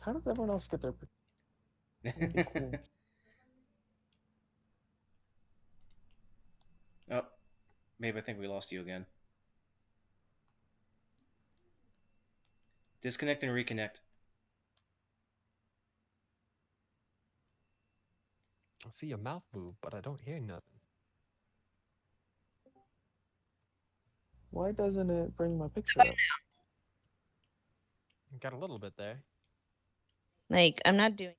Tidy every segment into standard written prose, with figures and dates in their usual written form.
How does everyone else get their? That'd be cool. Oh, maybe I think we lost you again. Disconnect and reconnect. I see your mouth move, but I don't hear nothing. Why doesn't it bring my picture up? Got a little bit there. Like, I'm not doing.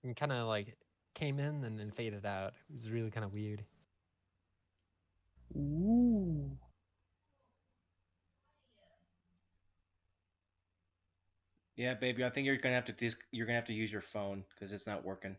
And kind of like came in and then faded out. It was really kind of weird. Ooh. Yeah, baby, I think you're gonna have to you're gonna have to use your phone because it's not working.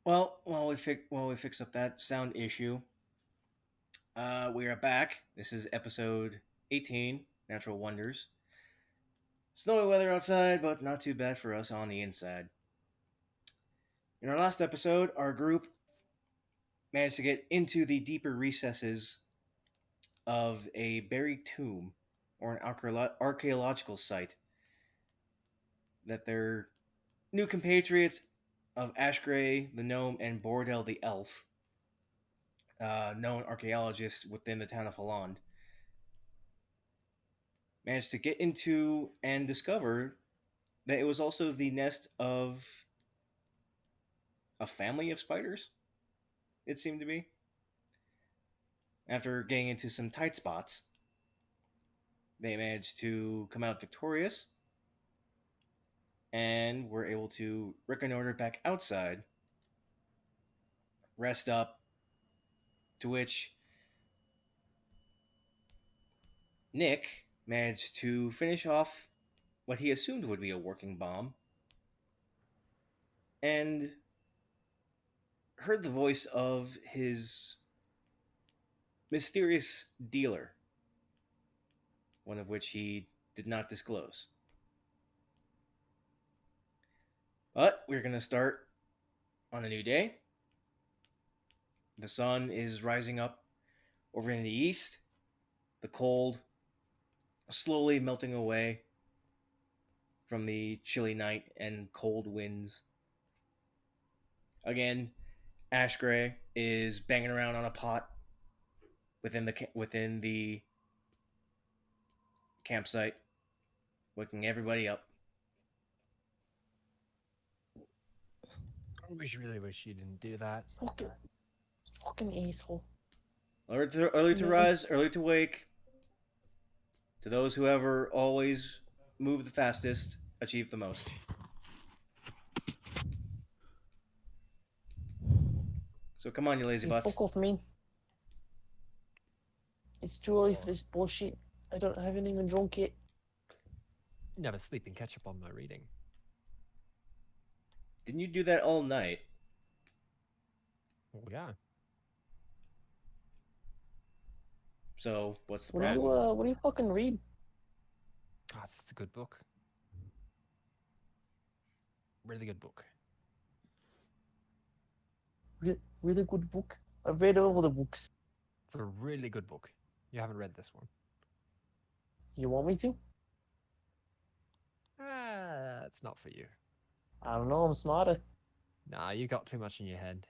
Well, while we fix up that sound issue, we are back. This is episode 18, Natural Wonders. Snowy weather outside, but not too bad for us on the inside. In our last episode, our group managed to get into the deeper recesses of a buried tomb or an archaeological site that their new compatriots of Ashgrey the gnome and Bordel the elf, known archaeologists within the town of Holland, managed to get into and discover that it was also the nest of a family of spiders, it seemed to be. After getting into some tight spots, they managed to come out victorious and were able to reconnoiter back outside, rest up, to which Nick managed to finish off what he assumed would be a working bomb and heard the voice of his mysterious dealer, one of which he did not disclose. But we're going to start on a new day. The sun is rising up over in the east, the cold slowly melting away from the chilly night and cold winds. Again, Ashgray is banging around on a pot within the campsite, waking everybody up. Really wish you didn't do that. Fucking, fucking asshole. Early to Man. rise, early to wake. To those who ever always move the fastest, achieve the most. So come on, you lazy Hey, butts. fuck off, man. It's too early for this bullshit. I haven't even drunk yet. You never sleep and catch up on my reading. Didn't you do that all night? Oh yeah. So what's the What do you problem? what do you fucking read? Ah, it's a good book. Really good book. Really good book. I've read all the books. It's a really good book. You haven't read this one. You want me to? Ah, it's not for you. I don't know, I'm smarter. Nah, you got too much in your head.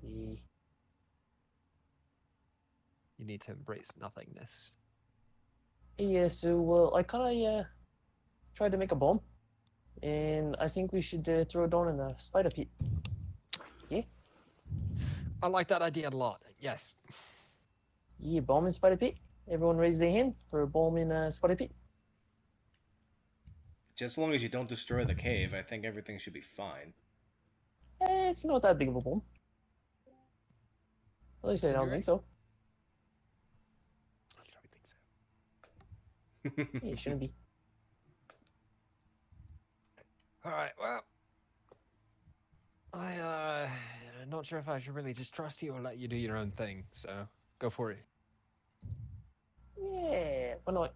Yeah. You need to embrace nothingness. Yeah, so I kinda tried to make a bomb. And I think we should throw it down in the spider pit. Yeah? I like that idea a lot. Yes. Yeah, bomb in spider pit. Everyone raise their hand for a bomb in spider pit. Just as long as you don't destroy the cave, I think everything should be fine. It's not that big of a bomb. At least I don't think so. I don't think so. Yeah, it shouldn't be. All right. Well, I'm not sure if I should really just trust you or let you do your own thing. So go for it. Yeah, why not?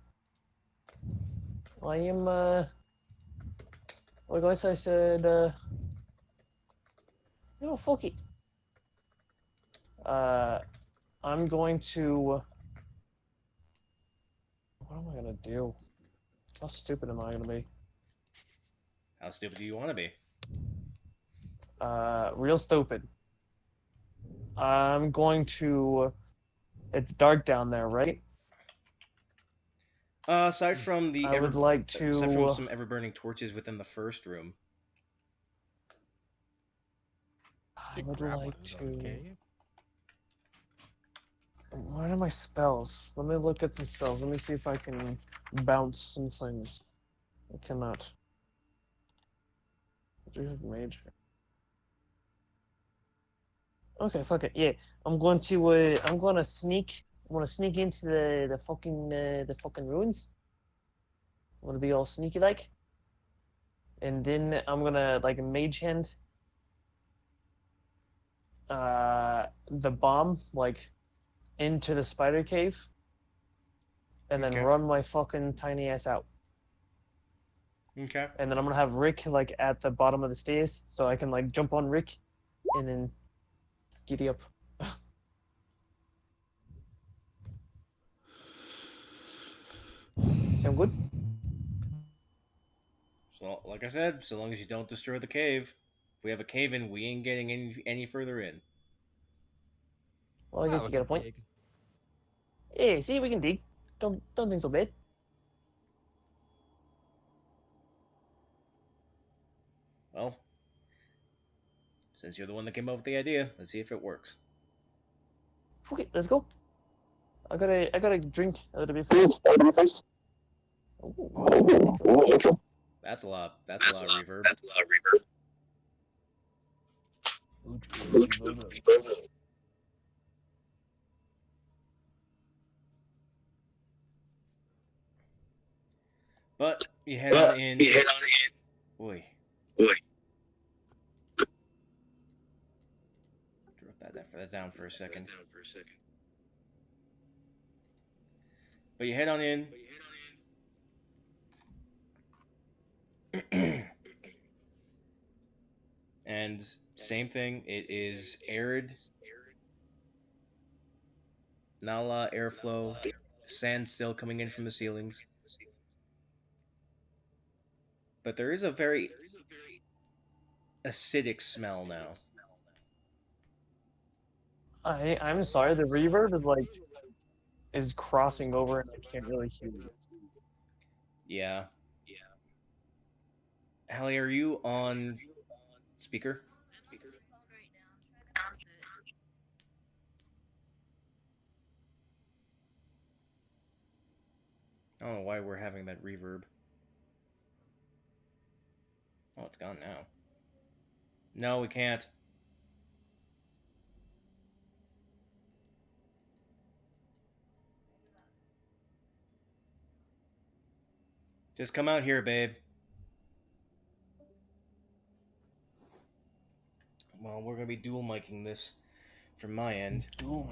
I am, like I said, fuck it. I'm going to, what am I gonna do? How stupid am I gonna be? How stupid do you want to be? Real stupid. I'm going to, it's dark down there, right? Aside from I would like aside from to, some ever burning torches within the first room. I Should would grab like one of those, to, can't you? what are my spells? Let me look at some spells. Let me see if I can bounce some things. I cannot. Do you have mage? Okay, fuck it. Yeah, I'm going to. I'm gonna sneak. I'm gonna sneak into the fucking ruins. I'm gonna be all sneaky like, and then I'm gonna like mage hand. The bomb like into the spider cave, and then Okay. run my fucking tiny ass out. Okay. And then I'm gonna have Rick like at the bottom of the stairs, so I can like jump on Rick, and then giddy up. Sound good? So, like I said, so long as you don't destroy the cave. If we have a cave in, we ain't getting any further in. Well, I Ah, guess we you got a can point. dig. Yeah, see, we can dig. Don't think so bad. Well, since you're the one that came up with the idea, let's see if it works. Okay, let's go. I gotta drink a little bit first. Oh, Okay. that's a lot. That's a lot of reverb. But you head on in. Boy, drop that down for a second. But you head on in. And same thing. It is arid, not a lot of airflow. Sand still coming in from the ceilings. But there is a very acidic smell now. I'm sorry, the reverb is crossing over and I can't really hear you. Yeah. Hallie, are you on speaker? I don't know why we're having that reverb. Oh, it's gone now. No, we can't. Just come out here, babe. Well, we're gonna be dual miking this from my end. Doom.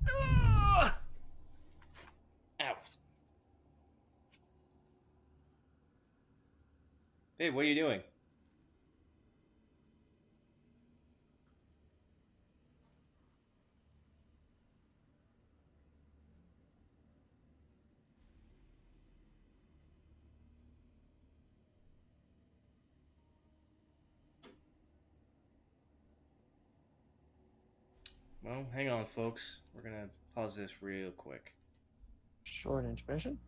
Ah! Ow. Babe, what are you doing? Well, hang on, folks. We're gonna pause this real quick. Short intermission.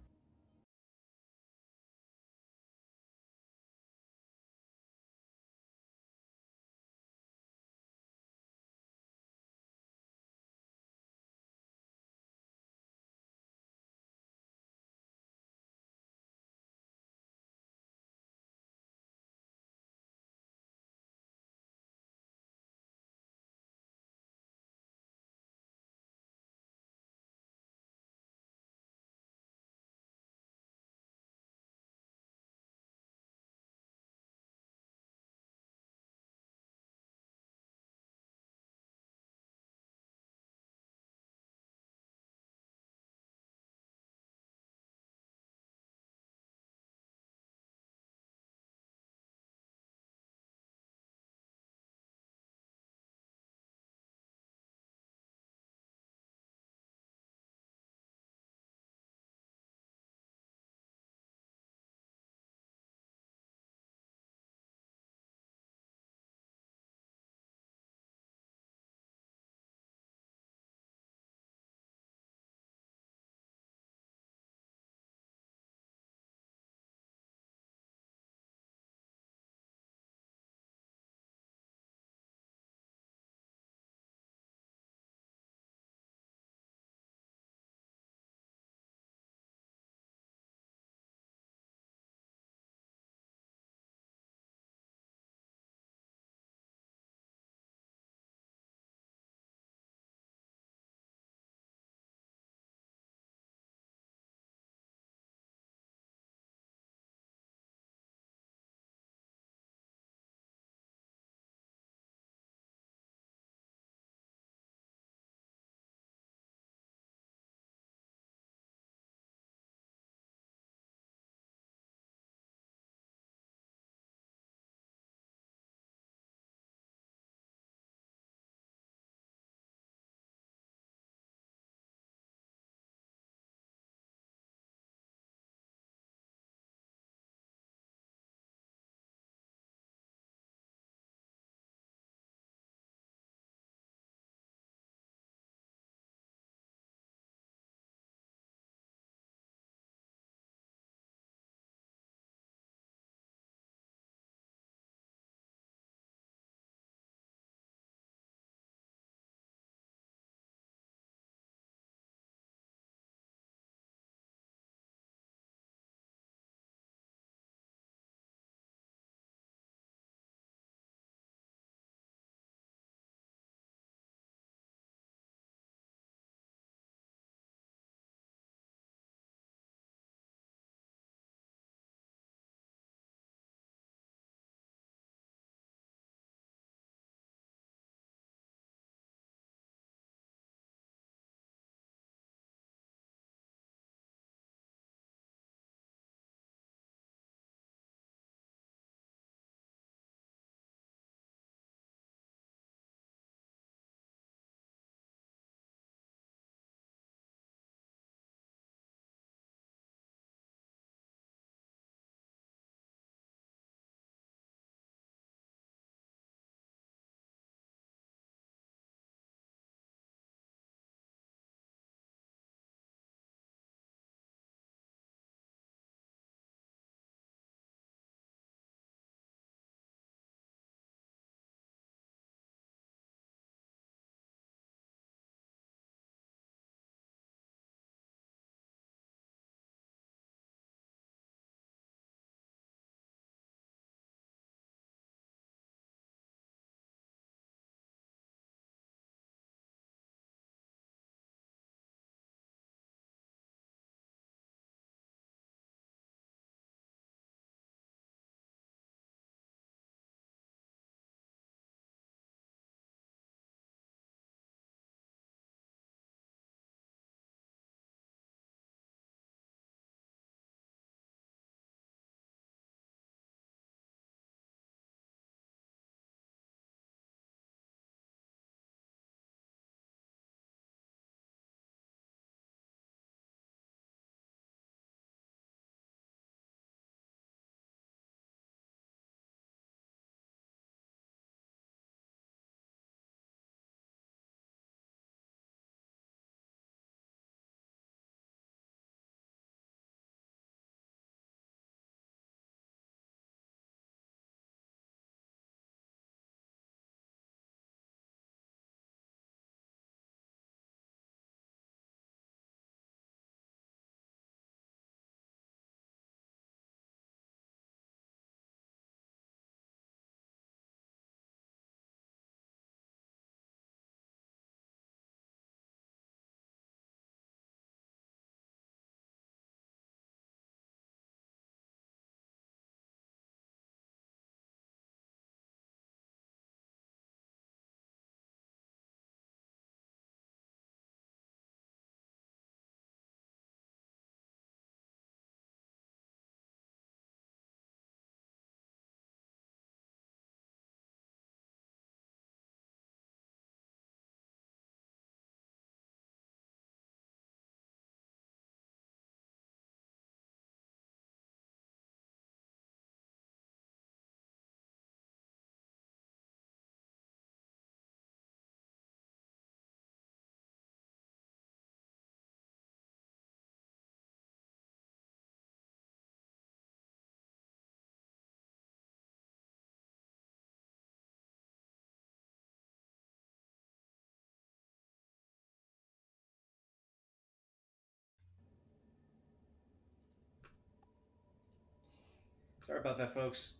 Sorry about that, folks.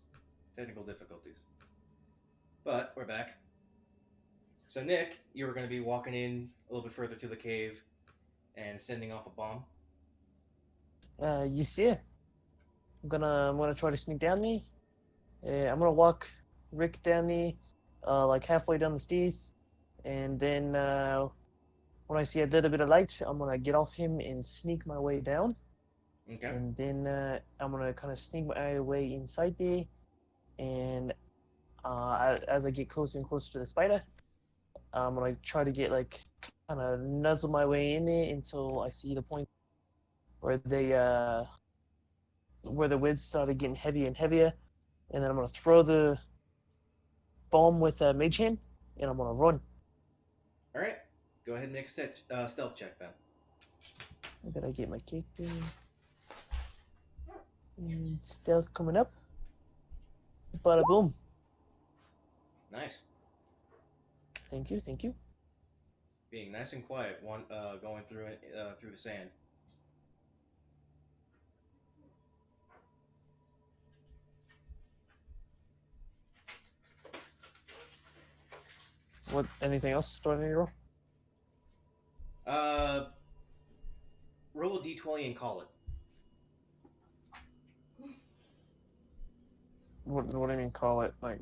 Technical difficulties. But we're back. So, Nick, you were going to be walking in a little bit further to the cave and sending off a bomb. You see it? I'm gonna try to sneak down me. I'm gonna walk Rick down me, like halfway down the stairs, and then when I see a little bit of light, I'm gonna get off him and sneak my way down. Okay. And then I'm gonna kind of sneak my way inside there, and as I get closer and closer to the spider, I'm gonna try to get like kind of nuzzle my way in there until I see the point where where the wind started getting heavier and heavier, and then I'm gonna throw the bomb with a mage hand, and I'm gonna run. All right. Go ahead and make a stealth check then. I gotta get my kick in. And stealth coming up. Bada boom. Nice. Thank you, thank you. Being nice and quiet, going through it through the sand. What? Anything else? Do I need to roll? Roll a d20 and call it. What do you mean? Call it like?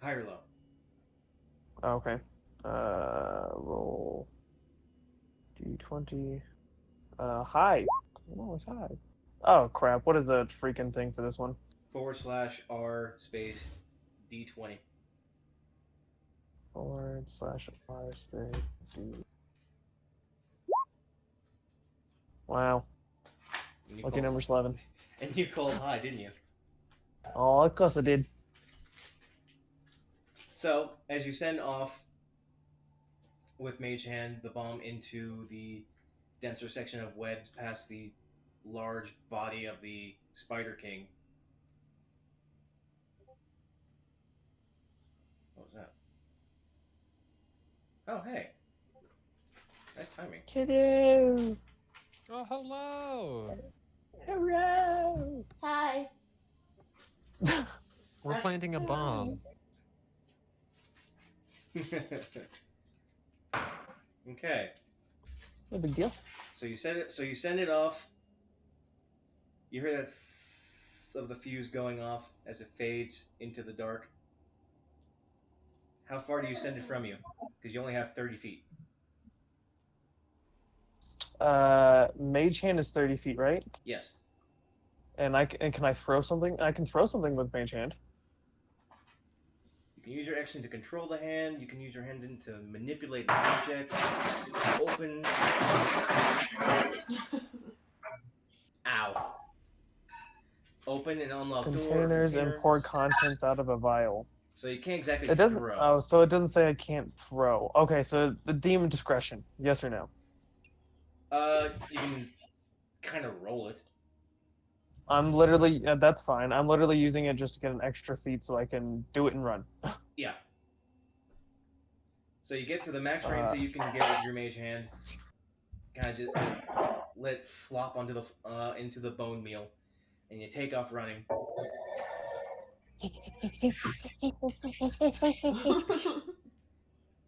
High or low? Oh, okay. Roll d20. High. Oh, it's high. Oh crap! What is the freaking thing for this one? /R space d20. /R space D. Wow. And you Lucky called- number 11. And you called high, didn't you? Oh, of course I did. So, as you send off with Mage Hand the bomb into the denser section of webs past the large body of the Spider King. What was that? Oh, hey. Nice timing. Kiddo! Oh, hello! Hurrah! Hi. We're That's- planting a bomb. Okay. No big deal. So you send it off. You hear that of the fuse going off as it fades into the dark. How far do you send it from you? Because you only have 30 feet. Mage hand is 30 feet, right? Yes. And can I throw something? I can throw something with mage hand. You can use your action to control the hand. You can use your hand to manipulate an object. Open. Ow. Open and unlock Containers and pour contents out of a vial. So you can't exactly It doesn't. throw. Oh, so it doesn't say I can't throw. Okay, so the demon discretion. Yes or no? You can kind of roll it. I'm literally. That's fine. I'm literally using it just to get an extra feat so I can do it and run. Yeah. So you get to the max range that you can get with your mage hand. Kind of just let it flop onto the into the bone meal, and you take off running. A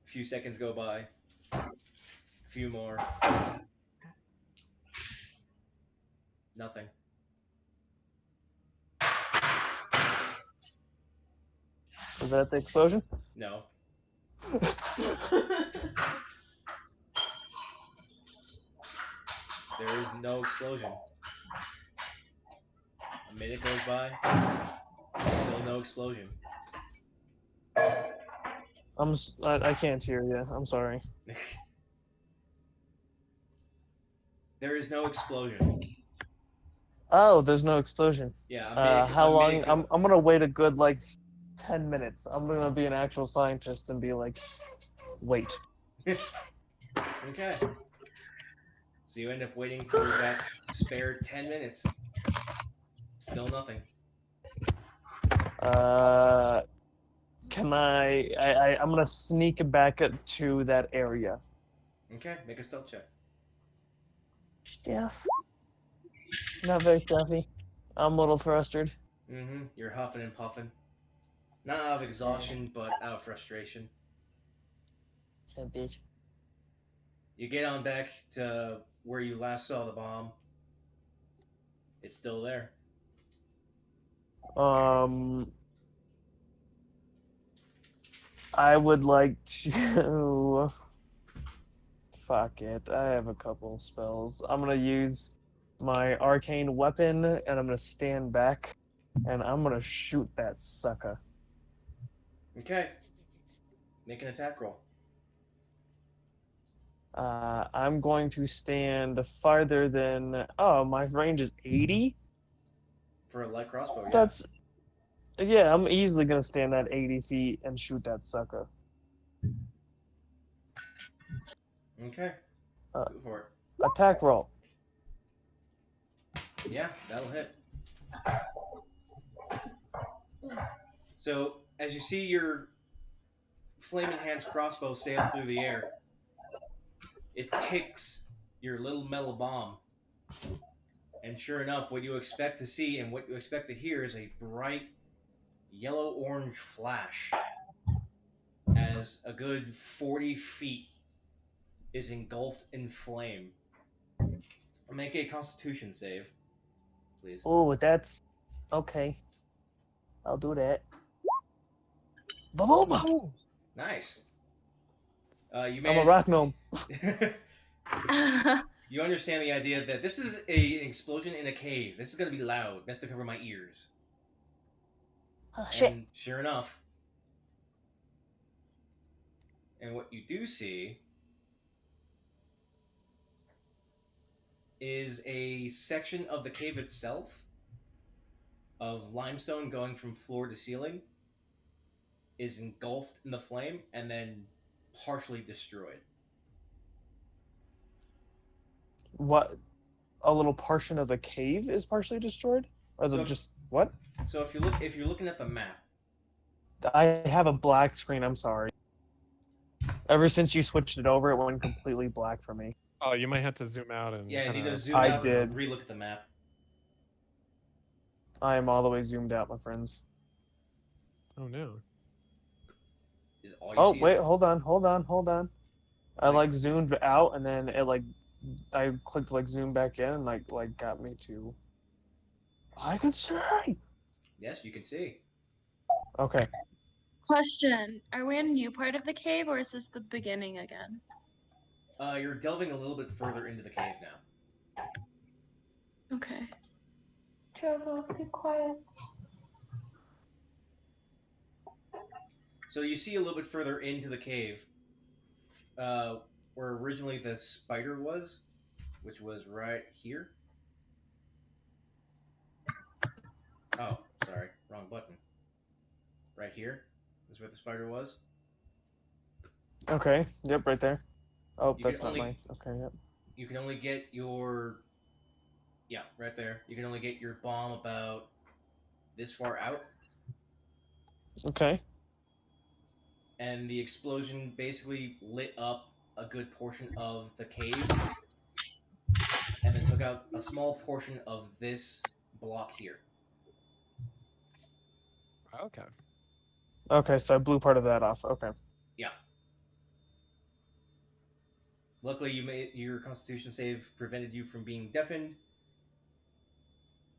few seconds go by. A few more. Nothing. Is that the explosion? No. There is no explosion. A minute goes by. Still no explosion. I can't hear you. I'm sorry. There is no explosion. Oh, there's no explosion. Yeah, How long? minute I'm gonna wait a good like 10 minutes. I'm gonna be an actual scientist and be like, wait. Okay. So you end up waiting for that spare 10 minutes. Still nothing. Can I'm gonna sneak back to that area. Okay, make a stealth check. Stealth. Not very stealthy. I'm a little flustered. Mm-hmm. You're huffing and puffing. Not out of exhaustion, but out of frustration. Son of a bitch. You get on back to where you last saw the bomb. It's still there. Um, I would like to. Fuck it. I have a couple spells. I'm gonna use my arcane weapon, and I'm gonna stand back, and I'm gonna shoot that sucker. Okay. Make an attack roll. I'm going to stand farther than. Oh, my range is 80. For a light crossbow, yeah. That's yeah. I'm easily gonna stand that 80 feet and shoot that sucker. Okay. Uh, Go for it. Attack roll. Yeah, that'll hit. So, as you see your flaming hands crossbow sail through the air, it ticks your little metal bomb. And sure enough, what you expect to see and what you expect to hear is a bright yellow orange flash as a good 40 feet is engulfed in flame. Make a constitution save, please. Oh, that's okay. I'll do that. Ba-boom! Ooh. Nice. You I'm a managed. rock gnome. You understand the idea that this is an explosion in a cave. This is going to be loud. That's to cover my ears. Oh, shit. And sure enough, and what you do see is a section of the cave itself of limestone going from floor to ceiling is engulfed in the flame and then partially destroyed. What? A little portion of the cave is partially destroyed, or So the if, just what? so if you're looking at the map, I have a black screen. I'm sorry. Ever since you switched it over, it went completely black for me. Oh, you might have to zoom out and yeah, kind need to of. zoom I out did. and relook at the map. I am all the way zoomed out, my friends. Oh no. Is all you Oh see wait, is hold on. I like like zoomed out, and then it like I clicked like zoom back in, and like got me to. I can see. yes, you can see. Okay. Question: are we in a new part of the cave, or is this the beginning again? You're delving a little bit further into the cave now. Okay. Choco, be quiet. So you see a little bit further into the cave, where originally the spider was, which was right here. Oh, sorry, wrong button. Right here is where the spider was. Okay. Yep. Right there. Oh, You can that's not only mine. Okay. Yep. you can only get your right there. You can only get your bomb about this far out, Okay. and the explosion basically lit up a good portion of the cave, and then took out a small portion of this block here. Okay. Okay. So I blew part of that off. Okay. Yeah. Luckily, your Constitution save prevented you from being deafened,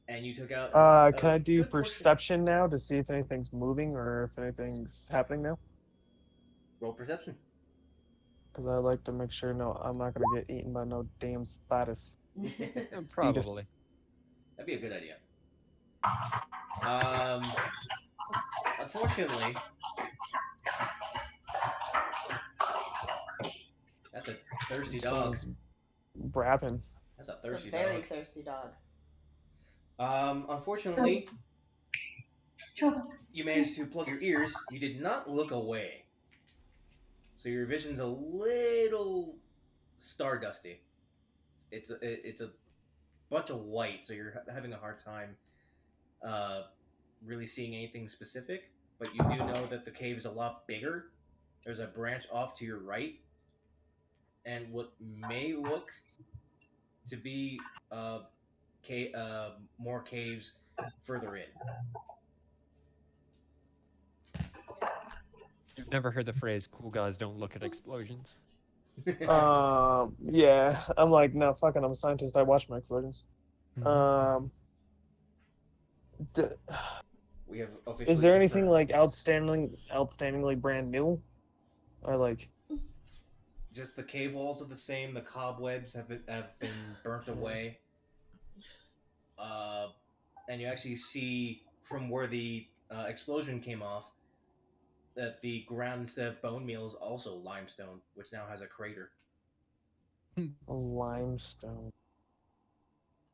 and you took out Can a I do good portion. perception now to see if anything's moving or if anything's happening now? Roll perception. Because I like to make sure I'm not gonna get eaten by no damn spiders. Probably. That'd be a good idea. Unfortunately, that's a thirsty dog. Someone's brapping. That's a It's a thirsty very dog. thirsty dog. Unfortunately, Choco. you managed to plug your ears. You did not look away, so your vision's a little stardusty. It's a bunch of white, so you're having a hard time really seeing anything specific. But you do know that the cave is a lot bigger. There's a branch off to your right, and what may look to be more caves further in. You've never heard the phrase "cool guys don't look at explosions"? Yeah. I'm like, no, fucking, I'm a scientist. I watch my explosions. Mhm. D- We have officially is there anything confirmed like outstandingly brand new, or like? just the cave walls are the same. The cobwebs have been burnt away. Uh, and you actually see from where the explosion came off that the ground instead of bone meal is also limestone, which now has a crater. Limestone.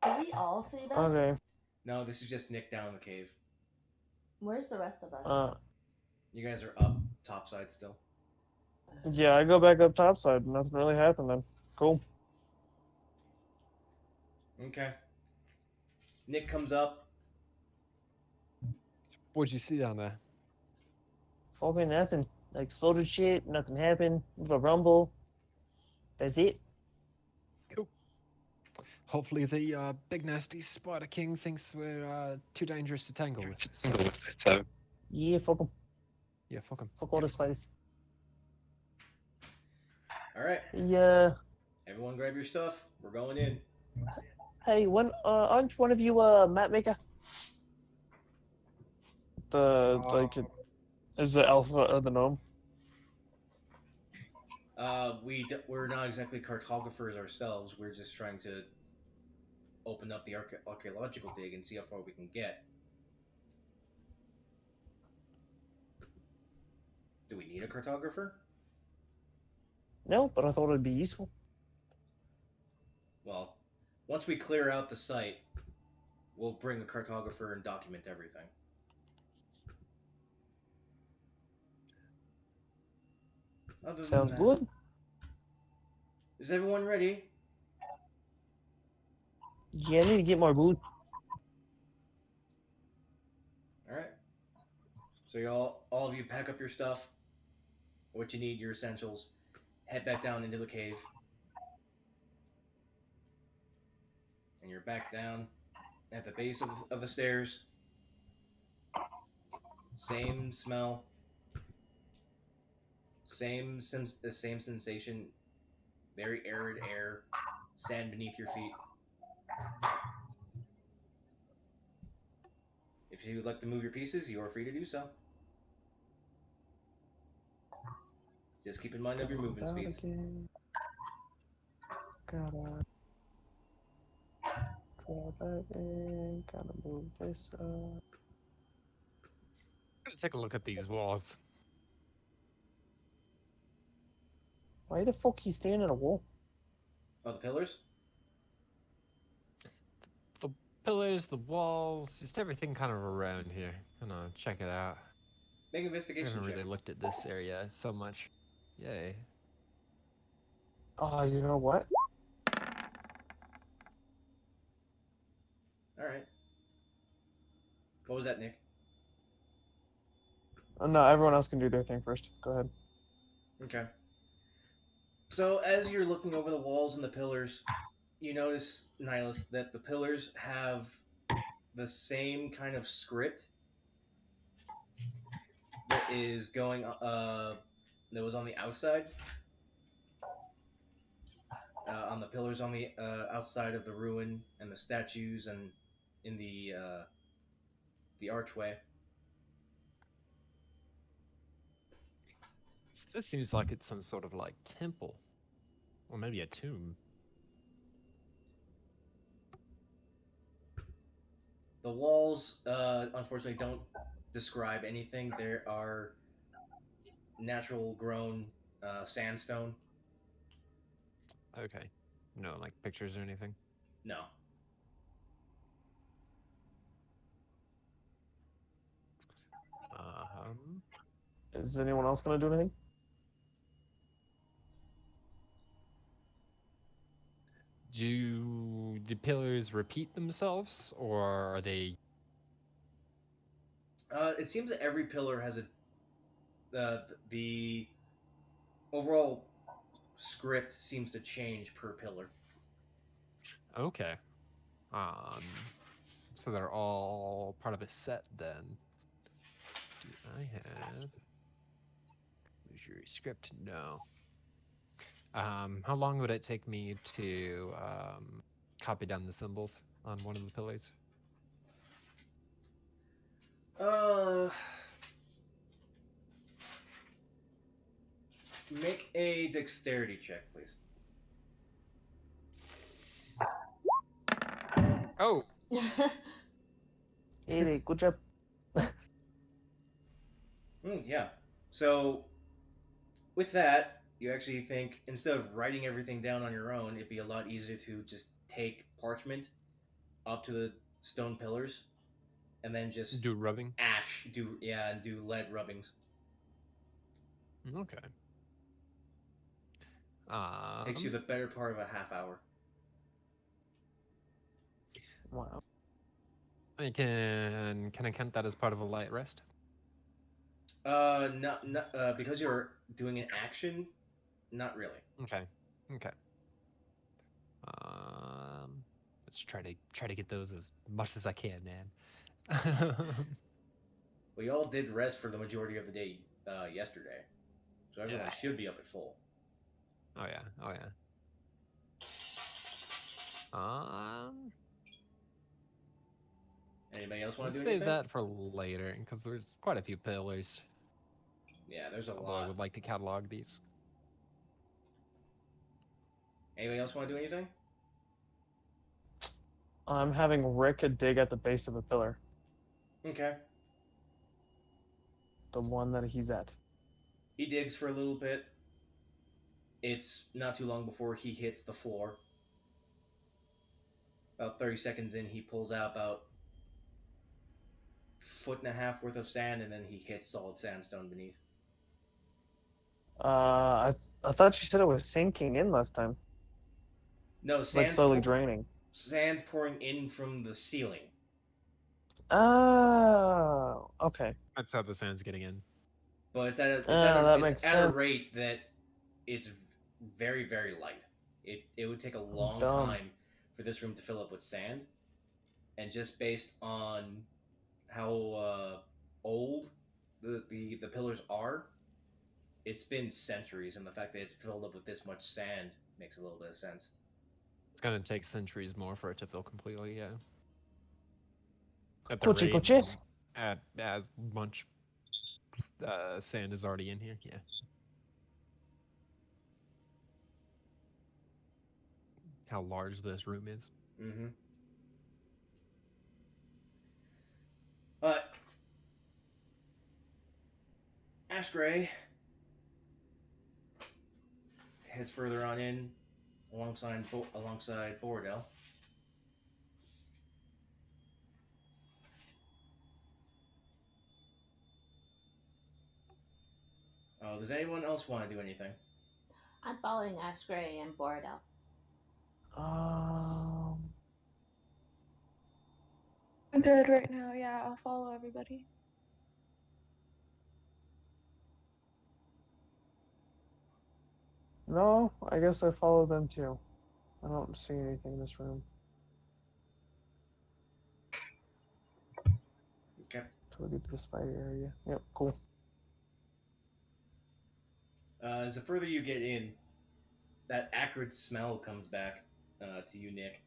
Did we all see this? Okay. No, this is just Nick down in the cave. Where's the rest of us? You guys are up topside still. Yeah, I go back up topside. Nothing really happened then. Cool. Okay. Nick comes up. What'd you see down there? Fucking nothing. Exploded shit. Nothing happened. Little rumble. That's it. Cool. Hopefully the big nasty Spider King thinks we're too dangerous to tangle with. So Yeah, fuck 'em. yeah, fuck him. Fuck all the spiders. All right. Yeah. Everyone grab your stuff. We're going in. Hey, aren't one of you map maker? Is the alpha of the gnome? We're not exactly cartographers ourselves. We're just trying to open up the archaeological dig and see how far we can get. Do we need a cartographer? No, but I thought it'd be useful. Well, once we clear out the site, we'll bring a cartographer and document everything. Other than Sounds that, good. is everyone ready? Yeah, I need to get more wood. All right. So all of you pack up your stuff, what you need, your essentials, head back down into the cave, and you're back down at the base of the stairs. Same smell, same sensation, very arid air, sand beneath your feet. If you'd like to move your pieces, you are free to do so. Just keep in mind of your movement speeds. Gotta draw that in. Gotta move this up. Gotta take a look at these walls. Why the fuck he's standing on a wall? Oh, the pillars? The pillars, the walls, just everything kind of around here. Gonna check it out. Make an I investigation haven't check. really looked at this area so much. Yay. Oh, you know what? All right. What was that, Nick? No, everyone else can do their thing first. Go ahead. Okay. So as you're looking over the walls and the pillars, you notice, Nihilus, that the pillars have the same kind of script that is going that was on the outside. On the pillars on the outside of the ruin and the statues and in the archway. So this seems like it's some sort of like temple. Or maybe a tomb. The walls, unfortunately, don't describe anything. There are natural grown sandstone. Okay. No, like pictures or anything? No. Is anyone else gonna do anything? Do the pillars repeat themselves, or are they? It seems that every pillar has the overall script seems to change per pillar. Okay. Um, So they're all part of a set then. Do I have illusory script? No. How long would it take me to copy down the symbols on one of the pillars? Make a dexterity check, please. Oh, Hey, good job. Yeah. So with that, you actually think instead of writing everything down on your own, it'd be a lot easier to just take parchment up to the stone pillars and then just do rubbing. do lead rubbings. Okay. Takes you the better part of a half hour. Wow. Can I count that as part of a light rest? Not because you're doing an action, not really. Okay. Okay. Let's try to get those as much as I can, man. We all did rest for the majority of the day yesterday, so everyone Yeah. should be up at full. Oh yeah. Oh yeah. Anybody else want Let's to do save anything? that for later because there's quite a few pillars. Yeah, there's a Although I lot. would like to catalog these. Anybody else want to do anything? I'm having Rick dig at the base of a pillar, Okay. the one that he's at. He digs for a little bit. It's not too long before he hits the floor. About 30 seconds in, he pulls out about 1.5 feet worth of sand, and then he hits solid sandstone beneath. I thought you said it was sinking in last time, No, like slowly draining. sand's pouring in from the ceiling. Oh, okay. That's how the sand's getting in. But it's at That it's makes at a sense. rate that it's very, very light. It would take a long dumb. time for this room to fill up with sand, and just based on how old the pillars are, it's been centuries, and the fact that it's filled up with this much sand makes a little bit of sense. It's gonna take centuries more for it to fill completely. Yeah. At the Coche, rate, coche. at as much sand is already in here. Yeah. How large this room is. Mm-hmm. Ashgray heads further on in alongside Borodel. Does anyone else want to do anything? I'm following Ash Gray and Borodel. I'm good right now. Yeah, I'll follow everybody. No, I guess I follow them too. I don't see anything in this room. Okay. Till we get to the spider area. Yep, cool. As the further you get in, that acrid smell comes back to you, Nick.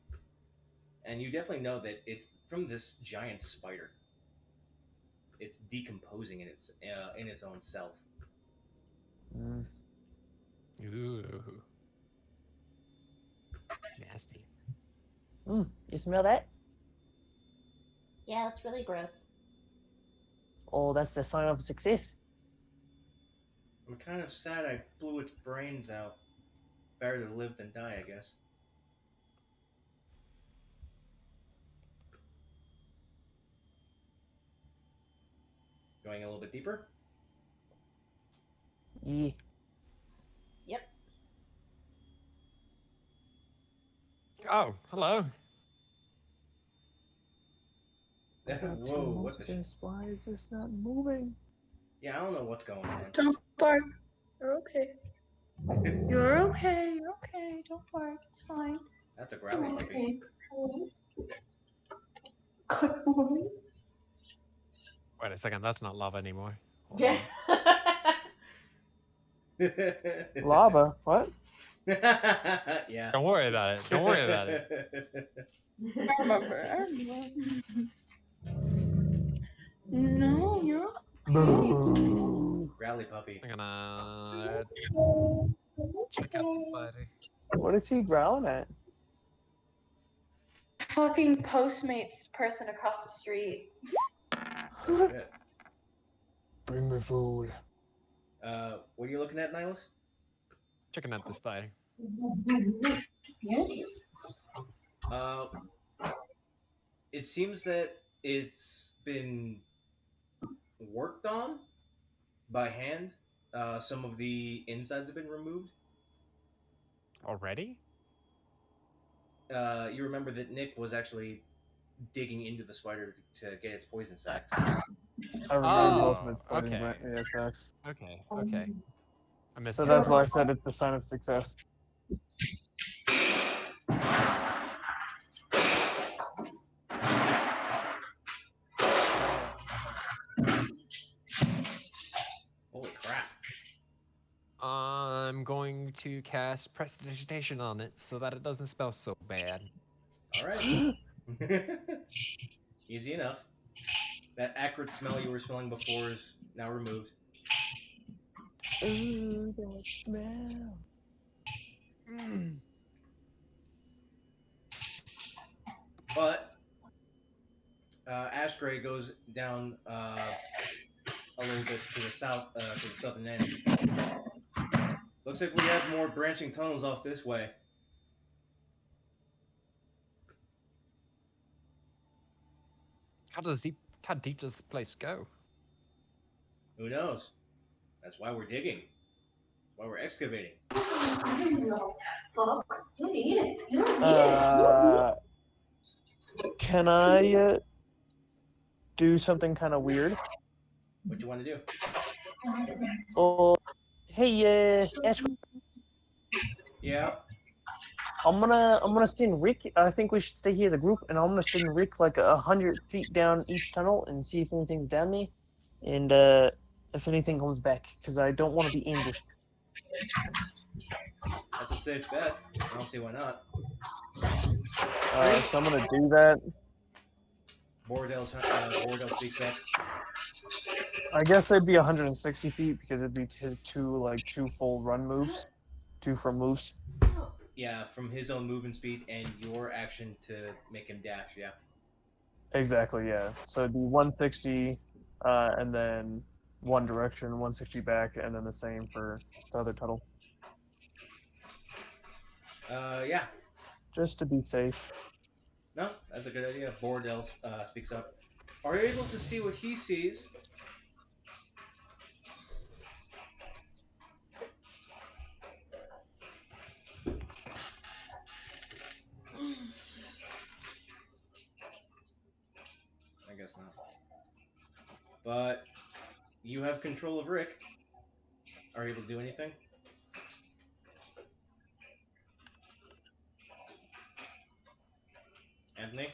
And you definitely know that it's from this giant spider. It's decomposing in its own self. Mm. Ooh. Nasty. You smell that? Yeah, that's really gross. Oh, that's the sign of success. I'm kind of sad I blew its brains out. Better to live than die, I guess. Going a little bit deeper? Yeah. Yep. Oh, hello. Whoa, what the Why is this not moving? Yeah, I don't know what's going on. Don't bark. You're okay. You're okay. You're okay. Don't bark. It's fine. That's a growly puppy. Okay. Wait a second, that's not lava anymore. Hold Yeah. on. Lava? What? Yeah. Don't worry about it. Don't worry about it. I remember. No, you're Boo. Growly puppy. I'm gonna check out the spider. What is he growling at? fucking Postmates person across the street. Oh shit. Bring me food. What are you looking at, Nihilus? Checking out the spider. Uh, it seems that it's been worked on by hand. Some of the insides have been removed. Already? You remember that Nick was actually digging into the spider to get its poison sacs. I removed both of Oh, its poison okay. sacks. Okay, okay. I missed So that. that's why I said it's a sign of success. Holy crap! I'm going to cast Prestidigitation on it so that it doesn't smell so bad. All right, easy enough. That acrid smell you were smelling before is now removed. Ooh, that smell. But Ash Gray goes down a little bit to the south, to the southern end. Looks like we have more branching tunnels off this way. How deep does the place go? Who knows? That's why we're digging. That's why we're excavating. Can I do something kind of weird? What you want to do? Oh, hey, Ash, Yeah. I'm gonna send Rick. I think we should stay here as a group, and I'm gonna send Rick like 100 feet down each tunnel and see if anything's down there, and if anything comes back, because I don't want to be ambushed. That's a safe bet. I don't see why not. So I'm gonna do that. Bordell speaks up. I guess it'd be 160 feet because it'd be his two full run moves, 2 from moves. Yeah, from his own movement speed and your action to make him dash. Yeah. Exactly, yeah. So it'd be 160, and then one direction, 160 back, and then the same for the other tunnel, Yeah. just to be safe. No, that's a good idea. Bordell speaks up. Are you able to see what he sees? I guess not. But you have control of Rick. Are you able to do anything? Anthony?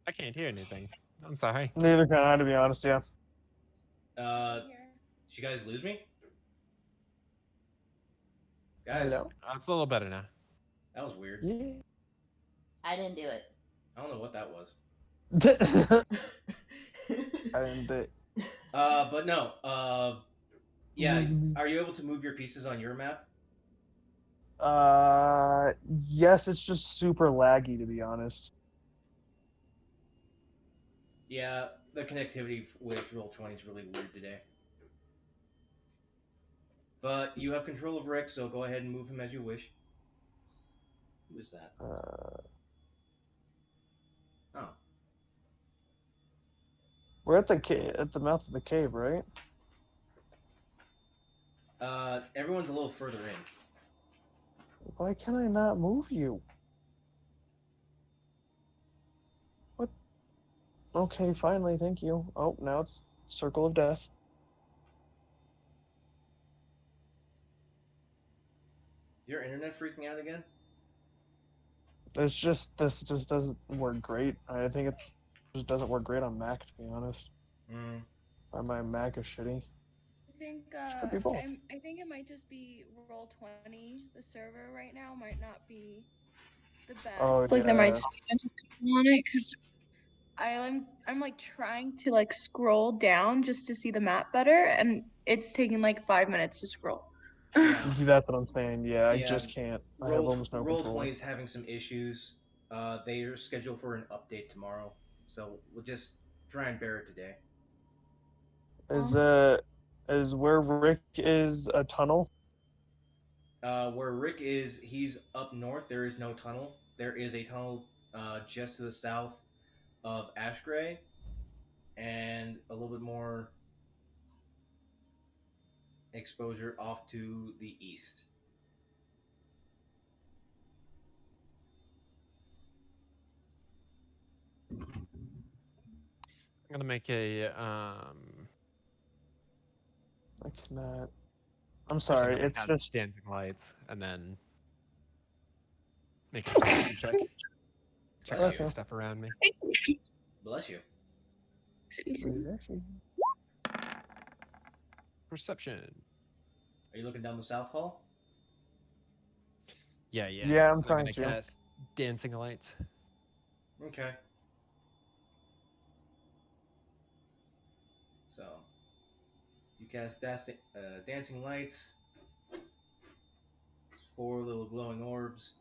I can't hear anything. I'm sorry. Neither can I, to be honest, yeah. Did you guys lose me? Guys, Hello? It's a little better now. that was weird. Yeah. I didn't do it. I don't know what that was. And But no. Yeah. Mhm. Are you able to move your pieces on your map? yes, it's just super laggy, to be honest. Yeah, the connectivity with Roll20 is really weird today. But you have control of Rick, so go ahead and move him as you wish. Who is that? Oh. We're at the mouth of the cave, right? Everyone's a little further in. Why can I not move you? What? Okay, finally, thank you. Oh, now it's Circle of Death. Your internet freaking out again? It's just this just doesn't work great. I think it just doesn't work great on Mac, to be honest. Mm. Or my Mac is shitty. I think Could be both. I think it might just be roll 20. The server right now might not be the best. Oh, Like there might yeah. just be a bunch of people on it because I'm like trying to like scroll down just to see the map better, and it's taking like 5 minutes to scroll. Yeah. That's what I'm saying. Yeah, I Yeah. just can't. I have almost no Roll control. 20 is having some issues. They are scheduled for an update tomorrow, so we'll just try and bear it today. Is where Rick is a tunnel? Where Rick is, he's up north. There is no tunnel. There is a tunnel just to the south of Ashgray, and a little bit more exposure off to the east. I'm gonna make a I cannot. I'm actually sorry. gonna It's cast just dancing lights and then make a perception check. Check Bless out you. the stuff around me. Bless you. Excuse me. Perception. Are you looking down the south hall? Yeah. Yeah, I'm And I'm trying gonna to. cast dancing lights. Okay. So, you cast dancing lights. There's 4 little glowing orbs.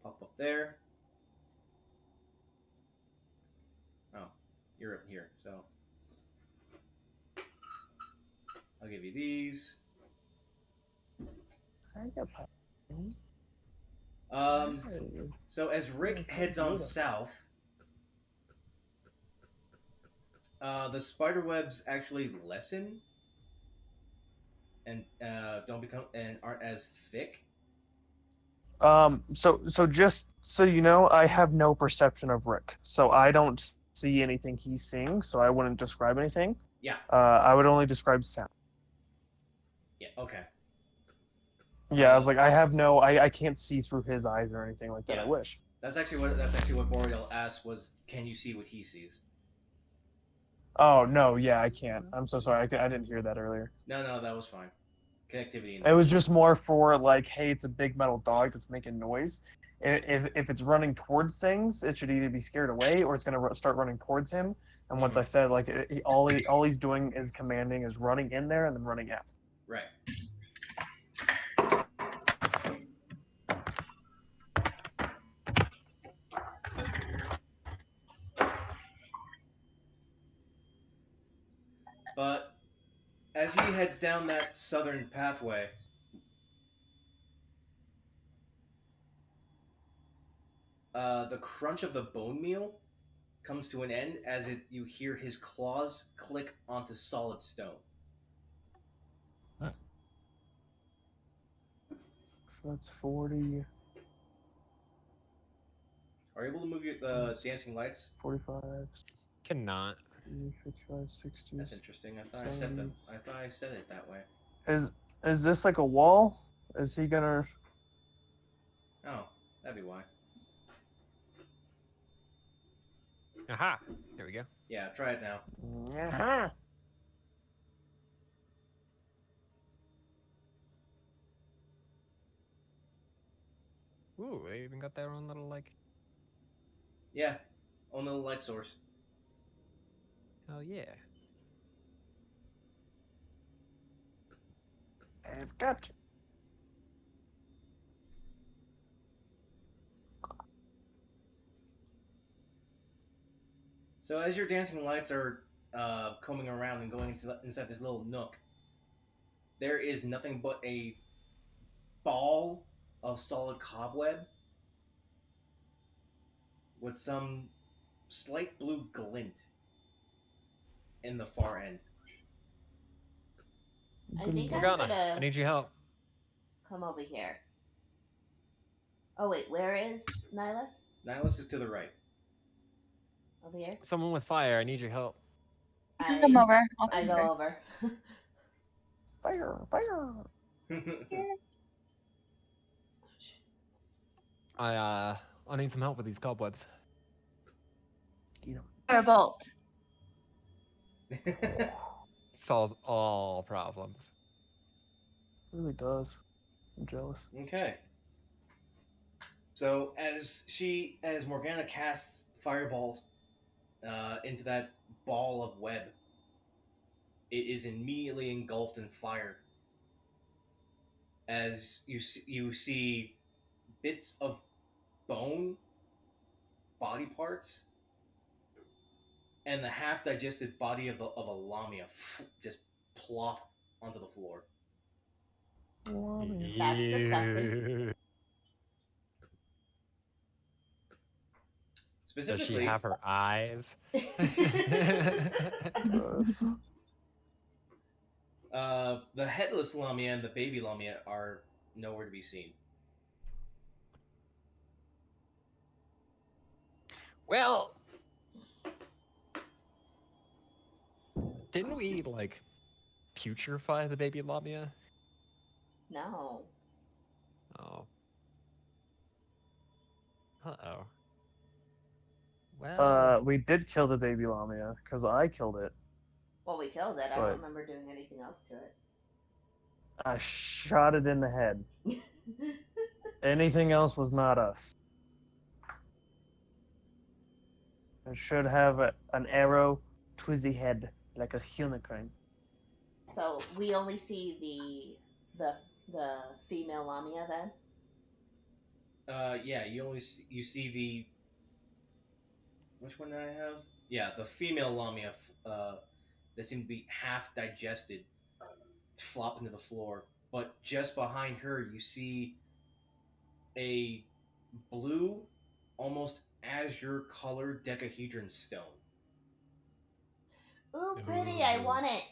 Pop up there. Oh, you're up here, so I'll give you these. So as Rick heads on south, the spider webs actually lessen and don't become and aren't as thick. So just so you know, I have no perception of Rick, so I don't see anything he's seeing. So I wouldn't describe anything. Yeah. I would only describe sound. Yeah. Okay. Yeah, I was like, I have no, I can't see through his eyes or anything like that. Yeah. I wish. That's actually what Boreal asked was, can you see what he sees? Oh no, yeah, I can't. I'm so sorry. I didn't hear that earlier. No, that was fine. Connectivity and It was just more for like, hey, it's a big metal dog that's making noise. If it's running towards things, it should either be scared away or it's gonna start running towards him. And once I said like, all he's doing is commanding is running in there and then running out. Right. But as he heads down that southern pathway, the crunch of the bone meal comes to an end as you hear his claws click onto solid stone. That's 40, Are you able to move the dancing lights? 45, Cannot. 55, 60. That's interesting. I thought 70. I thought I said it that way. Is this like a wall? Is he gonna? Oh, that'd be why. Aha! There we go. Yeah, try it now. Uh-huh. Ooh, they even got their own little like. Yeah, own little light source. Hell yeah! I've got you. So as your dancing lights are combing around and going inside this little nook, there is nothing but a ball of solid cobweb with some slight blue glint in the far end. I think I'm Morgana, I gonna need your help. come over here. Oh wait, where is Nihilus? Nihilus is to the right. Over here? Someone with fire, I need your help. Come over. I'll I come over. go over. Fire. I need some help with these cobwebs. You know, Firebolt. Solves all problems. really does. I'm jealous. Okay. So as Morgana casts Firebolt into that ball of web, it is immediately engulfed in fire. As you see bits of bone, body parts, and the half-digested body of a lamia just plop onto the floor. That's disgusting. Ew. Does she Specifically, have her eyes? Gross. the headless lamia and the baby lamia are nowhere to be seen. Well, didn't we like putrefy the baby lamia? No. Oh. Uh-oh. Well, We did kill the baby lamia because I killed it. Well, we killed it. I But- don't remember doing anything else to I shot it in the head. it. Anything else was not us. It should have an arrow to the head like a unicorn. So we only see the female lamia then. Yeah, you see the which one did I have? Yeah, the female lamia that seemed to be half digested flop into the floor. But just behind her, you see a blue, almost azure colored decahedron stone. Ooh, pretty! I Ooh. want it.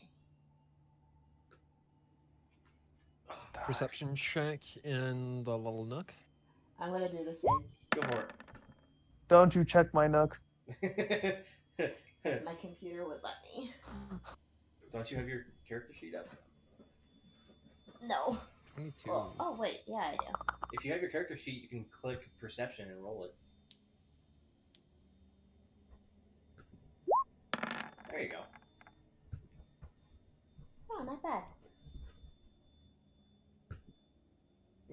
perception check in the little nook. I'm gonna do the same. Go for Don't you check my nook. it. If my computer would let me. Don't you have your character sheet up? No. 22. Well, oh wait, yeah, I do. If you have your character sheet, you can click perception and roll it. There you go. Oh, not bad.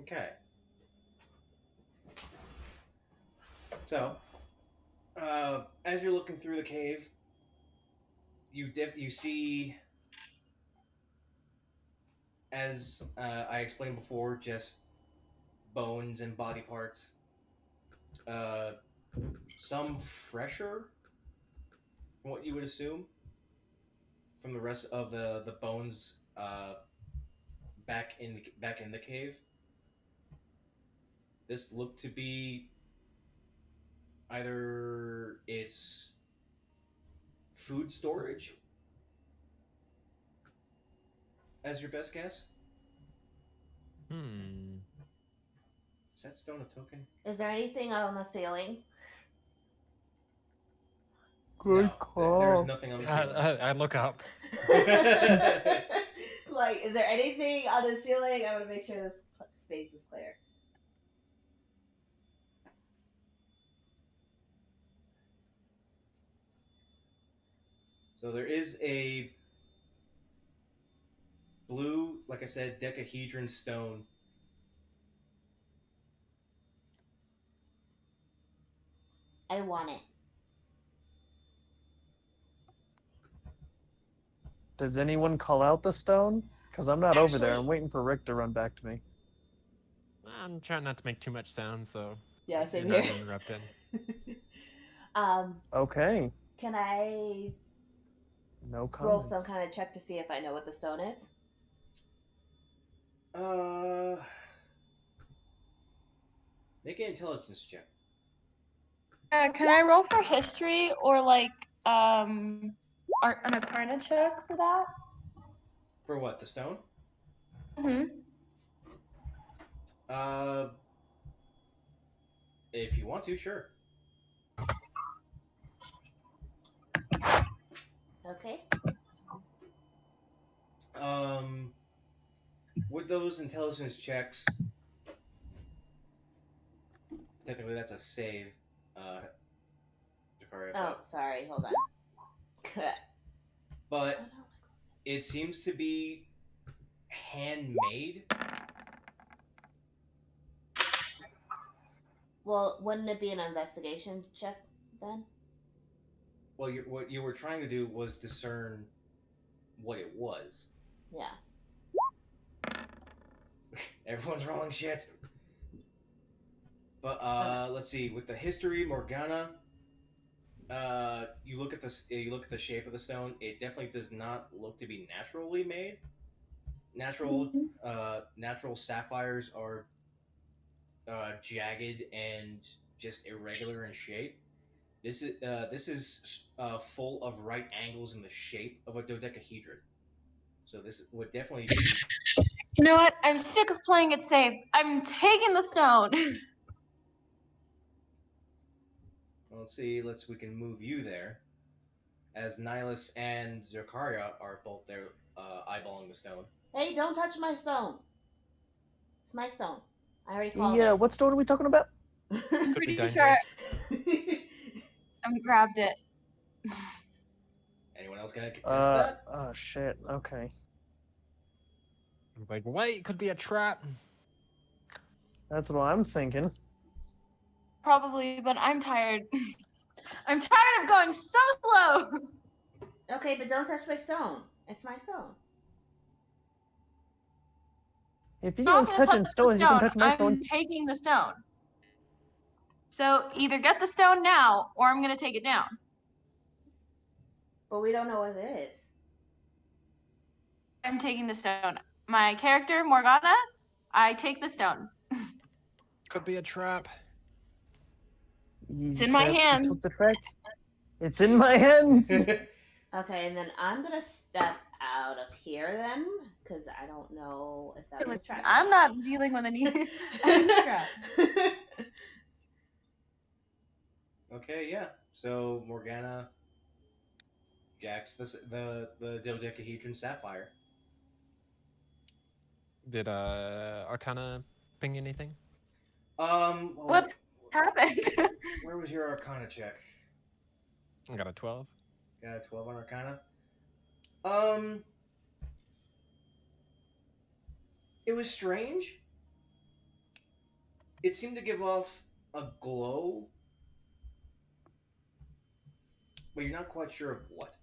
Okay. So, as you're looking through the cave, you see, as I explained before, just bones and body parts. Some fresher, from what you would assume, from the rest of the bones back in the cave. This looked to be either it's food storage as your best guess. Is that stone a token? Is there anything on the ceiling? Good No, there is call. nothing on the ceiling. I look up. Like, is there anything on the ceiling? I want to make sure this space is clear. So there is a blue, like I said, decahedron stone. I want it. Does anyone call out the stone? Because I'm not over there. Actually- I'm waiting for Rick to run back to me. I'm trying not to make too much sound, so Yeah, same you're here. not interrupted. Okay. Can I No roll comments. some kind of check to see if I know what the stone is? Make an intelligence check. Can I roll for history or like an arcana check for that? For what? The stone? Mm-hmm. If you want to, sure. Okay. With those intelligence checks, technically that's a save, Jakaria. Oh, sorry. Hold on. Oh, But no, it seems to be handmade. well, wouldn't it be an investigation check then? Well, what you were trying to do was discern what it was. Yeah. Everyone's rolling shit. But Okay. let's see. With the history, Morgana, you look at the shape of the stone. It definitely does not look to be naturally made. Natural sapphires are jagged and just irregular in shape. This is full of right angles in the shape of a dodecahedron. So this would definitely be. You know what? I'm sick of playing it safe. I'm taking the stone. Well, let's see. We can move you there, as Nihilus and Zakaria are both there, eyeballing the stone. Hey, don't touch my stone. It's my stone. I already called Yeah, it. what stone are we talking about? I'm Could be pretty dangerous. sure I grabbed it. Anyone else gonna contest that? Oh shit. Okay, I'm like, wait, could be a trap. that's what I'm thinking. Probably, but I'm tired. I'm tired of going so slow. Okay, but don't touch my stone. It's my stone. If you I'm guys not gonna touch touching the stones, you can stone. touch my I'm stones. taking the stone. So either get the stone now, or I'm gonna take it down. But we don't know what it is. I'm taking the stone. My character, Morgana, I take the stone. Could be a trap. Easy It's in my trap. She hands. took the track. It's in my hands. Okay, and then I'm gonna step out of here then, because I don't know if that was a trap. I'm not dealing with any trap. Okay, yeah. So Morgana jacks the dodecahedron sapphire. Did Arcana ping anything? Well, What happened? where was your Arcana check? I got a 12. Got a 12 on Arcana. Um, it was strange. It seemed to give off a glow, but you're not quite sure of what.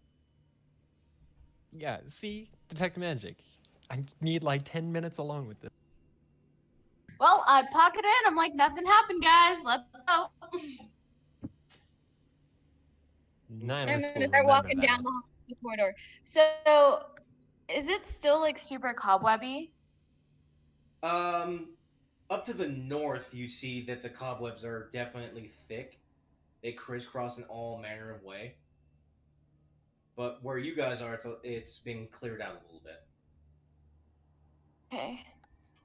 Yeah, see? Detect magic. I need like 10 minutes alone with this. Well, I pocket it in. I'm like, nothing happened, guys. Let's go. I'm Nihilus gonna will start remember walking down that. the corridor. So, is it still like super cobwebby? Um, up to the north, you see that the cobwebs are definitely thick. They crisscross in all manner of way. But where you guys are, it's been cleared out a little bit. Okay.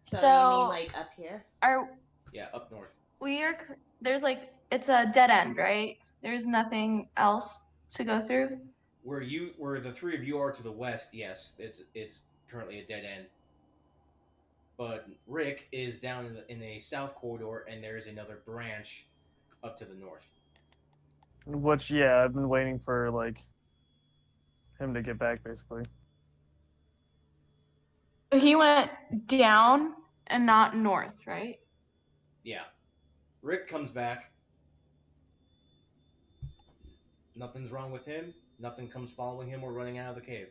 So, So you mean like up here? Are Yeah, up north. there's like it's a dead end, right? There's nothing else to go through. Where the three of you are to the west, yes, it's currently a dead end. But Rick is down in a south corridor, and there is another branch up to the north. Which, yeah, I've been waiting for like him to get back, basically. He went down and not north, right? Yeah, Rick comes back. Nothing's wrong with him. Nothing comes following him or running out of the cave.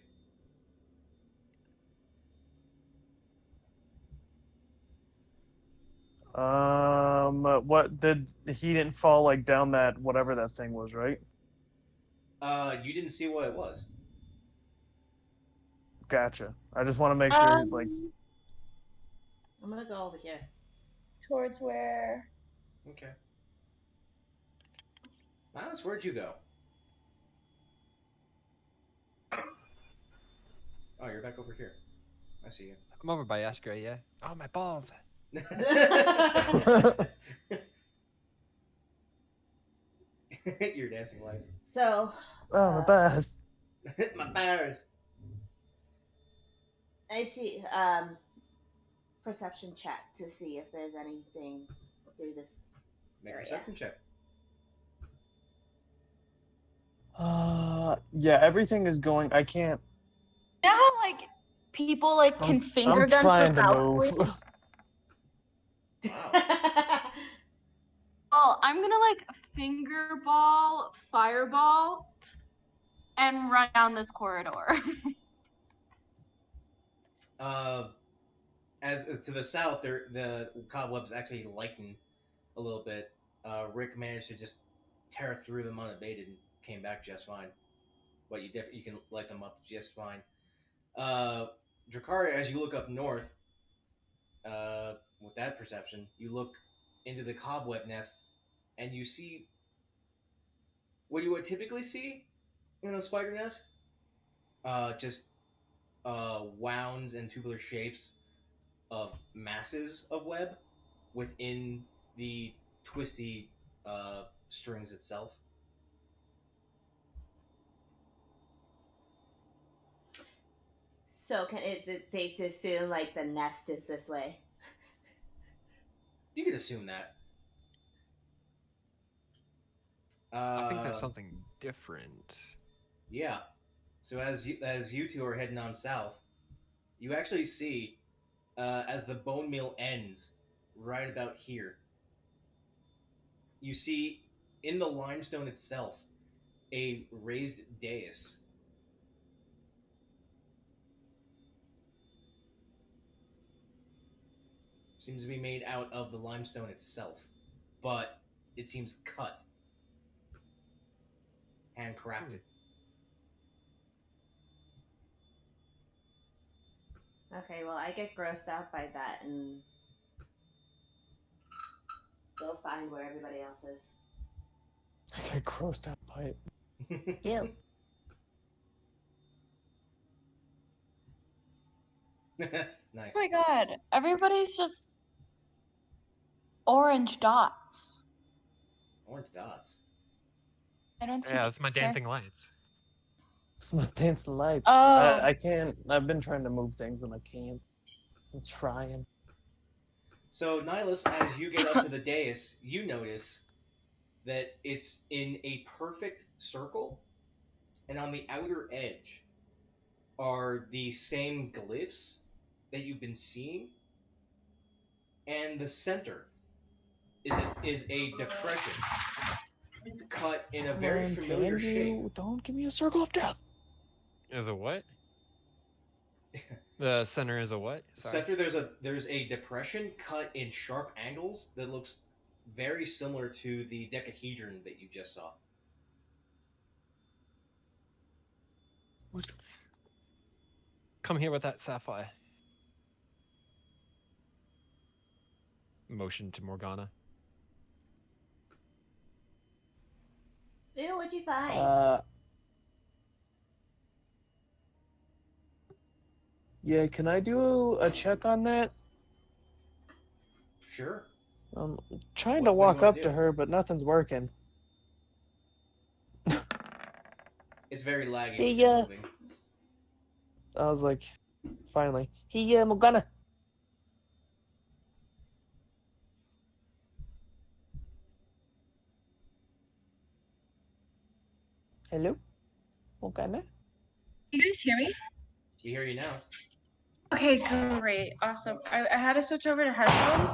What did he didn't fall like down that whatever that thing was, right? You didn't see what it was. Gotcha. I just want to make sure, like, I'm gonna go over here. Towards where? Okay. Niles, where'd you go? Oh, you're back over here. I see you. I'm over by Ashgrave, yeah. Oh, my balls. Your dancing lights. So, oh, my bad. My bears. I see. Perception check to see if there's anything through this Make a area. perception check. Yeah, everything is going. I can't. You know how like people like can finger I'm gun trying for to move. balcony? Wow. Well, I'm gonna like finger ball, fireball, and run down this corridor. As to the south, the cobwebs actually lighten a little bit. Rick managed to just tear through them unabated and came back just fine. But you can light them up just fine. Dracaria, as you look up north, with that perception, you look into the cobweb nests and you see what you would typically see in a spider nest. Just wounds and tubular shapes of masses of web within the twisty strings itself. So is it safe to assume like the nest is this way? You could assume that. I think that's Uh, something different. yeah. So as you two are heading on south, you actually see as the bone meal ends right about here. You see in the limestone itself a raised dais. Seems to be made out of the limestone itself, but it seems cut, handcrafted. Okay, well, I get grossed out by that and go find where everybody else is. I get grossed out by it. Ew. Nice. Oh my god, everybody's just orange dots. Orange dots. I don't see. Yeah, that's my dancing lights. It's my dancing lights. Oh. I can't. I've been trying to move things and I can't. I'm trying. So, Nihilus, as you get up to the dais, you notice that it's in a perfect circle, and on the outer edge are the same glyphs that you've been seeing, and the center is a depression cut in a Come very on, familiar can shape. you? Don't give me a circle of death. Is a what? The center is a what? Sorry. Center there's a depression cut in sharp angles that looks very similar to the decahedron that you just saw. Come here with that sapphire. Motion to Morgana. Ew, what'd you find? Yeah, can I do a check on that? Sure. I'm trying What to do you walk wanna up do? to her, but nothing's working. It's very laggy Hey, when you're moving. I was like, finally. Hey, Morgana. Hello? Morgana? You guys hear me? We hear you now. Okay, great, awesome. I had to switch over to headphones,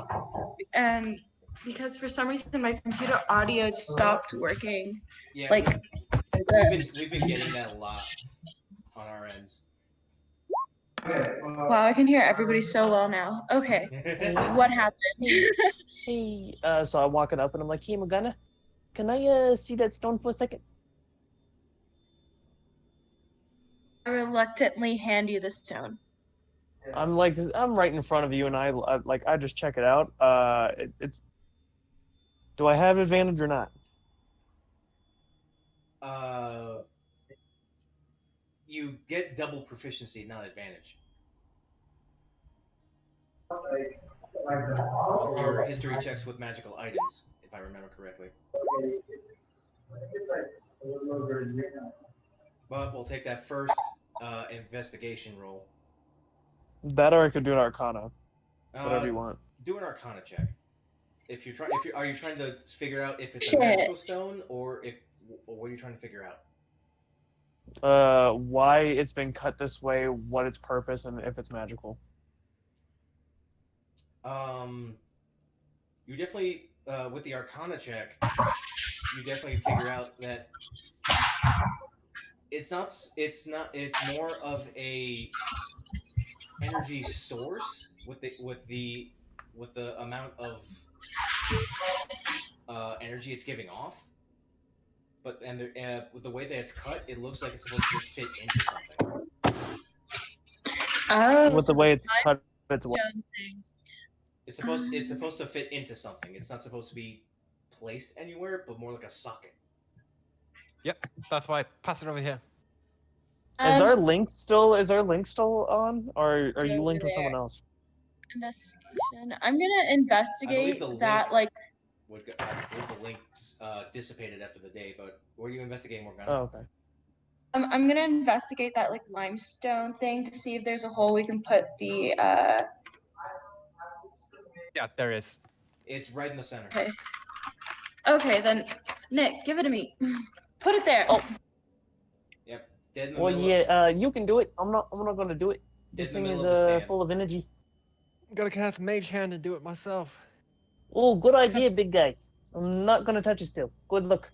and because for some reason my computer audio just stopped working. Yeah, Like, we've been getting that a lot on our ends. wow, I can hear everybody so well now. Okay, what happened? Hey, so I'm walking up and I'm like, hey, Morgana, can I see that stone for a second? I reluctantly hand you the stone. I'm right in front of you, and I just check it out. It's. Do I have advantage or not? You get double proficiency, not advantage, for your history checks with magical items, if I remember correctly. But we'll take that first investigation roll. That or I could do an Arcana. Whatever you Uh, want. do an Arcana check. If you're trying, if you are you trying to figure out if it's a Shit. magical stone or what are you trying to figure out? Why it's been cut this way, what its purpose, and if it's magical. You definitely with the Arcana check, you definitely figure out that it's more of a energy source with the amount of energy it's giving off. But with the way that it's cut, it looks like it's supposed to fit into something. Oh, With the so way this it's cut, it's limestone thing. It's supposed to fit into something. It's not supposed to be placed anywhere, but more like a socket. Yep, that's why. Pass it over here. Is our link still on, or are you over linked with there. someone else? Investigation. I'm gonna I believe investigate the link that. Like, I believe the links dissipated after the day. But where are you investigating, Morgana? Oh, okay. I'm gonna investigate that like limestone thing to see if there's a hole we can put the. Yeah, there is. It's right in the center. Okay. Okay, then Nick, give it to me. Put it there. Oh. Yep, dead in the Well, middle. yeah. You can do it. I'm not gonna do it. Dead This in the thing is middle of the stand. full of energy. Gotta cast Mage Hand and do it myself. Oh, good idea, big guy. I'm not gonna touch it still. Good luck.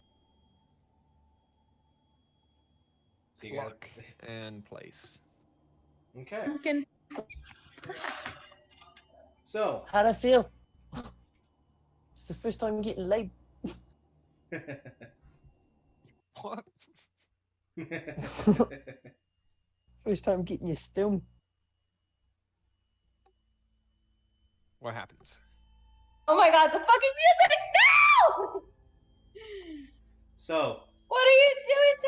So you got Pluck and place. okay. Pumpkin. So How'd I feel? It's the first time getting laid. What? First time getting you stoned. What happens? Oh my god, the fucking music! No! So What are you doing to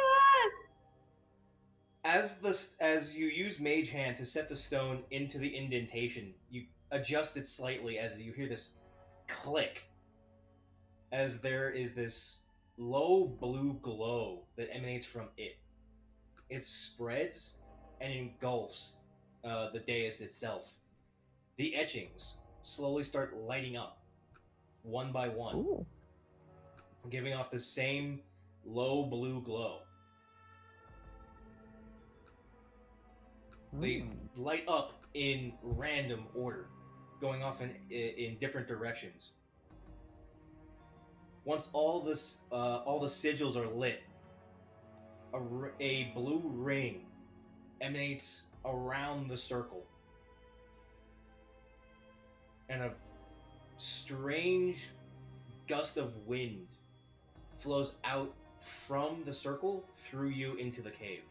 us? as you use Mage Hand to set the stone into the indentation, you adjust it slightly as you hear this click. As there is this low blue glow that emanates from it. It spreads and engulfs the dais itself. The etchings slowly start lighting up, one by one, Ooh. giving off the same low blue glow. They light up in random order, going off in different directions. Once all the sigils are lit, a blue ring emanates around the circle, and a strange gust of wind flows out from the circle through you into the cave.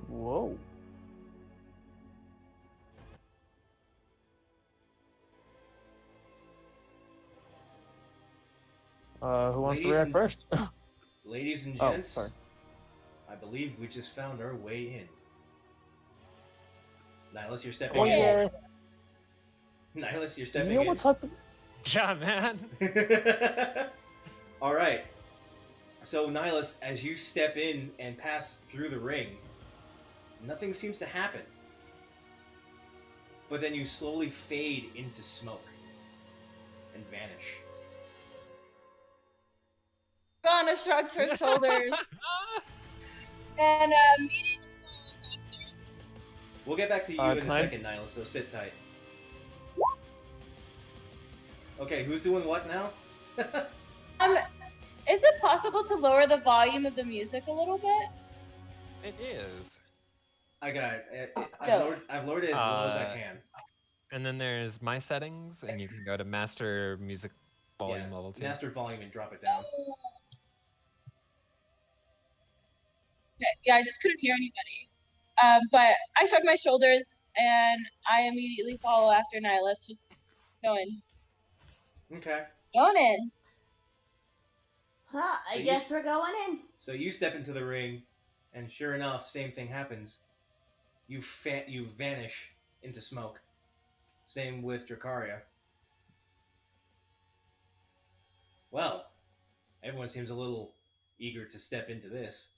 Whoa. Who wants to Ladies react and- first? Ladies and Oh, gents, sorry. I believe we just found our way in. Nihilus, you're stepping Oh in. yeah. Nihilus, you're You stepping know in. what type of? Yeah, man. All right. So, Nihilus, as you step in and pass through the ring, nothing seems to happen. But then you slowly fade into smoke and vanish. Ghana shrugs her shoulders and immediately follows after. We'll get back to you in Can a I- second, Nihilus, so sit tight. Okay, who's doing what now? Is it possible to lower the volume of the music a little bit? It is. I got it. Dope. I've lowered it as low as I can. And then there's my settings, and you can go to master music volume level 2. Master volume and drop it down. Okay, yeah, I just couldn't hear anybody. But I shrug my shoulders and I immediately follow after Nihilus, just going Okay. in. Huh, I So guess we're going in. So you step into the ring, and sure enough, same thing happens. You vanish into smoke. Same with Dracaria. Well, everyone seems a little eager to step into this.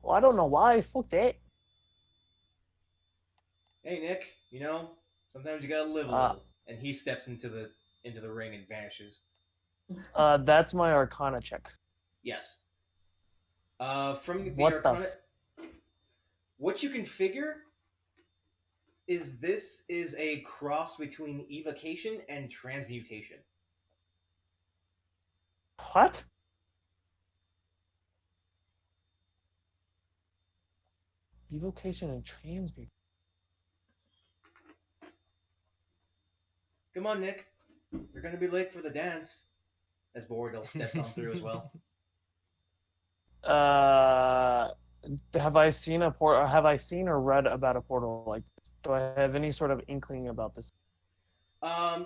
Well, I don't know why. Fuck that. Hey, Nick, sometimes you gotta live a Ah. little. and he steps into the ring and vanishes. That's my Arcana check. Yes. From the What the? Arcana, what you can figure is this is a cross between evocation and transmutation. What? Evocation and transmute. Come on, Nick. You're gonna be late for the dance. As Borodil steps on through as well. Have I seen a port? Have I seen or read about a portal like this? Do I have any sort of inkling about this?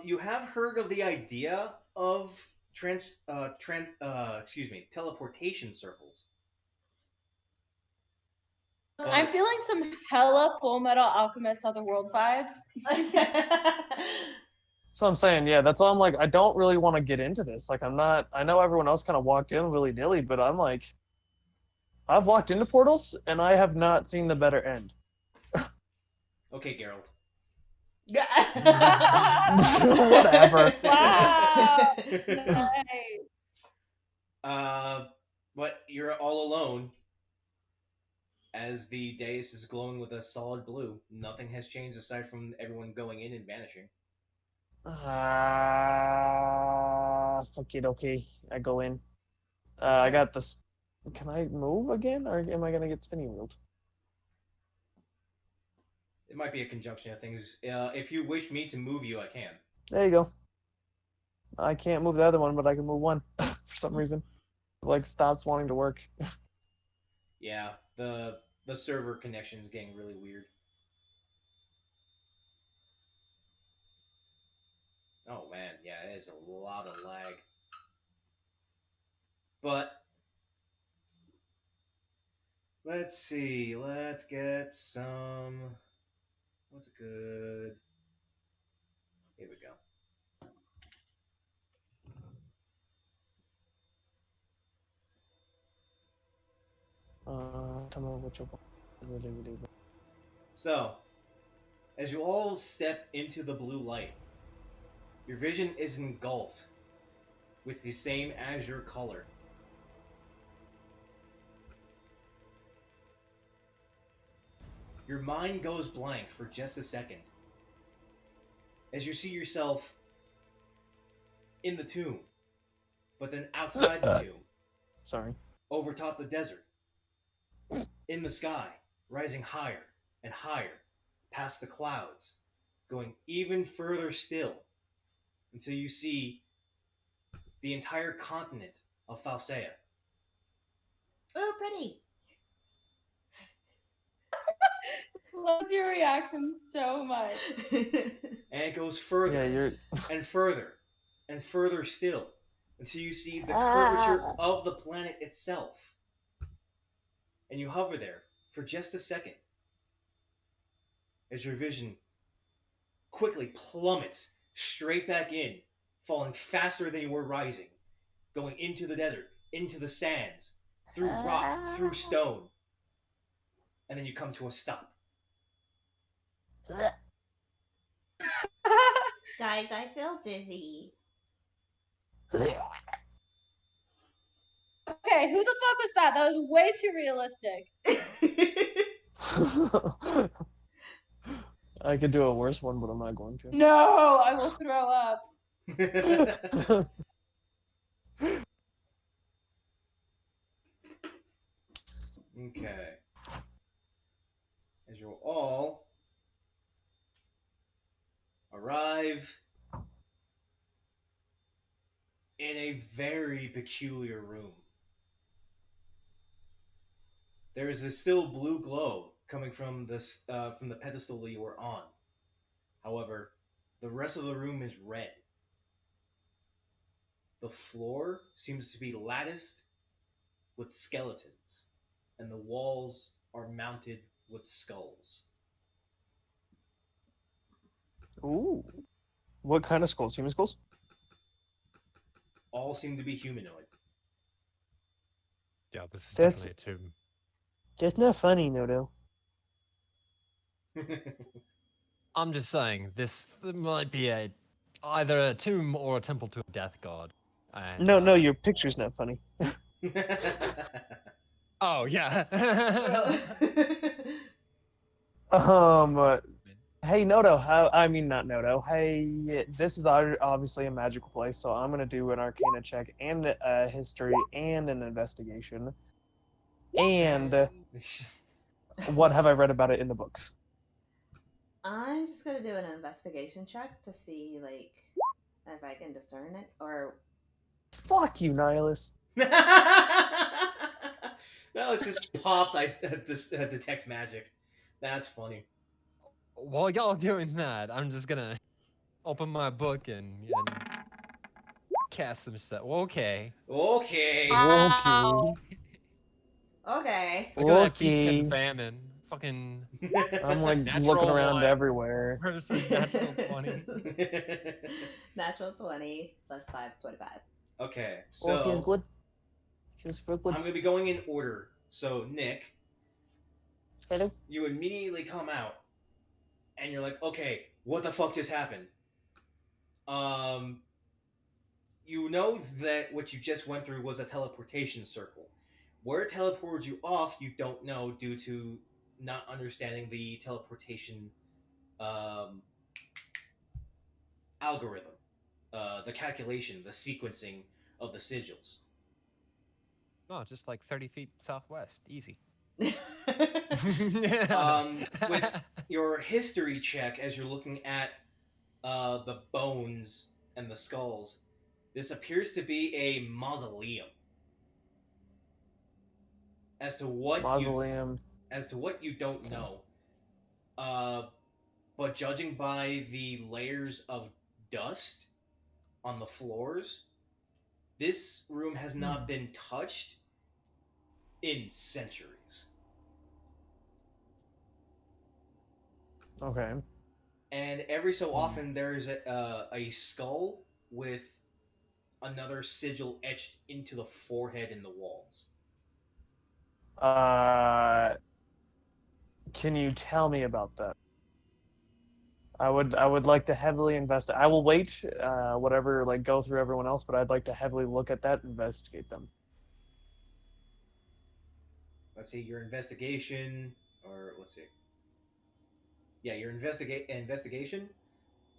You have heard of the idea of teleportation circles. I'm But feeling some hella Full Metal Alchemist Otherworld vibes. So I'm saying, yeah, that's why I'm like, I don't really want to get into this. Like, I'm not. I know everyone else kind of walked in willy nilly, but I'm like, I've walked into portals and I have not seen the better end. okay, Geralt. Whatever. Wow. Nice. But you're all alone. As the dais is glowing with a solid blue, nothing has changed aside from everyone going in and vanishing. Fuck it. Okay, I go in. Okay. I got this. Can I move again, or am I gonna get spinning wheeled? It might be a conjunction of things. If you wish me to move you, I can. There you go. I can't move the other one, but I can move one for some reason. It, like, stops wanting to work. Yeah, the server connection is getting really weird. Oh man, yeah, it is a lot of lag. But let's see. Let's get some. What's good? Here we go. Tell me what you want. So, as you all step into the blue light, your vision is engulfed with the same azure color. Your mind goes blank for just a second as you see yourself in the tomb, but then outside the tomb, Sorry. over top the desert, in the sky, rising higher and higher, past the clouds, going even further still, until you see the entire continent of Falsea. Oh, pretty. Love your reaction so much. And it goes further Yeah, you're. and further and further still, until you see the curvature of the planet itself. And you hover there for just a second as your vision quickly plummets straight back in, falling faster than you were rising, going into the desert, into the sands, through rock, through stone, and then you come to a stop. Guys, I feel dizzy. Okay, who the fuck was that? That was way too realistic. I could do a worse one, but I'm not going to. No, I will throw up. Okay. As you all arrive in a very peculiar room. There is a still blue glow coming from the pedestal that you were on. However, the rest of the room is red. The floor seems to be latticed with skeletons, and the walls are mounted with skulls. Ooh. What kind of skulls? Human skulls? All seem to be humanoid. Yeah, this is That's- definitely a tomb. That's not funny, Nodo. I'm just saying, this might be a either a tomb or a temple to a death god. And, No, your picture's not funny. Oh yeah. Hey Noto, I mean not Noto. Hey, this is obviously a magical place, so I'm gonna do an Arcana check and a history and an investigation. And what have I read about it in the books? I'm just gonna do an investigation check to see like if I can discern it or Fuck you, Nihilus. No, it's just pops. I detect magic. That's funny. While y'all doing that, I'm just gonna open my book and cast some stuff. Okay. Okay. Wow. Okay. okay. Look at that feast and Okay. famine. Fucking I'm like looking natural around 1 everywhere. versus natural 20. Natural 20 plus 5 is 25. Okay, Okay, it's so good. Feels real good. I'm gonna be going in order. So Nick, Hello. you immediately come out, and you're like, okay, what the fuck just happened? You know that what you just went through was a teleportation circle. Where it teleported you off, you don't know due to not understanding the teleportation um, algorithm, the calculation, the sequencing of the sigils. No, just like 30 feet southwest. Easy. With your history check, as you're looking at the bones and the skulls, this appears to be a mausoleum. As to what Mausoleum. you don't know, but judging by the layers of dust on the floors, this room has not been touched in centuries. Okay. And every so often, there's a skull with another sigil etched into the forehead in the walls. Can you tell me about that? I would like to heavily invest. I will wait, whatever, like go through everyone else, but I'd like to heavily look at that, investigate them. Let's see your investigation, or let's see. Yeah, your investigation.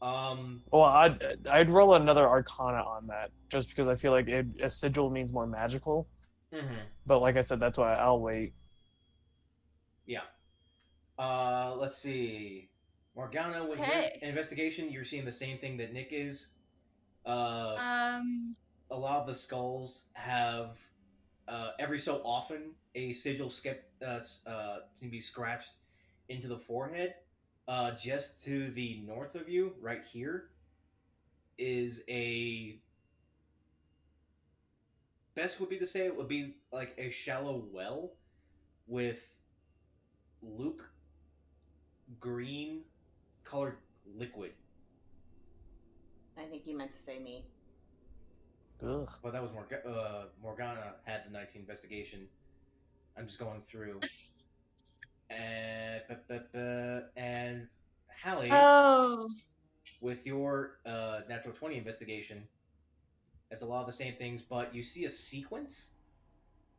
Well, I'd roll another Arcana on that, just because I feel like a sigil means more magical. Mm-hmm. But like I said, that's why I'll wait. Yeah. Let's see. Morgana, with your Okay. investigation, you're seeing the same thing that Nick is. Um. A lot of the skulls have, every so often, a sigil seem to be scratched into the forehead. Just to the north of you, right here, is a. Best would be to say it would be like a shallow well with Luke green colored liquid. I think you meant to say me. Ugh. But that was Morgana had the 19 investigation. I'm just going through. And Hallie, Oh. with your natural 20 investigation, it's a lot of the same things, but you see a sequence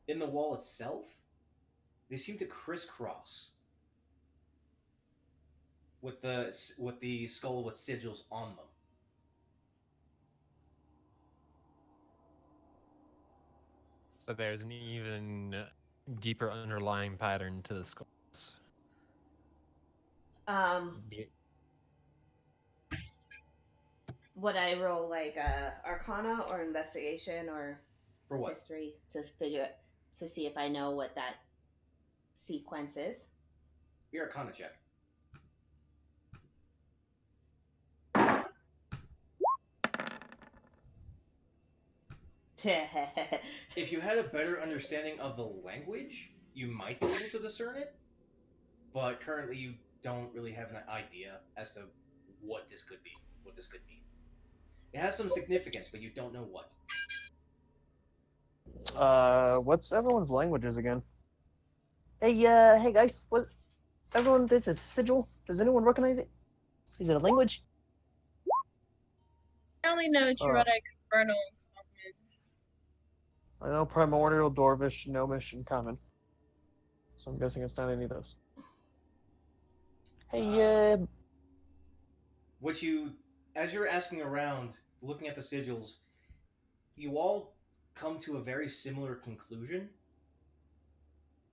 in the wall itself. They seem to crisscross with the skull with sigils on them. So there's an even deeper underlying pattern to the skulls. Yeah. Would I roll like Arcana or investigation or For what? history to see if I know what that sequence is? Your Arcana check. If you had a better understanding of the language, you might be able to discern it. But currently, you don't really have an idea as to what this could be, what this could mean. It has some significance, but you don't know what. What's everyone's languages again? Hey guys, what? Everyone, this is sigil. Does anyone recognize it? Is it a language? only know Druidic, Infernal, and Common. I know Primordial, Dwarvish, Gnomish, and Common. So I'm guessing it's not any of those. Hey, What you, as you're asking around, looking at the sigils, you all come to a very similar conclusion.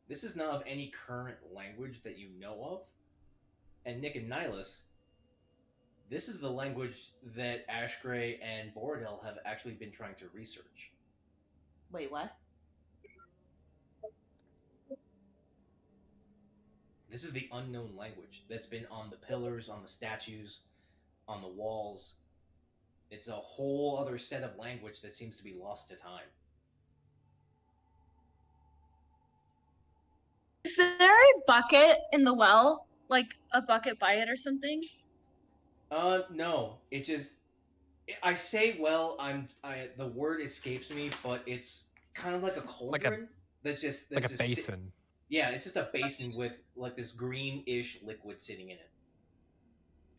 This is not of any current language that you know of. And Nick and Nihilus, this is the language that Ashgray and Borodel have actually been trying to research. Wait, what? This is the unknown language that's been on the pillars, on the statues, on the walls. It's a whole other set of language that seems to be lost to time. Is there a bucket in the well? Like a bucket by it or something? No. It just, I say well, the word escapes me, but it's kind of like a cauldron that's like a just basin. yeah, it's just a basin with like this greenish liquid sitting in it.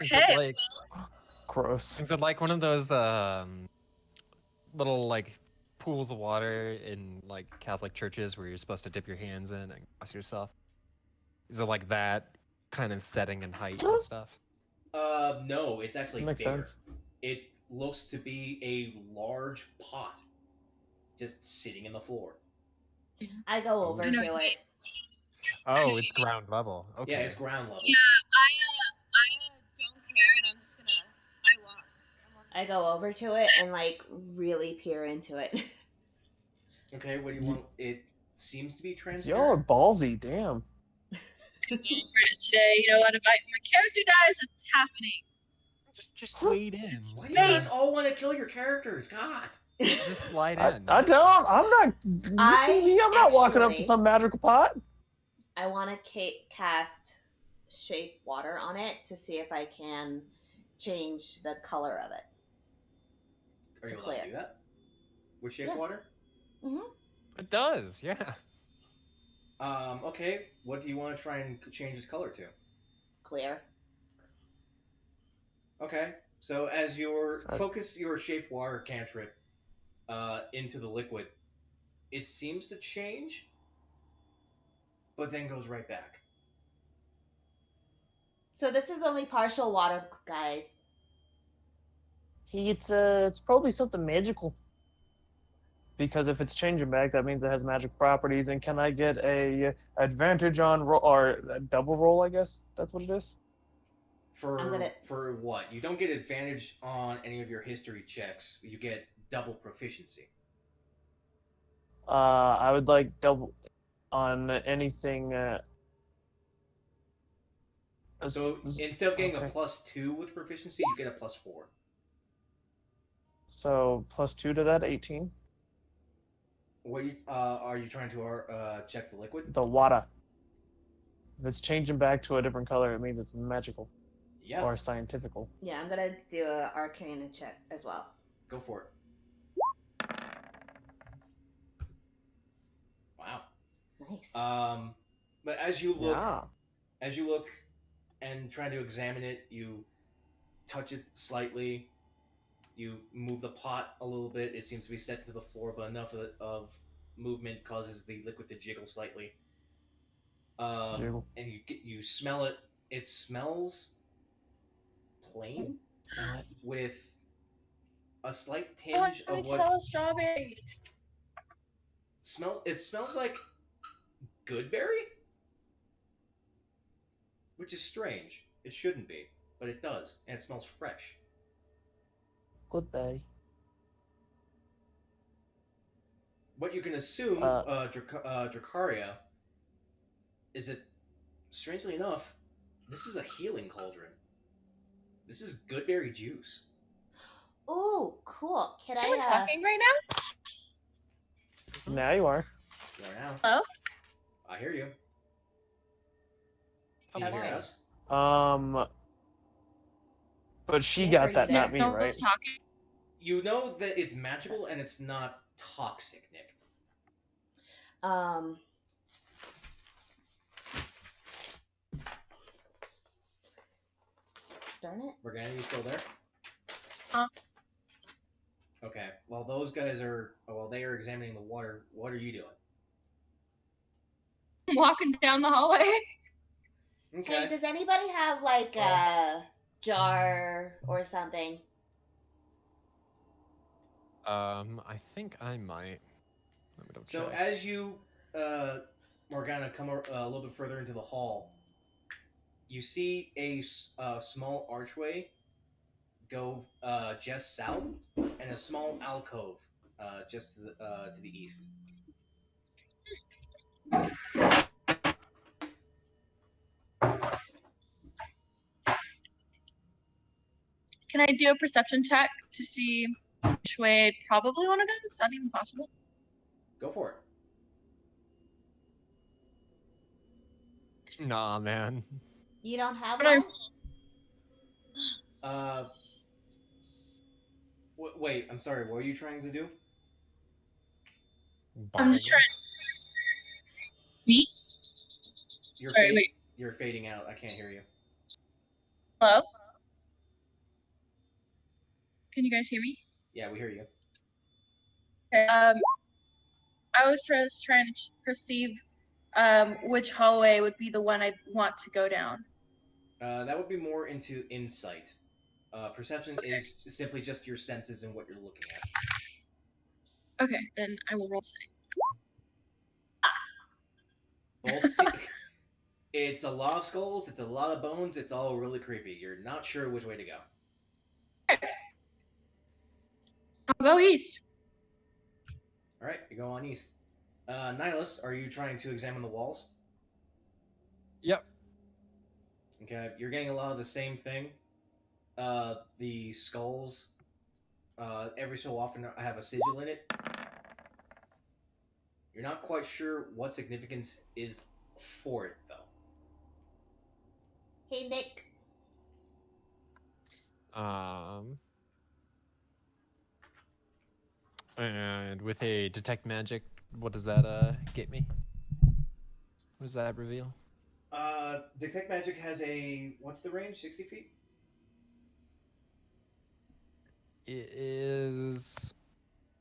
Is Okay. it like gross. is it like one of those little like pools of water in like Catholic churches where you're supposed to dip your hands in and cross yourself? Is it like that kind of setting and height and stuff? No, it's actually Makes bigger. sense. It looks to be a large pot just sitting in the floor. I go over I know. to it. Oh, it's ground level. Okay. Yeah, it's ground level. Yeah, I don't care, and I'm just gonna. I walk. I go over to it and like really peer into it. Okay, what do you want? It seems to be Y'all are transparent. ballsy, damn. I'm going for it today. You know what? If my character dies, it's happening. Just wade in. Why do you guys all want to kill your characters? God. Just slide I, in. I don't. I'm not. You see me? I'm not walking up to actually- some magical pot. I want to cast shape water on it to see if I can change the color of it. Are you To allowed to clear. do that? With shape Yeah. water? It does, yeah. Okay. What do you want to try and change its color to? Clear. Okay. So as you That's- focus your shape water cantrip into the liquid, it seems to change, but then goes right back. So this is only partial water, guys. It's probably something magical. Because if it's changing back, that means it has magic properties. And can I get a advantage on roll or a double roll? I guess that's what it is. For what? You don't get advantage on any of your history checks. You get double proficiency. I would like double on anything. So instead of getting a okay. +2 with proficiency, you get a +4. So +2 to that, 18. What are you trying to check the liquid? The water. If it's changing back to a different color, it means it's magical Yeah, or scientifical. Yeah, I'm gonna do a arcana check as well. go for it. Wow. Nice. But as you Yeah. look and try to examine it, you touch it slightly. You move the pot a little bit. It seems to be set to the floor, but enough of movement causes the liquid to jiggle slightly. Jiggle. And you smell it. It smells plain Smell it. with a slight Oh, tinge I of what tell strawberry. smells. It smells like goodberry, which is strange. It shouldn't be, but it does, and it smells fresh. Goodbye. What you can assume, Dracaria, is that, strangely enough, this is a healing cauldron. This is goodberry juice. Ooh, cool. Can Are we I talking right now? Now you are. You are now. Hello? I hear you. Can you hear Okay. us? But she Nick, are got you that, there? not me, No right? one's talking. You know that it's magical and it's not toxic, Nick. Darn it. Morgana, you still there? Okay. While those guys are, while they are examining the water, what are you doing? I'm walking down the hallway. Okay. Hey, does anybody have like a jar or something? I think I might. Let me double So check. as you, Morgana, come a little bit further into the hall, you see a small archway go just south, and a small alcove just to the east. Can I do a perception check to see which way I'd probably want to go? Is that even possible? Go for it. Nah, man. You don't have But I- one? Uh, wait, I'm sorry. What are you trying to do? I'm just trying. Boggles. Me? You're Sorry, wait. You're fading out. I can't hear you. Hello? Can you guys hear me? Yeah, we hear you. Okay. I was just trying to perceive which hallway would be the one I'd want to go down. That would be more into insight. Perception is simply just your senses and what you're looking at. Okay, then I will roll. Both see. It's a lot of skulls. It's a lot of bones. It's all really creepy. You're not sure which way to go. I'll go east. All right, you go on east. Nihilus, are you trying to examine the walls? Yep. Okay, you're getting a lot of the same thing. The skulls, every so often have a sigil in it. You're not quite sure what significance is for it, though. Hey, Nick. And with a detect magic, what does that get me? What does that reveal? Detect Magic has a, what's the range? 60 feet? It is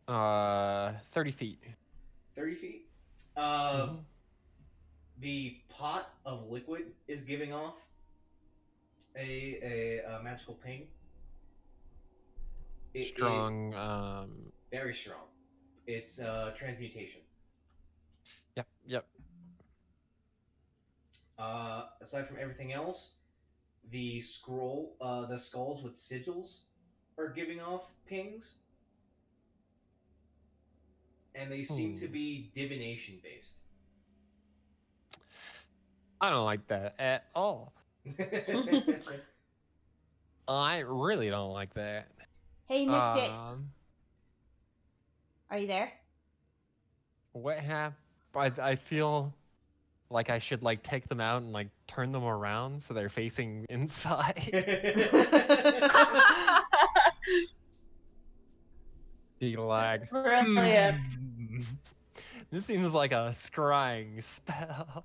30 feet. 30 feet? Mm-hmm. The pot of liquid is giving off a magical ping. Strong. Very strong. It's transmutation. Yep. Yep. Aside from everything else, the the skulls with sigils are giving off pings, and they seem to be divination based. I don't like that at all. I really don't like that. Hey, Nick Dick. Are you there? What happened? I feel like I should like take them out and like turn them around so they're facing inside. Be like, Brilliant. This seems like a scrying spell.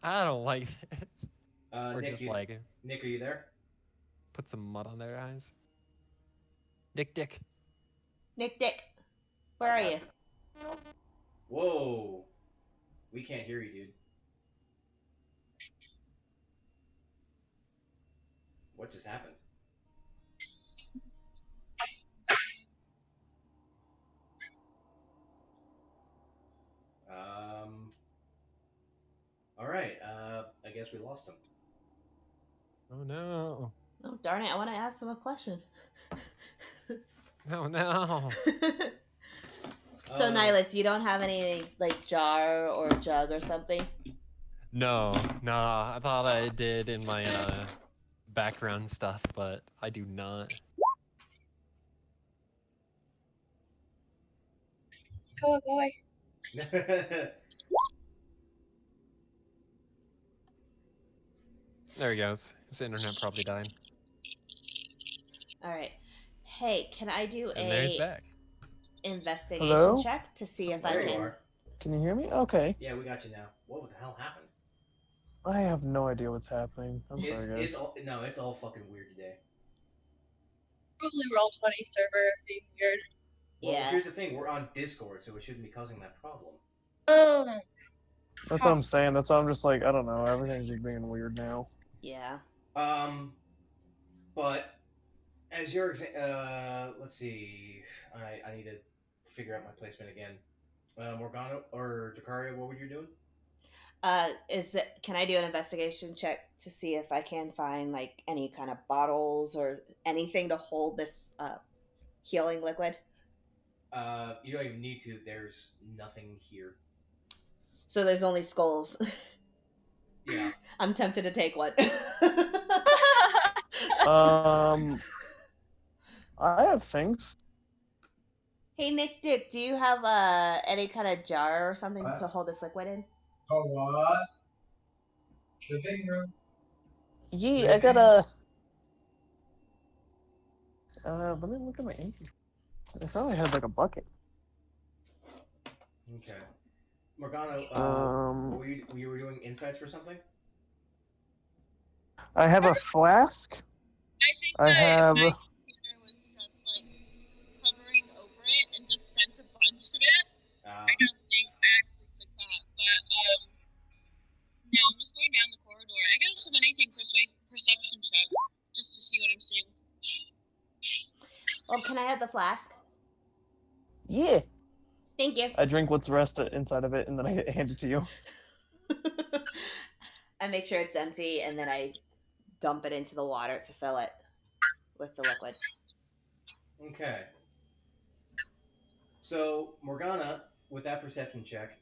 I don't like this. Or Nick, just like Nick, are you there? put some mud on their eyes. Dick. Nick Dick. Where are you? Whoa. We can't hear you, dude. What just happened? All right. I guess we lost him. Oh no. Oh, darn it. I want to ask him a question. Oh no. So, Nihilus, you don't have any, like, jar or jug or something? No. I thought I did in my background stuff, but I do not. Go away. There he goes. His internet probably died. All right. Hey, can I do And there he's a back. investigation Hello? check to see if I There you can? are. Can you hear me? Okay. Yeah, we got you now. What the hell happened? I have no idea what's happening. I'm sorry, guys. It's all fucking weird today. probably Roll20 server being weird. Well, Yeah. here's the thing: we're on Discord, so it shouldn't be causing that problem. Oh. That's what I'm saying. That's why I'm just like, I don't know. Everything's just being weird now. Yeah. But as your let's see, I need to figure out my placement again. Morgana or Jakaria, what were you doing? Can I do an investigation check to see if I can find like any kind of bottles or anything to hold this healing liquid? You don't even need to. There's nothing here. So there's only skulls. Yeah. I'm tempted to take one. I have things. Hey Nick, do you have any kind of jar or something What? to hold this liquid in? Oh, what? Living room? Yeah, I got a. Let me look at my inventory. I thought I had like a bucket. Okay. Morgana, you were doing insights for something? I have a flask. I think I have. my computer was just like hovering over it and just sent a bunch of it. I don't think I actually clicked that, but no, I'm just going down the corridor. I guess if anything, perception check just to see what I'm seeing. Well, can I have the flask? Yeah. Thank you. I drink what's the rest inside of it, and then I hand it to you. I make sure it's empty and then I dump it into the water to fill it with the liquid. Okay. So, Morgana, with that perception check,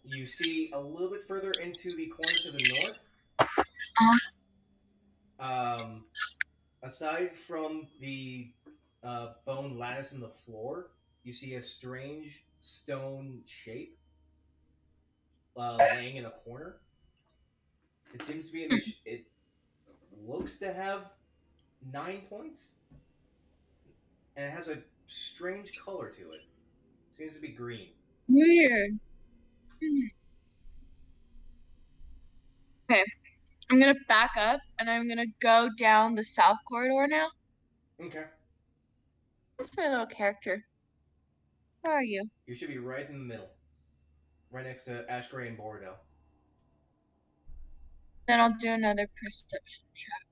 you see a little bit further into the corner to the north. Aside from the bone lattice in the floor, you see a strange stone shape laying in a corner. It seems to be in the. It looks to have 9 points, and it has a strange color to it. Seems to be green. Weird. Okay, I'm gonna back up and I'm gonna go down the south corridor now. Okay. What's my little character? Where are you? You should be right in the middle, right next to Ash Gray and Borodale. Then I'll do another perception check.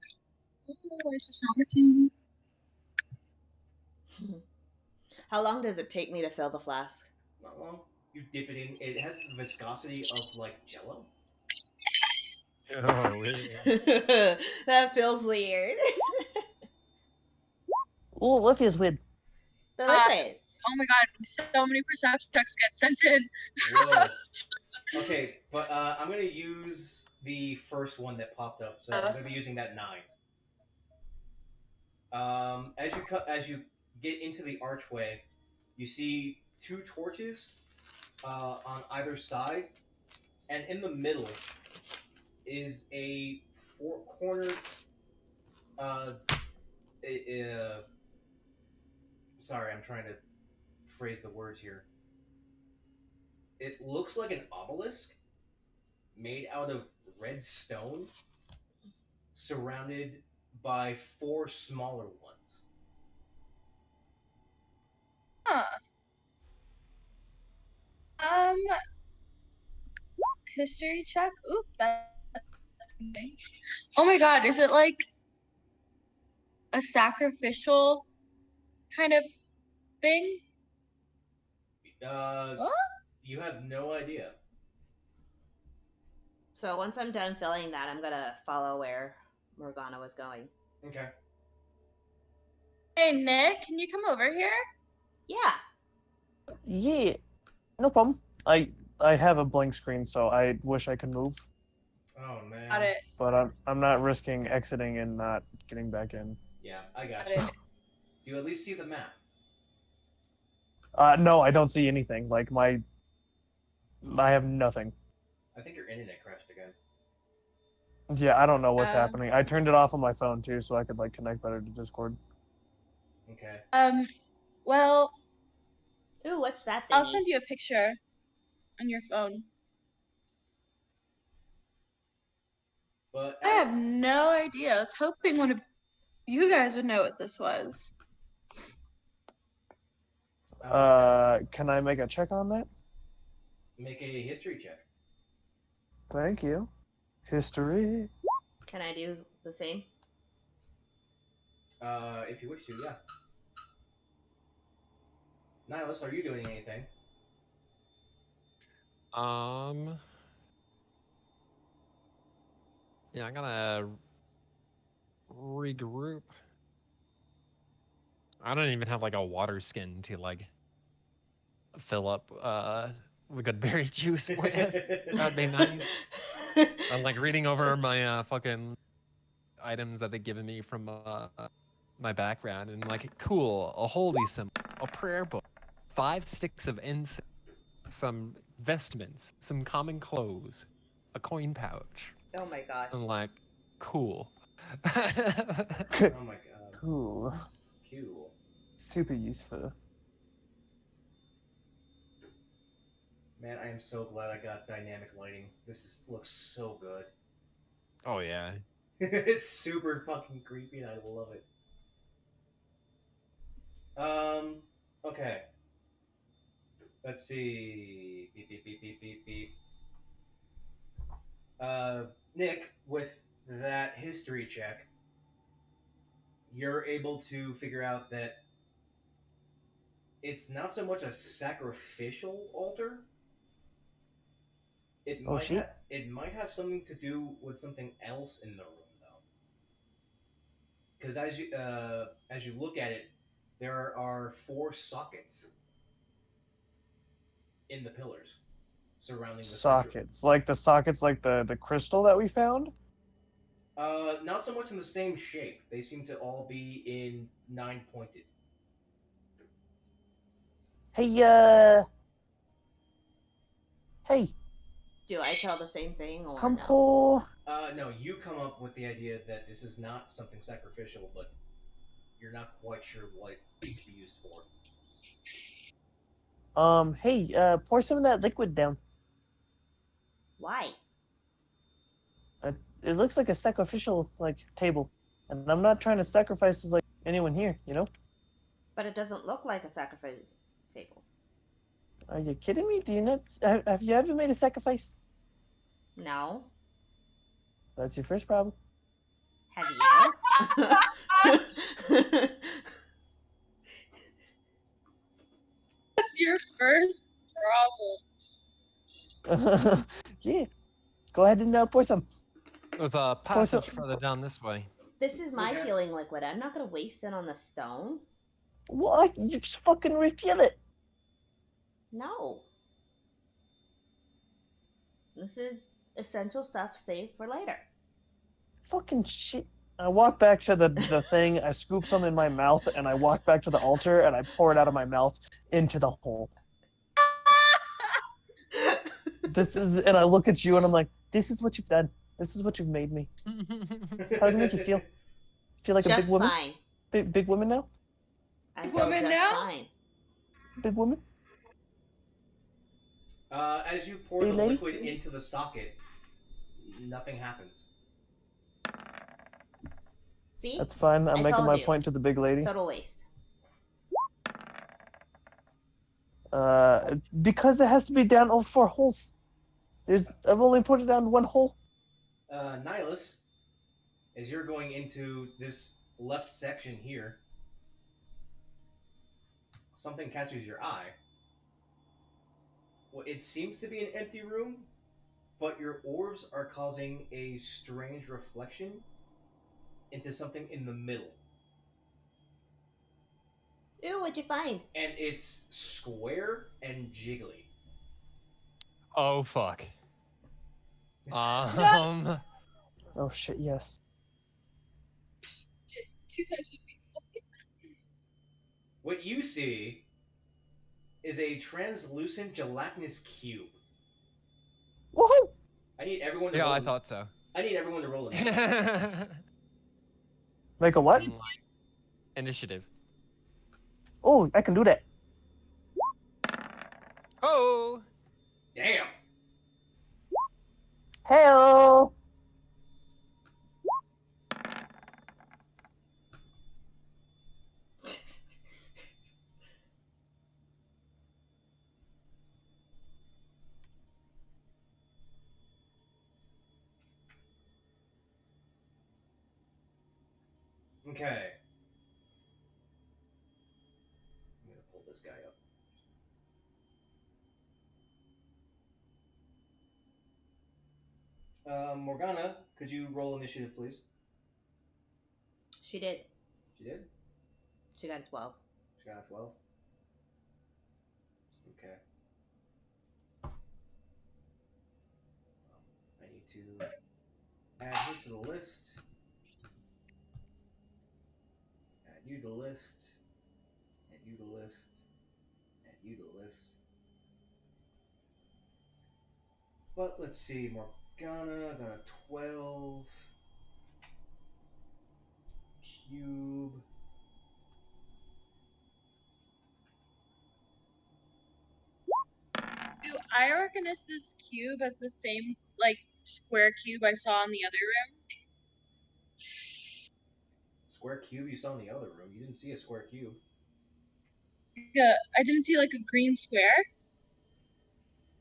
Oh, is this not working? How long does it take me to fill the flask? Not long. You dip it in. It has the viscosity of like Jello. Oh, weird. That feels weird. Oh, what feels weird? The liquid. Oh my god, so many perception checks get sent in. Whoa. Okay, but I'm gonna use the first one that popped up, so I'm gonna be using that 9. As you get into the archway, you see 2 torches on either side, and in the middle is a four-cornered. Uh, sorry, I'm trying to phrase the words here. It looks like an obelisk made out of red stone, surrounded by 4 smaller ones. Huh. History check. Oop, that's oh my god, is it like a sacrificial kind of thing? What? You have no idea. So once I'm done filling that, I'm gonna follow where Morgana was going. Okay. Hey Nick, can you come over here? Yeah. Yeah. No problem. I have a blank screen, so I wish I could move, Oh man. Got it. but I'm not risking exiting and not getting back in. Yeah, I got Got you. it. Do you at least see the map? No, I don't see anything. Like I have nothing. I think your internet crashed again. Yeah, I don't know what's Uh, happening. I turned it off on my phone too, so I could like connect better to Discord. Okay. Well, Ooh, what's that I'll thingy? send you a picture on your phone. But I have no idea. I was hoping one of you guys would know what this was. Can I make a check on that? Make a history check. Thank you. History. Can I do the same? If you wish to, yeah. Nihilus, are you doing anything? Yeah, I'm gonna regroup. I don't even have like a water skin to like fill up the good berry juice with. That'd be nice. I'm like reading over my fucking items that they've given me from my background, and like, cool, a holy symbol, a prayer book, 5 sticks of incense, some vestments, some common clothes, a coin pouch. Oh my gosh. I'm like, cool. Oh my god. Cool. Cool. Super useful. Man, I am so glad I got dynamic lighting. Looks so good. Oh yeah. It's super fucking creepy and I love it. Okay. Let's see. Beep, beep, beep, beep, beep, beep. Nick, with that history check, you're able to figure out that it's not so much a sacrificial altar. It Oh, shit. might have something to do with something else in the room, though. Because as you look at it, there are 4 sockets in the pillars surrounding the central. Sockets. Like the sockets, like the crystal that we found? Not so much in the same shape. They seem to all be in 9-pointed. Hey, hey, Do I tell the same thing or come no? pull. No, you come up with the idea that this is not something sacrificial, but you're not quite sure what it could be used for. Hey, pour some of that liquid down. Why? It looks like a sacrificial like table, and I'm not trying to sacrifice like anyone here, you know? But it doesn't look like a sacrifice table. Are you kidding me? Do you not? Have you ever made a sacrifice? No. That's your first problem. Have you? That's your first problem. Yeah. Go ahead and pour some. There's a passage further down this way. This is my Okay. healing liquid. I'm not going to waste it on the stone. What? You just fucking refill it. No. This is essential stuff saved for later. Fucking shit. I walk back to the thing, I scoop some in my mouth, and I walk back to the altar, and I pour it out of my mouth into the hole. And I look at you, and I'm like, this is what you've done. This is what you've made me. How does it make you feel? Feel like a big Just woman? fine. Big woman now? I Big feel woman just now? fine. Big woman? As you pour Hey, the lady? liquid into the socket, nothing happens. See? That's fine. I'm I making told my you. point to the big lady. Total waste. Because it has to be down all 4 holes. I've only put it down 1 hole. Nihilus, as you're going into this left section here, something catches your eye. Well, it seems to be an empty room, but your orbs are causing a strange reflection into something in the middle. Ooh, what'd you find? And it's square and jiggly. Oh fuck. Oh shit, yes. What you see is a translucent gelatinous cube. Woohoo! I need everyone to Yeah, roll. I thought so. I need everyone to roll initiative. Make a what? Initiative. Oh, I can do that. Oh! Damn. Hell! Okay. I'm gonna pull this guy up. Morgana, could you roll initiative, please? She did. She did? She got a 12. She got a 12? Okay. I need to add her to the list. Add you to the list. Add you to the list. Add you to the list. But let's see, Morgana got a 12. Cube. Do I recognize this cube as the same like square cube I saw in the other room? Square cube you saw in the other room. You didn't see a square cube. Yeah, I didn't see like a green square.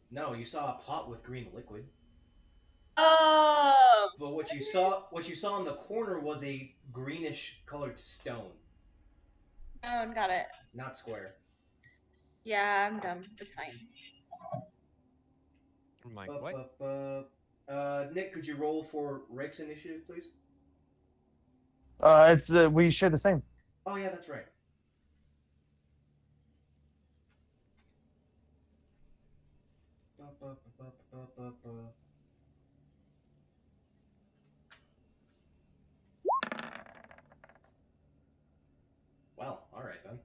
No, you saw a pot with green liquid. Oh. But what you saw in the corner was a greenish colored stone, Oh, got it. not square. Yeah, I'm dumb. It's fine. I'm like, what? Nick, could you roll for Rick's initiative, please? It's we share the same. Oh yeah, that's right. Well, all right then.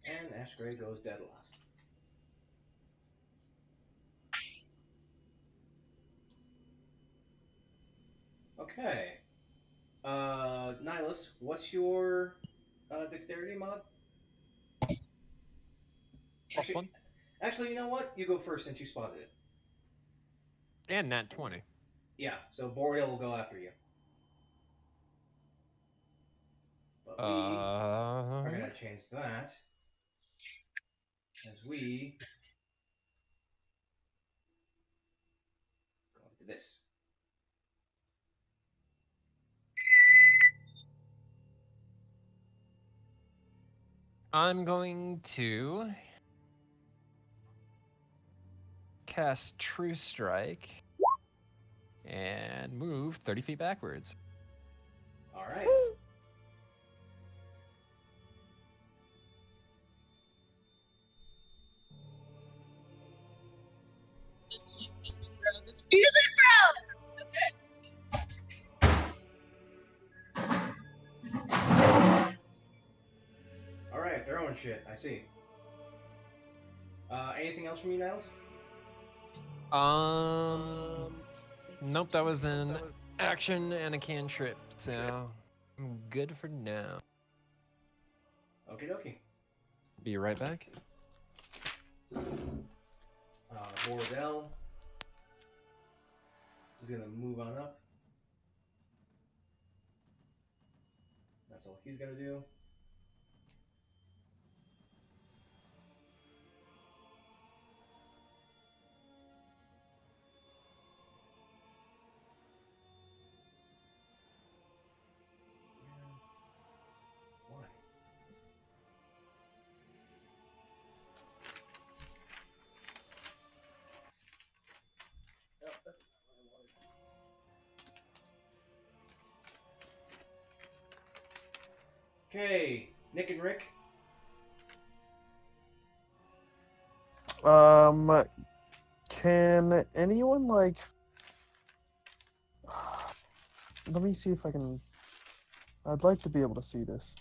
And Ash Gray goes dead last. Okay. Nihilus, what's your dexterity mod? +1. Actually, you know what? You go first since you spotted it. And nat 20. Yeah, so Boreal will go after you. But we are going to change that as we go into this. I'm going to cast True Strike and move 30 feet backwards. All right. This music, bro. All right, throwing shit. I see. Anything else from you, Niles? Nope, that was an action and a cantrip, so I'm good for now. Okie dokie. Be right back. Bordell is going to move on up. That's all he's going to do. Why? Oh, that's not what I wanted. Okay, Nick and Rick. Can anyone like? Let me see if I can. I'd like to be able to see this.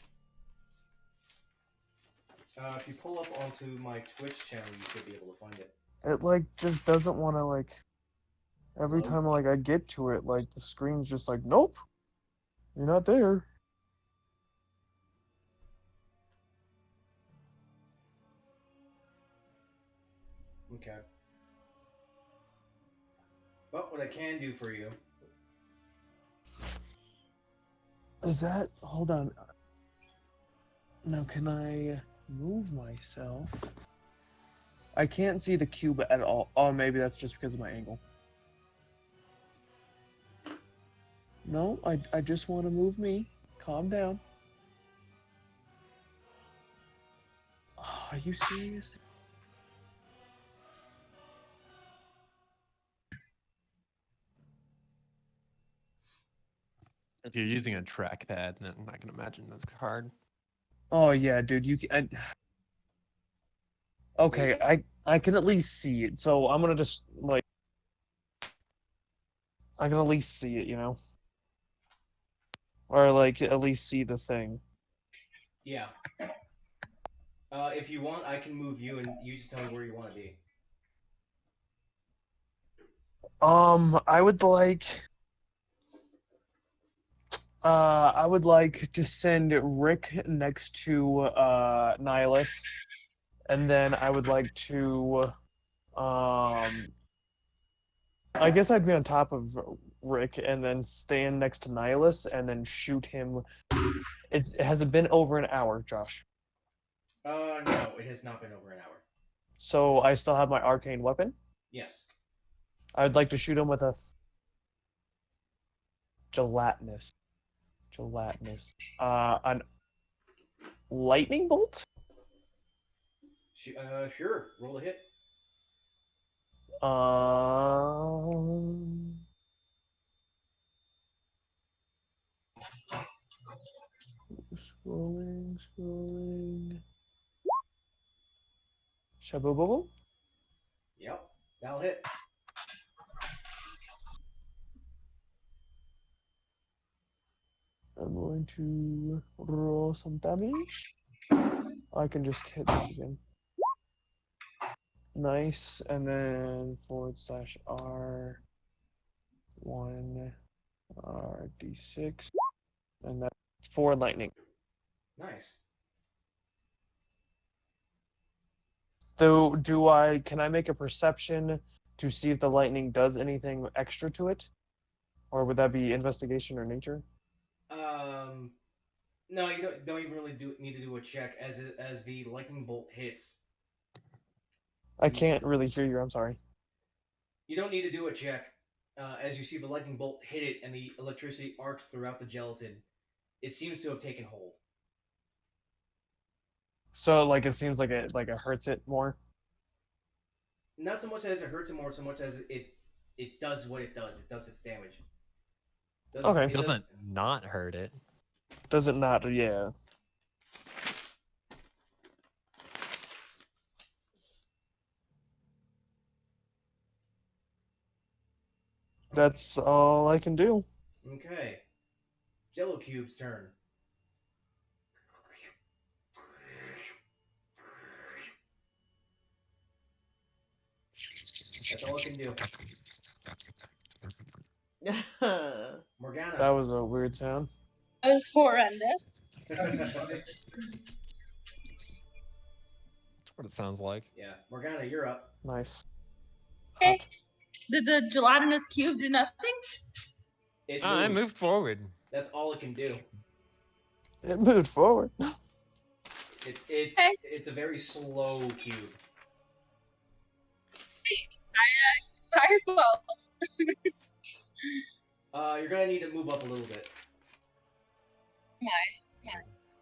If you pull up onto my Twitch channel, you should be able to find it. It like just doesn't want to like. Every Hello? time like I get to it, like the screen's just like, nope, you're not there. Okay. But what I can do for you. Is that? Hold on. Now, can I move myself. I can't see the cube at all. Oh, maybe that's just because of my angle. No, I just want to move me. Calm down. Oh, are you serious? If you're using a trackpad, then I can imagine that's hard. Oh yeah, dude. Okay, I can at least see it. So I'm gonna just like I can at least see it, you know, or like at least see the thing. Yeah. If you want, I can move you, and you just tell me where you want to be. I would like. I would like to send Rick next to Nihilus, and then I would like to I guess I'd be on top of Rick and then stand next to Nihilus and then shoot him. Has it been over an hour, Josh? No, it has not been over an hour. So I still have my arcane weapon. Yes. I would like to shoot him with a gelatinous, an lightning bolt. Sure. Roll a hit. Um, scrolling. Shabobobo. Yep. That'll hit. I'm going to roll some damage. I can just hit this again. Nice, and then /R1 RD6, and that's 4 lightning. Nice. So can I make a perception to see if the lightning does anything extra to it? Or would that be investigation or nature? No, you don't even really need to do a check as the lightning bolt hits. I can't really hear you, I'm sorry. You don't need to do a check. As you see the lightning bolt hit it and the electricity arcs throughout the gelatin, it seems to have taken hold. So like it seems like it hurts it more. Not so much as it hurts it more, so much as it does what it does. It does its damage. Okay. It doesn't not hurt it. Does it not? Yeah. That's all I can do. Okay. Jello Cube's turn. That's all it can do. Morgana. That was a weird sound. That was horrendous. That's what it sounds like. Yeah. Morgana, you're up. Nice. Okay. Hot. Did the gelatinous cube do nothing? It I moved. moved forward. That's all it can do. It moved forward. It's a very slow cube. Fireballs. You're gonna need to move up a little bit.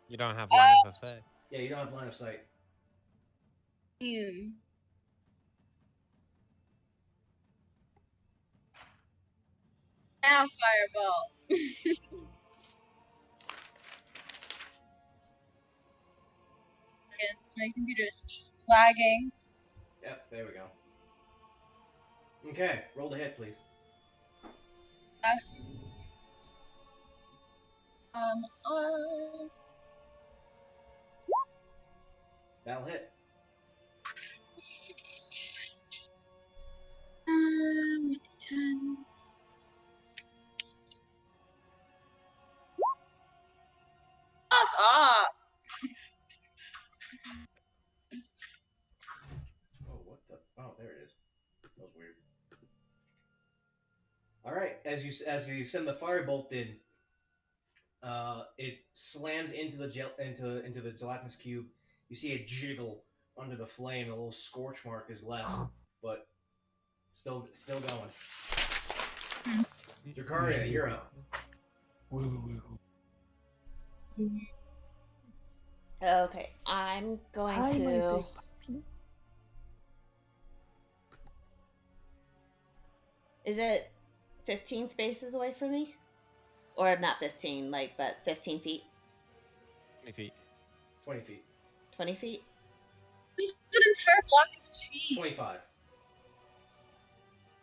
You don't have line of effect. Yeah, you don't have line of sight. Now fireballs. My computer's lagging. Yep, there we go. Okay, roll the hit, please. That'll hit. 10. Fuck off. Oh, what the? Oh, there it is. That was weird. All right, as you send the firebolt in, it slams into the into the gelatinous cube. You see it jiggle under the flame. A little scorch mark is left, but still going. Dracaria, you're up. Okay, I'm going Hi, my to. big puppy. Is it 15 spaces away from me? Or not 15, but 15 feet? 20 feet. 20 feet. 20 feet? This is an entire block of cheese. 25.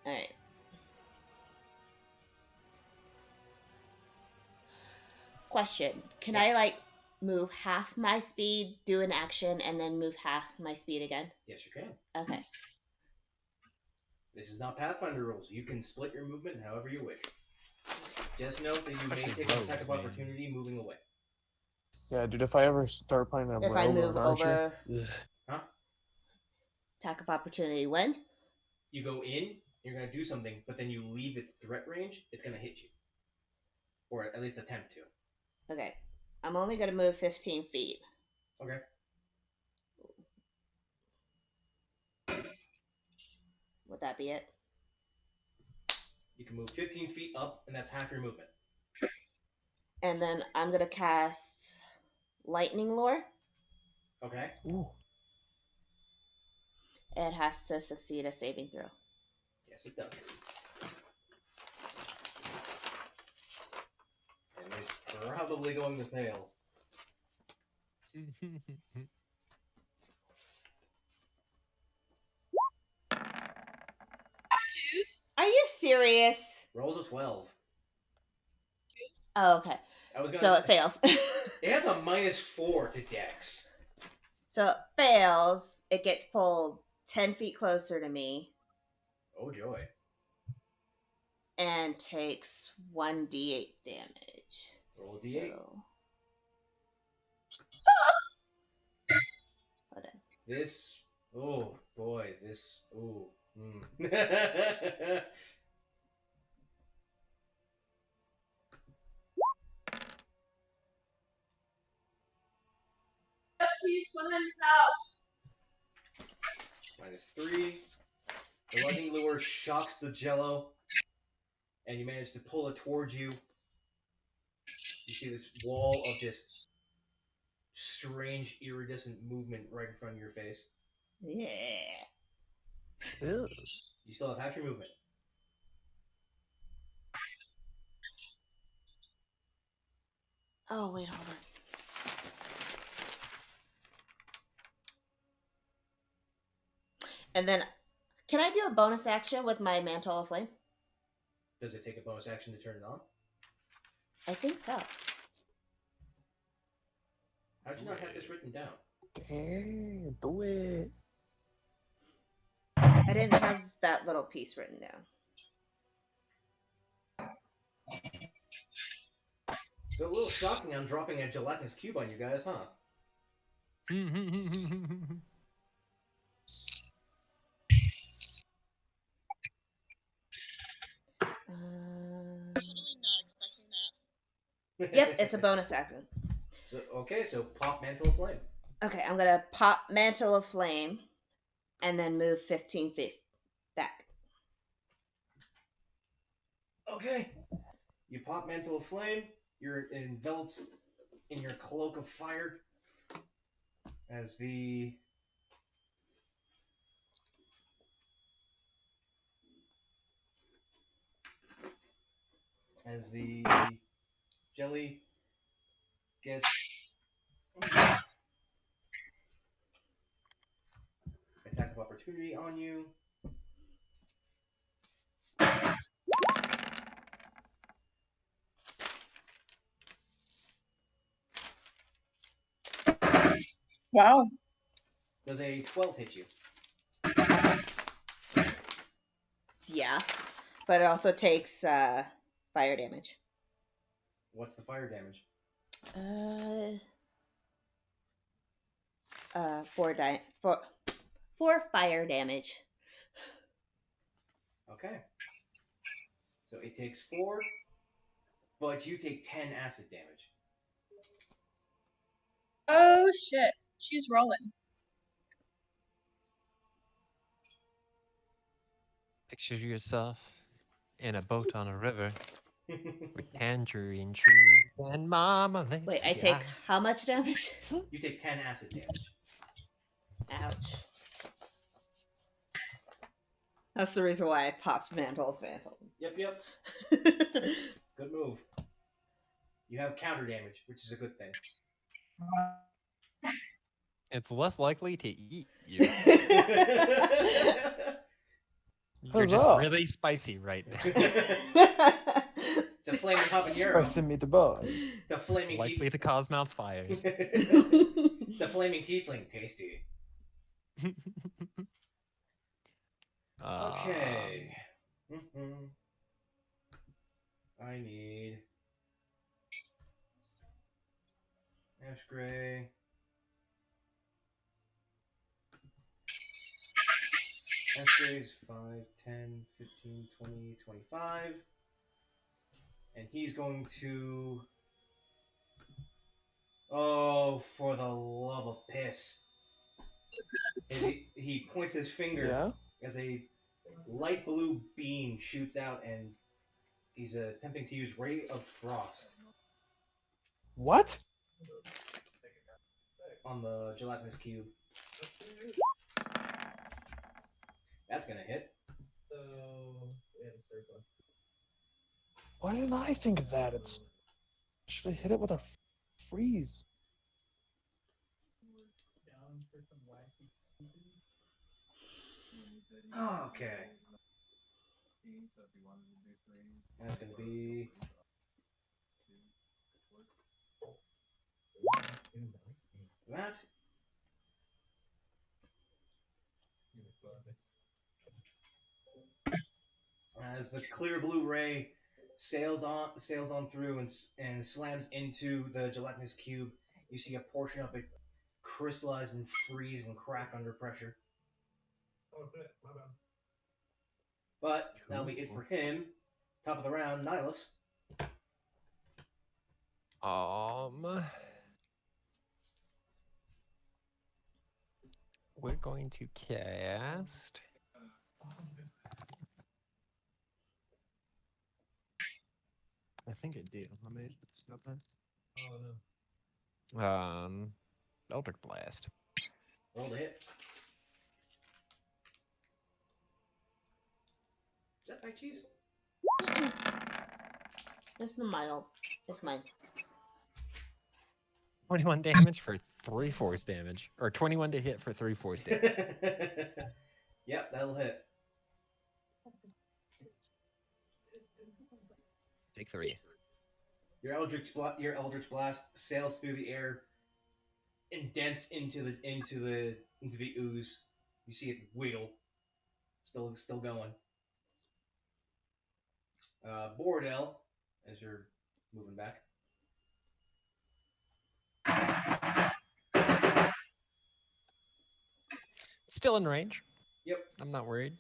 Alright. Question. Can Yeah. I, move half my speed, do an action, and then move half my speed again? Yes, you can. Okay. This is not Pathfinder rules. You can split your movement however you wish. Just note that you may Especially take an rogues, attack of man. opportunity moving away. Yeah, dude, if I ever start playing a If I rogue or move an archer, over, Huh? attack of opportunity when? You go in, you're going to do something, but then you leave its threat range, it's going to hit you. Or at least attempt to. Okay. I'm only going to move 15 feet. Okay. Would that be it? You can move 15 feet up, and that's half your movement. And then I'm going to cast Lightning Lure. Okay. ooh, It has to succeed a saving throw. Yes, it does. And it's probably going to fail. Juice. Are you serious? Rolls a 12. Juice. Oh, okay. I was So gonna it fails. It has a -4 to Dex. So it fails. It gets pulled 10 feet closer to me Oh joy. and takes 1d8 damage. Roll a D8. So... Hold on. This. Oh boy. This. Ooh. Cheese behind the couch. -3. The lightning lure shocks the jello, and you manage to pull it towards you. You see this wall of just strange, iridescent movement right in front of your face. Yeah. ew. You still have half your movement. Oh, wait, hold on. And then, can I do a bonus action with my Mantle of Flame? Does it take a bonus action to turn it on? I think so. How'd you not have this written down? Damn, do it. I didn't have that little piece written down. So a little shocking I'm dropping a gelatinous cube on you guys, huh? Totally not expecting that. Yep, it's a bonus action. So pop Mantle of Flame. Okay, I'm gonna pop Mantle of Flame and then move 15 feet back. Okay. You pop Mantle of Flame. You're enveloped in your cloak of fire as the jelly gets attack of opportunity on you. Wow. Does a 12 hit you? Yeah, but it also takes fire damage. What's the fire damage? Four fire damage. Okay. So it takes 4, but you take 10 acid damage. Oh shit. She's rolling. Picture yourself in a boat on a river with tangerine trees and marmalade Wait, I sky. take how much damage? You take 10 acid damage. Ouch. That's the reason why I popped Mantle of Phantom. Yep. Good move. You have counter damage, which is a good thing. It's less likely to eat you. You're just Huzzah. really spicy right now. It's a flaming habanero. Pressing me to boy. It's a flaming Likely to cause mouth fires. It's a flaming tiefling. Tasty. Okay. I need ash gray. Ash gray is 5, 10, 15, 20, 25. And he's going to... Oh, for the love of piss. He points his finger as a light blue beam shoots out, and he's attempting to use Ray of Frost. What? On the gelatinous cube. That's gonna hit. Why didn't I think of that? It's should have hit it with a freeze. Okay. That's gonna be... that. As the clear blue ray sails on through and slams into the gelatinous cube, you see a portion of it crystallize and freeze and crack under pressure. But that'll be it for him. Top of the round, Nihilus. We're going to cast. I think I do. Let me stop that. Eldritch Blast. Roll to hit. Is that my cheese? It's mine. It's mine. 21 damage for 3 force damage. Or 21 to hit for 3 force damage. Yep, that'll hit. Take 3. Your Eldritch Blast sails through the air and dents into the ooze. You see it wiggle. Still going. Borodell, as you're moving back. Still in range. Yep. I'm not worried.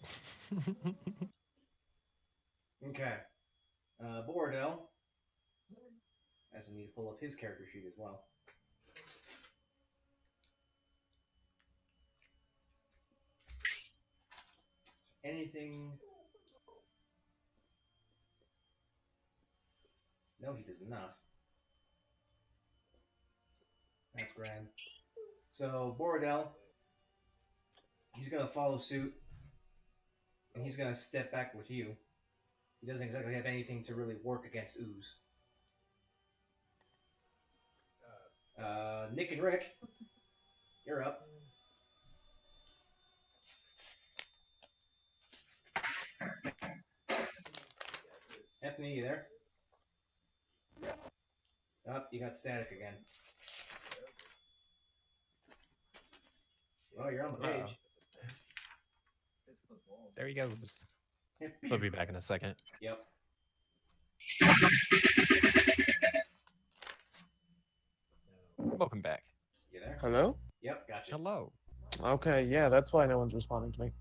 Okay. Borodell, as I need to pull up his character sheet as well. Anything? No, he does not. That's grand. So, Borodell, he's going to follow suit, and he's going to step back with you. He doesn't exactly have anything to really work against ooze. Nick and Rick, you're up. Anthony, you there? Oh, you got static again. Oh, you're on the page. There he goes. He'll be back in a second. Yep. Welcome back. You there? Hello? Yep, gotcha. Hello. Okay, yeah, that's why no one's responding to me.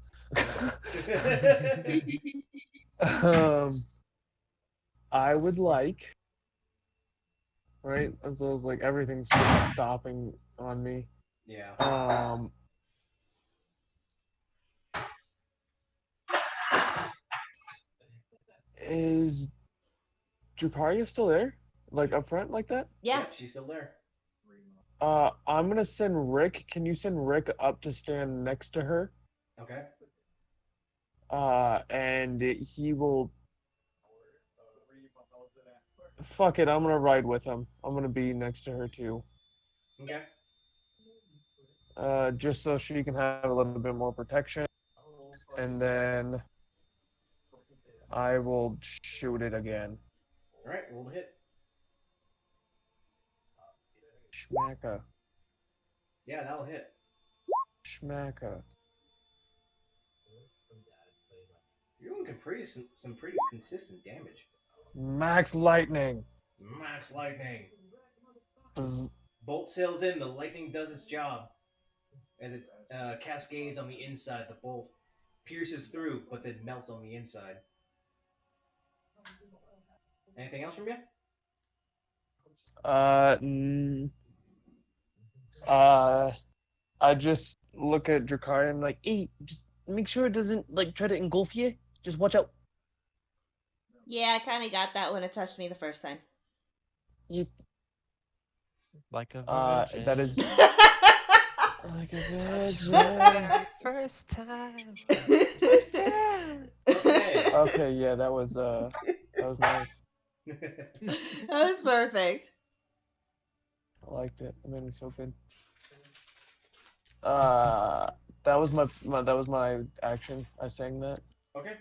I would like, right? As though like everything's just stopping on me. Yeah. Is Dracaria still there? Like up front like that? Yeah. Yep, she's still there. I'm gonna send Rick. Can you send Rick up to stand next to her? Okay. And he will. Fuck it, I'm gonna ride with him. I'm gonna be next to her too. Okay. Just so she can have a little bit more protection. And then I will shoot it again. All right, roll the hit. Schmacka. Yeah, that'll hit. Schmacka. You're doing some pretty consistent damage. Max lightning. Max lightning. Bzz. Bolt sails in. The lightning does its job as it cascades on the inside. The bolt pierces through, but then melts on the inside. Anything else from you? Mm, uh, I just look at Dracaria and like, hey, just make sure it doesn't like try to engulf you. Just watch out. Yeah, I kind of got that when it touched me the first time. You, Like a virgin. that is like a virgin. First time. Okay. Okay, yeah, that was nice. That was perfect. I liked it. It made me feel good. That was my action. I sang that. Okay.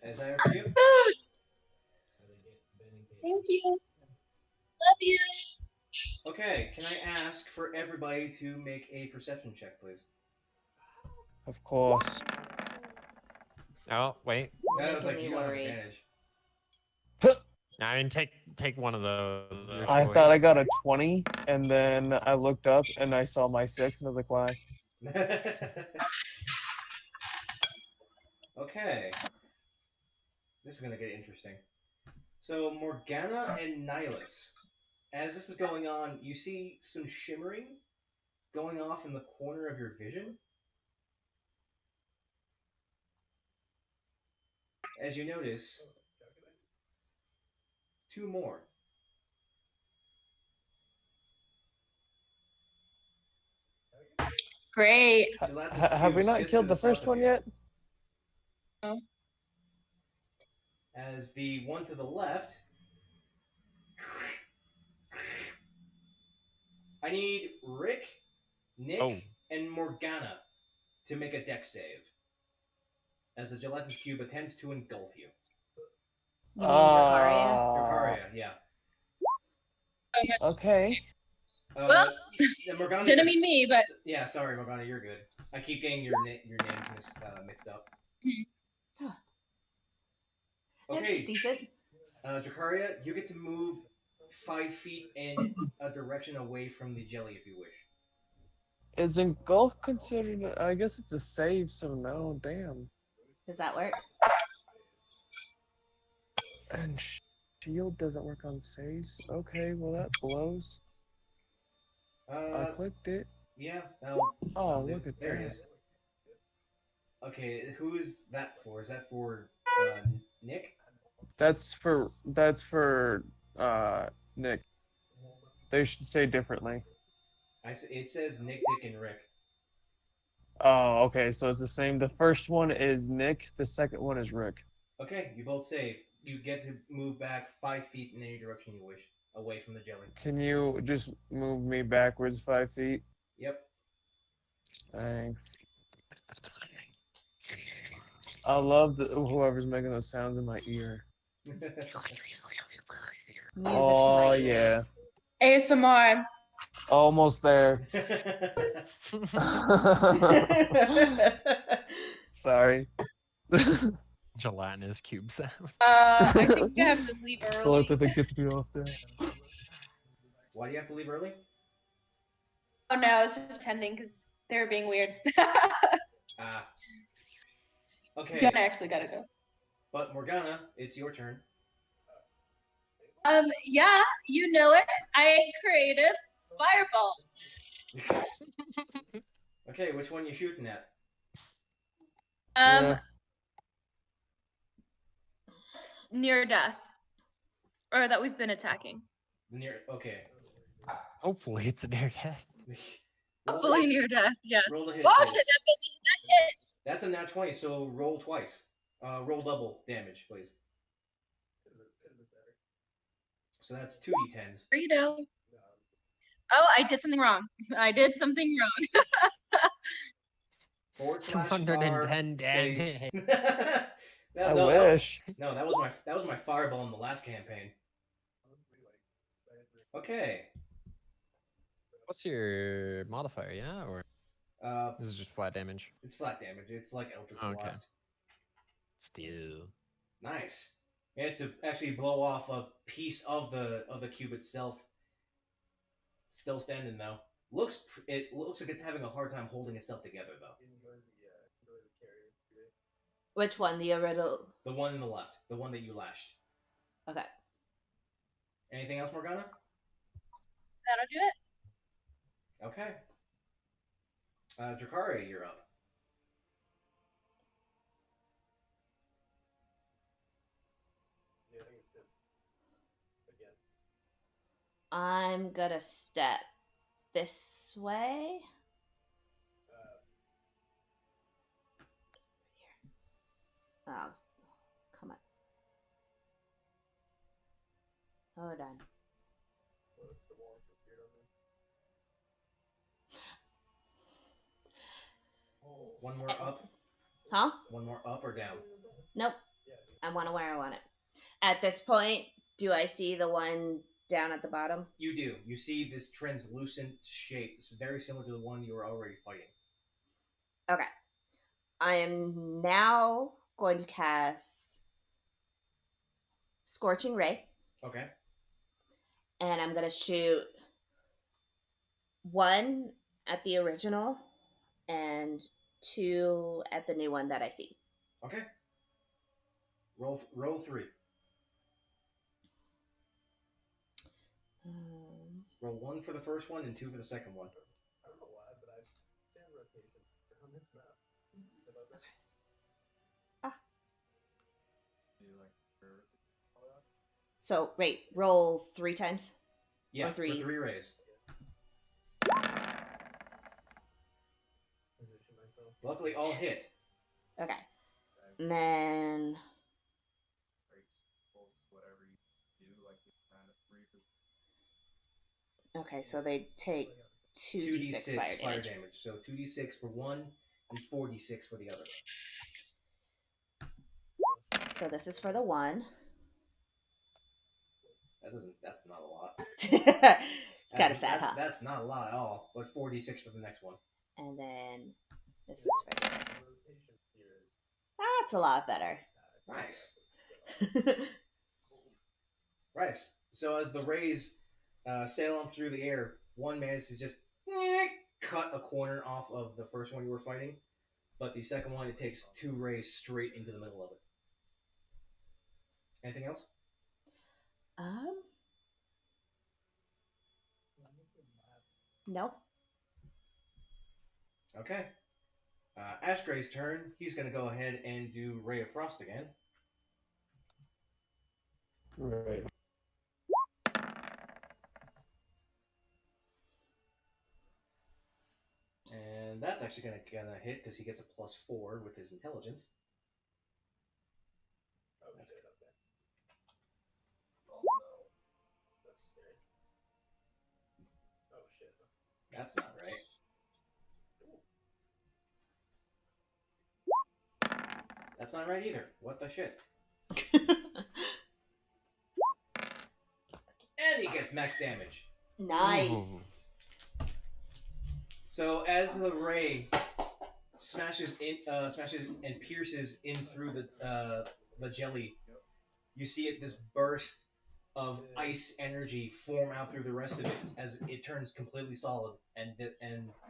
Is that it for you? Thank you. Love you. Okay. Can I ask for everybody to make a perception check, please? Of course. Oh, wait. That was Making like me you don't have worried. advantage. I mean, take one of those. Your I choice. thought I got a 20, and then I looked up and I saw my 6, and I was like, why? Okay. This is gonna get interesting. So Morgana and Nihilus, as this is going on, you see some shimmering going off in the corner of your vision. As you notice, two more. Great. Gelatinous Have we cubes not just killed to the south first of one you. yet? No. As the one to the left, I need Rick, Nick, Oh. and Morgana to make a dex save. As the gelatinous cube attempts to engulf you. You mean Dracaria? Dracaria, yeah. So much. Okay. Well, Morgana, didn't mean me, but yeah, sorry, Morgana, you're good. I keep getting your names mixed up. That's Okay, decent. Dracaria, you get to move 5 feet in a direction away from the jelly if you wish. Is engulf considered? I guess it's a save, so no. Damn. Does that work? And shield doesn't work on saves. Okay, well that blows. I clicked it. Yeah, that'll Oh, do. look at There that. it is. Okay, who is that for? Is that for Nick? That's for Nick. They should say differently. It says Nick, Dick, and Rick. Oh, okay, so it's the same. The first one is Nick, the second one is Rick. Okay, you both save. You get to move back 5 feet in any direction you wish, away from the jelly. Can you just move me backwards 5 feet? Yep. Thanks. I love whoever's making those sounds in my ear. Music Oh, to my yeah. ears. ASMR. Almost there. Sorry. Gelatinous cube sound. I think I have to leave The early. only thing that gets me off there. Why do you have to leave early? Oh no, I was just pretending because they were being weird. Ah. Okay, Gonna actually gotta go. but Morgana, it's your turn. Yeah, you know it. I ain't creative. Fireball. Okay, which one you shooting at? Yeah. Near death, or that we've been attacking. Okay. Hopefully, it's a near death. Fully near death. Yes. Roll the hit, Oh please. shit! That hits. That's a nat 20, so roll twice. Roll double damage, please. So that's 2d10s. There you go. Oh, I did something wrong. I did something wrong. /r 210 space. damage. I wish. No, that was my fireball in the last campaign. Okay. What's your modifier? Yeah, or this is just flat damage. It's flat damage. It's like Eldritch Blast. Still. Nice. Managed to actually blow off a piece of the cube itself. Still standing though. It looks like it's having a hard time holding itself together though. Which one? The original? The one in the left. The one that you lashed. Okay. Anything else, Morgana? That'll do it. Okay. Drakari, you're up. I'm gonna step this way. Oh, come on. Hold on. One more up. Huh? One more up or down? Nope. I want to where I want it. At this point, do I see the one down at the bottom? You do. You see this translucent shape. This is very similar to the one you were already fighting. Okay. I am now going to cast Scorching Ray. Okay. And I'm going to shoot one at the original and two at the new one that I see. Okay. Roll 3. Roll 1 for the first one and 2 for the second one. So, wait, roll 3 times? Yeah, or 3? For 3 rays. Luckily, all hit. Okay. And then... Okay, so they take 2d6 fire damage. So 2d6 for one and 4d6 for the other. So this is for the one. That's not a lot. It's kind of sad, huh? That's not a lot at all. But 4d6 for the next one. And then this is for the other. That's a lot better. Nice. Right. So as the rays sail on through the air, one manages to just cut a corner off of the first one you were fighting, but the second one, it takes 2 rays straight into the middle of it. Anything else? Nope. Okay. Ashgray's turn. He's going to go ahead and do Ray of Frost again. Right. And that's actually going to hit because he gets a +4 with his intelligence. That's not right. That's not right either. What the shit? And he gets max damage. Nice. So as the ray smashes and pierces in through the jelly, you see this burst of ice energy form out through the rest of it as it turns completely solid and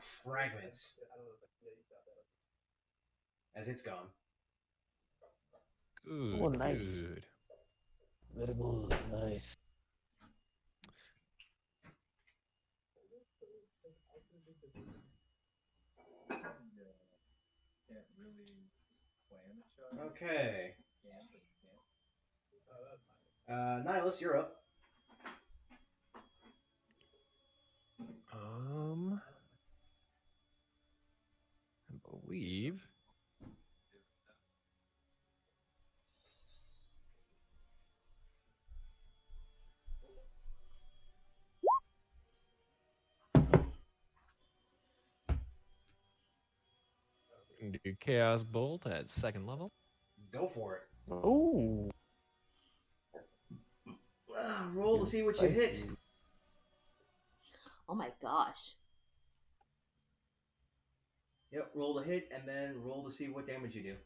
fragments as it's gone. Good. Oh, nice. Good. Very good. Nice. Okay. Nihilus, you're up. I believe. Do Chaos Bolt at 2nd level. Go for it. Ooh. Roll to see what you hit. Oh my gosh. Yep, roll to hit, and then roll to see what damage you do.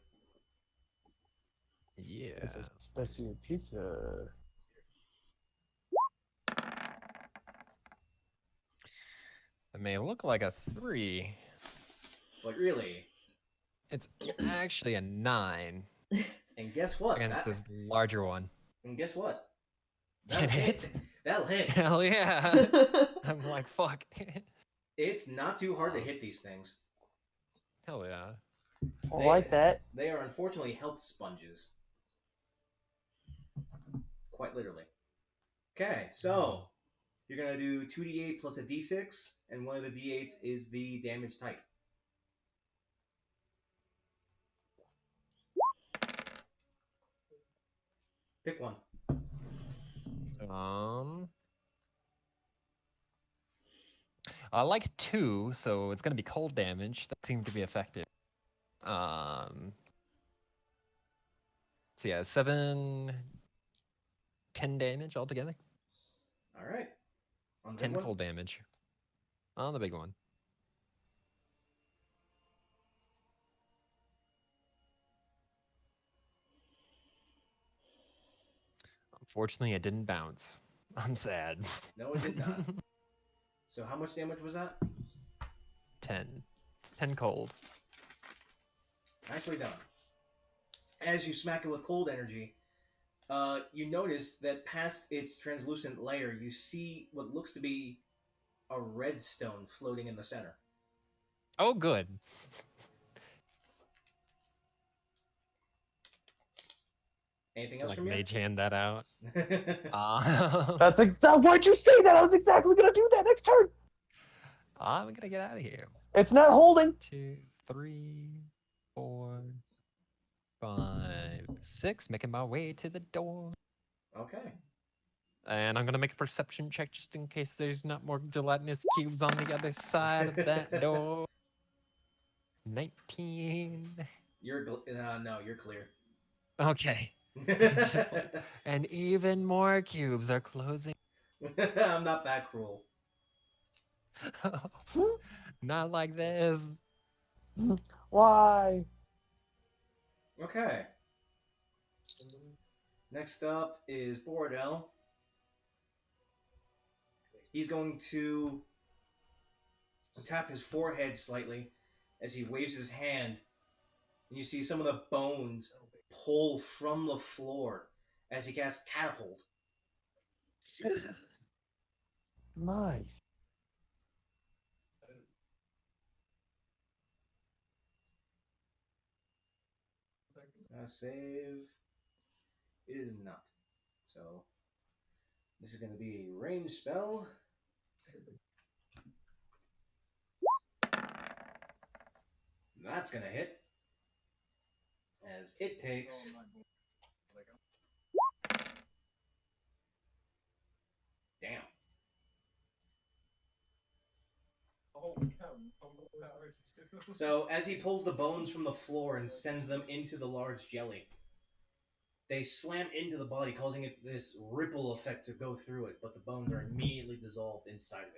Yeah. It's a spicy pizza. It may look like a 3. But really. It's actually a 9 And guess what? against this larger one. And guess what? It hits. That'll hit. Hell yeah. I'm like, fuck. It's not too hard to hit these things. Hell yeah. I like that. They are unfortunately health sponges. Quite literally. Okay, so you're going to do 2d8 plus a d6, and one of the d8s is the damage type. Pick one. I like 2, so it's gonna be cold damage. That seemed to be effective. So yeah, 7, 10 damage altogether. All right. On the 10 big one? cold damage on the big one. Unfortunately, it didn't bounce. I'm sad. No, it did not. So how much damage was that? 10. 10 cold. Nicely done. As you smack it with cold energy, you notice that past its translucent layer, you see what looks to be a red stone floating in the center. Oh, good. Anything else Like from you? mage hand that out. That's why'd you say that? I was exactly gonna do that next turn. I'm gonna get out of here. It's not holding. 2, 3, 4, 5, 6. Making my way to the door. Okay. And I'm gonna make a perception check just in case there's not more gelatinous cubes on the other side of that door. 19. No, you're clear. Okay. Just like, and even more cubes are closing. I'm not that cruel. Not like this. Why? Okay. Next up is Bordell. He's going to tap his forehead slightly as he waves his hand, and you see some of the bones pull from the floor as he casts Catapult. Nice. Save is not. So this is going to be a ranged spell. That's going to hit. As it takes... Damn. So as he pulls the bones from the floor and sends them into the large jelly, they slam into the body, causing it this ripple effect to go through it, but the bones are immediately dissolved inside of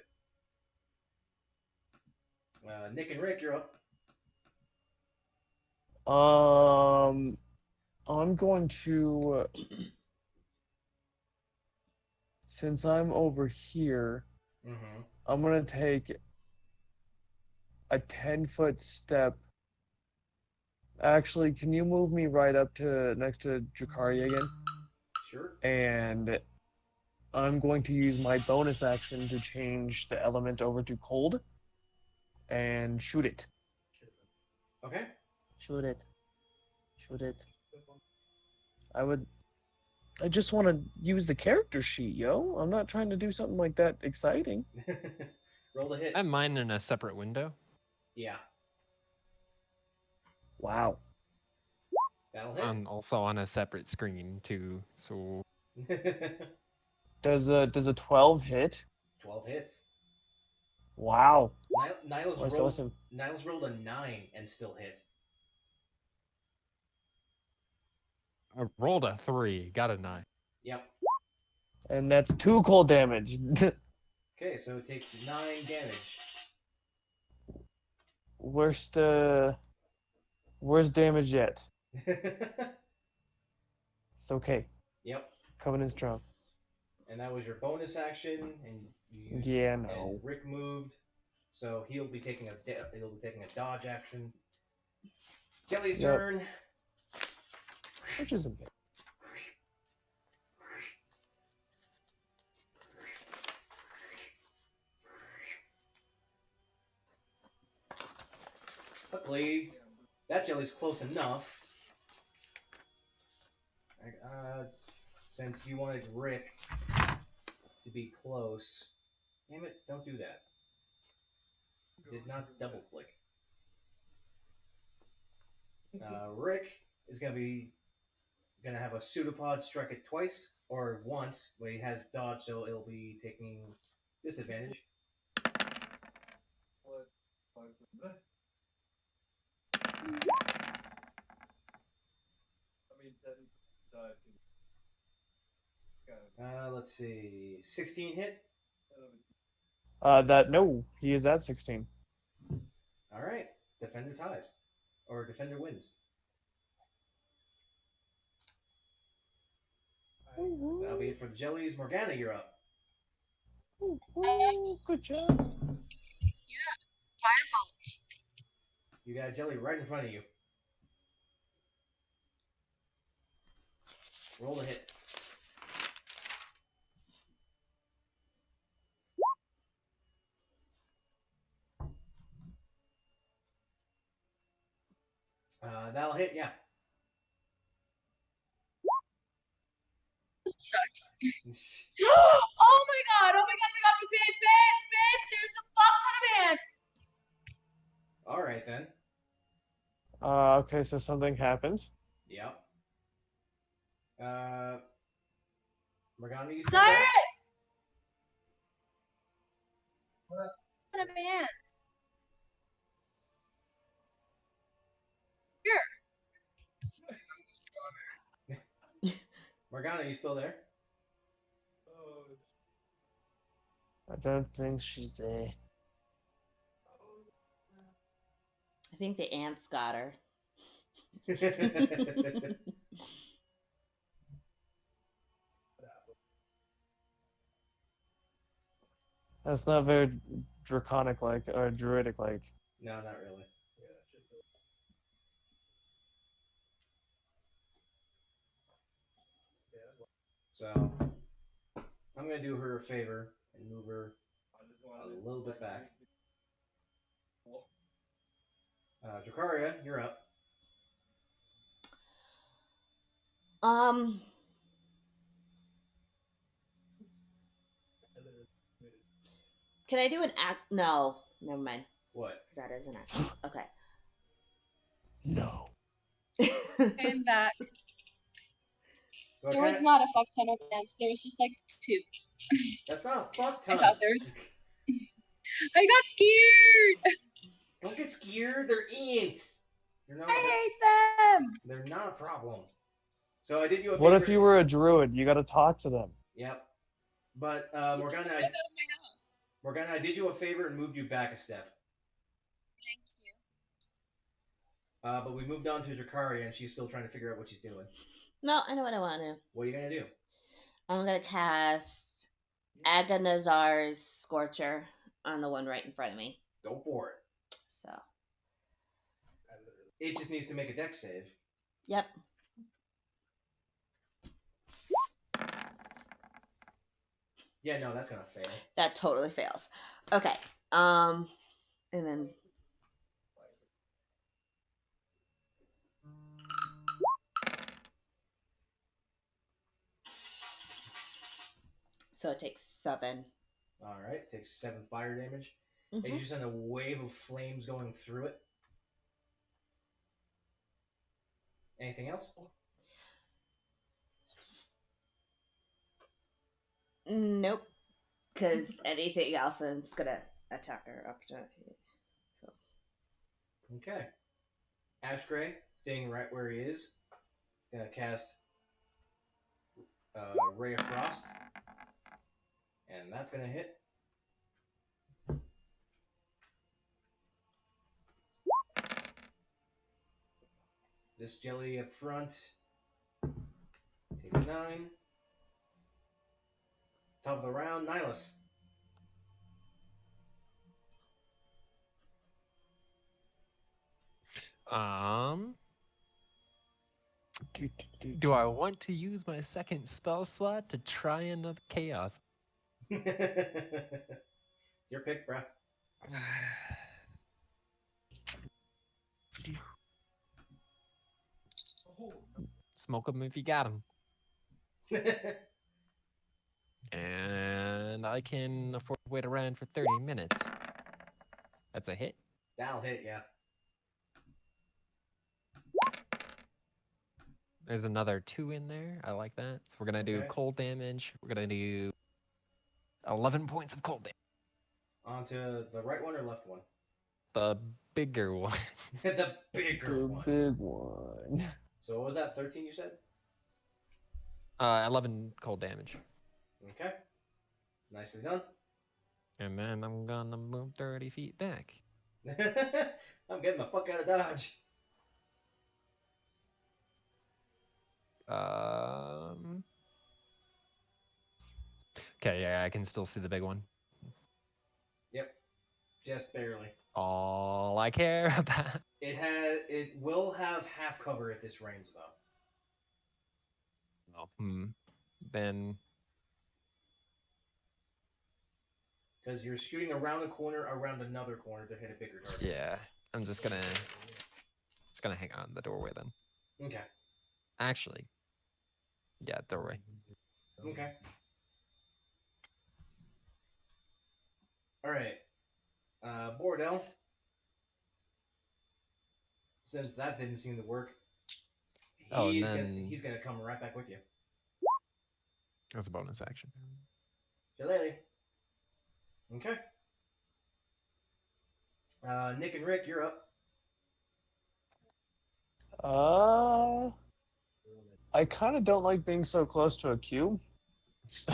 it. Nick and Rick, you're up. I'm going to, since I'm over here, I'm gonna take a 10-foot step. Actually, can you move me right up to next to Jakari again? Sure. And I'm going to use my bonus action to change the element over to cold and shoot it. Okay. Shoot it. Shoot it. I just want to use the character sheet, yo. I'm not trying to do something like that exciting. Roll the hit. I have mine in a separate window. Yeah. Wow. That'll hit. Also on a separate screen too. So Does a 12 hit? 12 hits. Wow. Nyla's Oh, it's rolled. awesome. Nyla's rolled a 9 and still hit. I rolled a 3, got a 9. Yep. And that's 2 cold damage. Okay, so it takes 9 damage. Worst damage yet. It's okay. Yep. Coming in strong. And that was your bonus action, and you used, Yeah, no. And Rick moved, so he'll be taking a dodge action. Jelly's Yep. turn. Which isn't bad. Luckily, that jelly's close enough. Since you wanted Rick to be close. Damn it, don't do that. Did not double click. Rick is gonna have a pseudopod strike it twice or once, but he has dodge, so it'll be taking disadvantage. Let's see, 16 hit. No, he is at 16. All right, defender ties, or defender wins. That'll be it for the jellies. Morgana, you're up. Good job. Yeah, fireball. You got a jelly right in front of you. Roll the hit. That'll hit, yeah. Sucks. Oh my god, babe, there's a fuck ton of ants. All right, then. Okay, so something happened. Yep. Morgana, you still Cyrus! there? Ton of ants. Morgana, you still there? I don't think she's there. I think the ants got her. That's not very draconic like or druidic like. No, not really. So, I'm going to do her a favor and move her a little bit back. Dracaria, you're up. Can I do an act? No, never mind. What? Because that is an action. Okay. No. Came back. So There was not a fuck ton of ants. There was just like 2. That's not a fuck I ton. thought there's. I got scared. Don't get scared. They're ants. I hate them. They're not a problem. So I did you a favor. What if you were a druid? You got to talk to them. Yep. But Morgana, Get out of my house. Morgana, I did you a favor and moved you back a step. Thank you. But we moved on to Dracaria, and she's still trying to figure out what she's doing. No, I know what I want to do. What are you gonna do? I'm going to cast Agonizar's Scorcher on the one right in front of me. Go for it. So, It just needs to make a dex save. yep. Yeah, no, that's gonna fail. That totally fails. Okay. And then So it takes 7. All right, takes 7 fire damage. As Mhm. you send a wave of flames going through it. Anything else? Nope. Because anything else is gonna attack her opportunity. So Okay. Ash Gray, staying right where he is, gonna cast Ray of Frost, and that's gonna hit. This jelly up front takes 9. Top of the round, Nihilus. Do I want to use my second spell slot to try another chaos? Your pick, bruh. Smoke them if you got them. And I can afford to wait around for 30 minutes. That's a hit. That'll hit, yeah. There's another 2 in there. I like that. So we're going to do Okay. cold damage. We're going to do 11 points of cold damage. Onto the right one or left one? The bigger one. The bigger The one. big one. So what was that, 13 you said? 11 cold damage. Okay. Nicely done. And then I'm going to move 30 feet back. I'm getting the fuck out of Dodge. Okay, yeah, I can still see the big one. Yep. Just barely. All I care about. It will have half cover at this range though. Oh, Then Because you're shooting around a corner, around another corner to hit a bigger target. yeah, I'm just gonna hang on the doorway then. Okay. Actually, yeah, doorway. Okay. All right. Bordell. Since that didn't seem to work, he's gonna come right back with you. That's a bonus action. Shillelagh. Okay. Nick and Rick, you're up. I kind of don't like being so close to a cube. You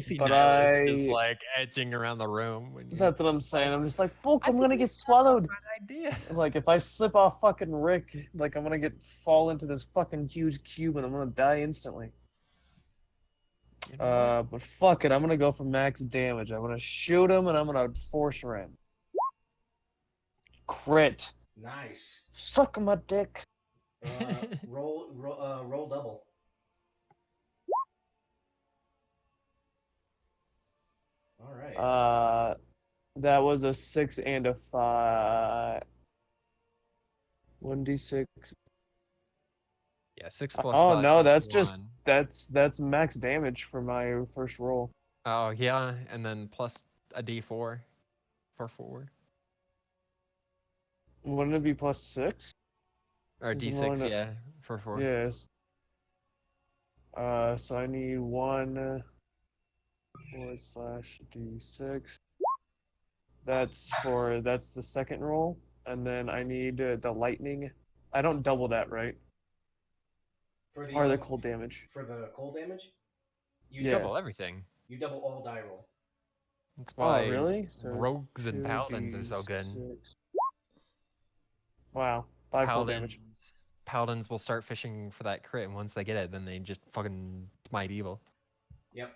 see But Nihilus just like edging around the room when you. That's what I'm saying. I'm just like, fuck, I I'm think gonna you get have a swallowed. good idea. Like, if I slip off fucking Rick, like, I'm gonna fall into this fucking huge cube and I'm gonna die instantly. You know what? But fuck it, I'm gonna go for max damage. I'm gonna shoot him and I'm gonna force ram. Crit. Nice. Suck my dick. Roll double. All right. That was a 6 and a 5. 1d6. Yeah, 6 plus Oh 5 no, plus that's 1. just that's max damage for my first roll. Oh yeah, and then plus a d4 for 4. Wouldn't it be plus 6? Or Since I'm d6, rolling yeah, for 4. Yes. So I need 1 / d6. That's the second roll, and then I need the lightning. I don't double that, right? For the Or the cold damage. For the cold damage, you Yeah. Double everything. You double all die roll. That's Oh, why really? So rogues and paladins are so good. 2d6. Wow. 5 cold damage. Paladins will start fishing for that crit, and once they get it, then they just fucking smite evil. Yep.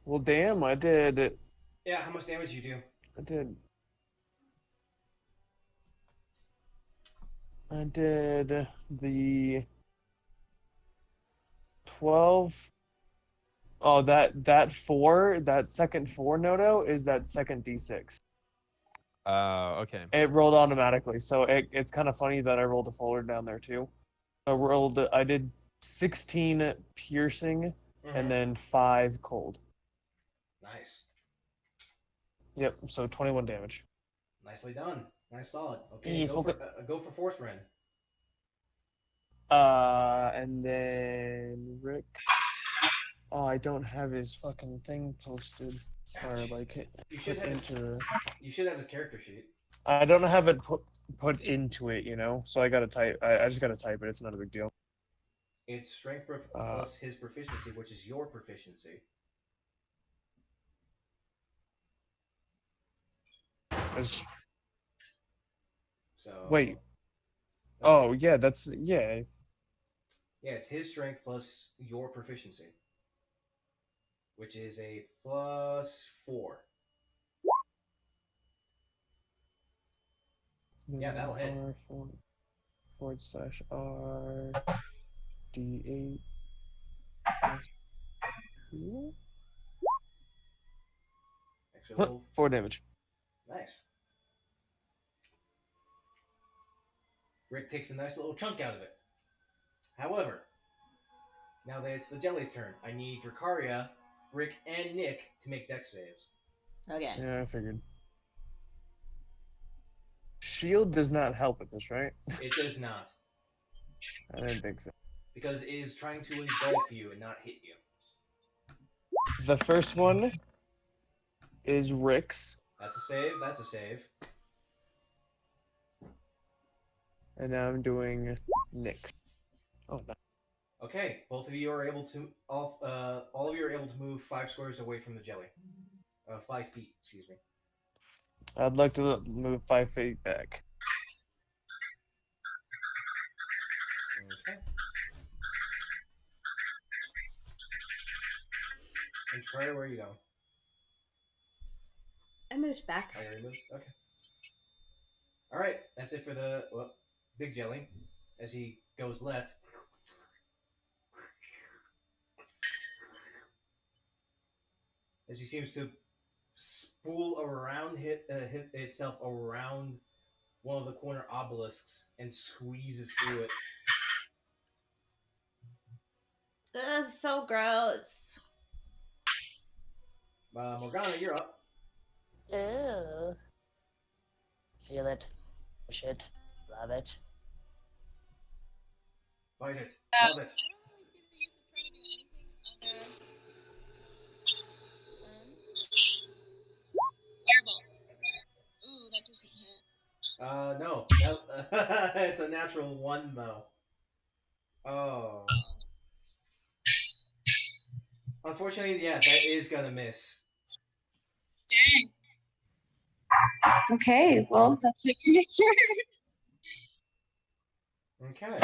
Well, damn, I did. Yeah, how much damage you do? I did the 12. Oh, that 4, that second 4 noto is that second d6. Oh, okay. It rolled automatically, so it's kind of funny that I rolled a forward down there too. I did 16 piercing, Mhm. and then 5 cold. Nice. Yep, so 21 damage. Nicely done. Nice, solid. Okay, Yeah, go for Force Rend. And then Rick. Oh, I don't have his fucking thing posted, or like You should put have his, into. you should have his character sheet. I don't have it put into it, you know. So I gotta type. I just gotta type it. It's not a big deal. It's strength plus his proficiency, which is your proficiency. So Wait. let's Oh see. yeah, that's yeah. Yeah, it's his strength plus your proficiency, which is a +4. Yeah, that'll hit. R//R D8 Actually, roll 4 damage. nice. Rick takes a nice little chunk out of it. However, now that it's the jelly's turn, I need Dracaria, Rick, and Nick to make dex saves. Okay. Yeah, I figured. Shield does not help with this, right? It does not, I didn't think so. because it is trying to engulf you and not hit you. The first one is Rick's, That's a save. That's a save. and now I'm doing Nick's. Oh, no. Okay, both of you are able to all of you are able to move 5 squares away from the jelly. 5 feet, excuse me. I'd like to move 5 feet back. Okay. And Dracaria, where are you going? I moved back. I already moved. Okay. All right, that's it for the big jelly. As he goes left, as he seems to spool around, hit itself around one of the corner obelisks and squeezes through it. Ugh, so gross. Morgana, you're up. Ew. Feel it. Push it. Love it. Bite it. Love it. I don't really see the use of trying to do anything other. Fireball. Ooh, that doesn't hit. No. It's a natural 1, though. Oh. Unfortunately, yeah, that is gonna miss. Dang. Okay, well, that's it for my turn. Okay.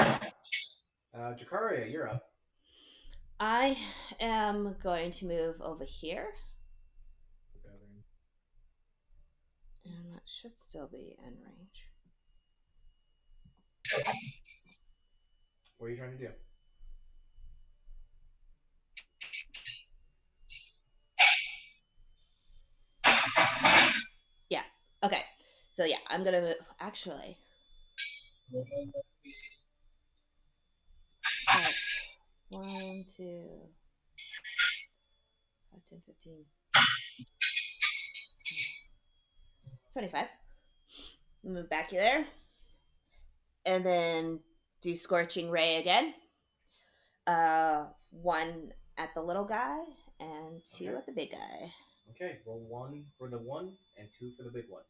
Dracaria, you're up. I am going to move over here. And that should still be in range. What are you trying to do? Yeah. Okay. So yeah, I'm gonna move. Actually, that's 1, 2, 5, 10, 15, 25. Move back there, and then do scorching ray again. 1 at the little guy and 2 Okay. at the big guy. Okay, roll 1 for the 1 and 2 for the big one.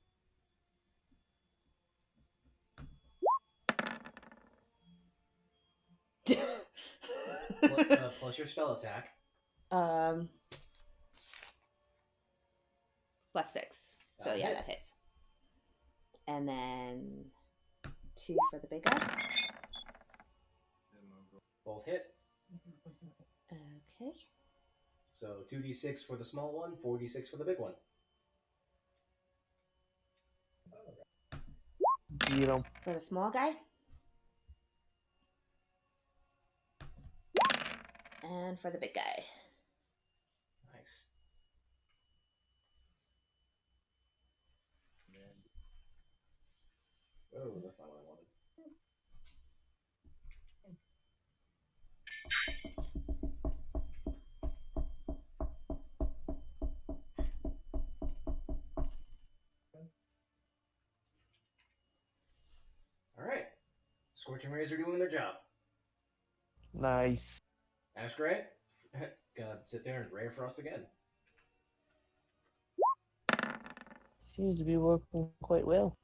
Plus your spell attack. +6. So That'll yeah, hit. that hits. And then 2 for the big guy. Both hit. Okay. So 2d6 for the small one, 4d6 for the big one. You know. For the small guy. And for the big guy. Nice. Oh, that's not what I wanted. Scorching Rays are doing their job. Nice. That's great. Gonna sit there and Ray of Frost again. Seems to be working quite well.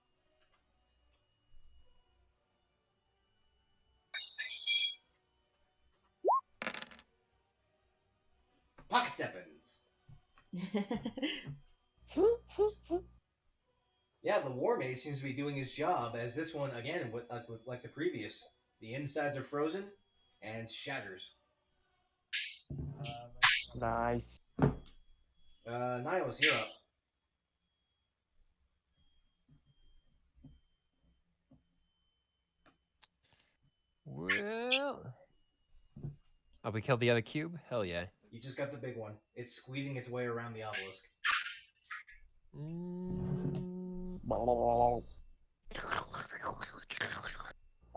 Pocket Sevens. Yeah, the War Maze seems to be doing his job, as this one, again, like the previous, the insides are frozen and shatters. Nice. Nihilus, you're up. Well, oh, we killed the other cube? Hell yeah. You just got the big one. It's squeezing its way around the obelisk.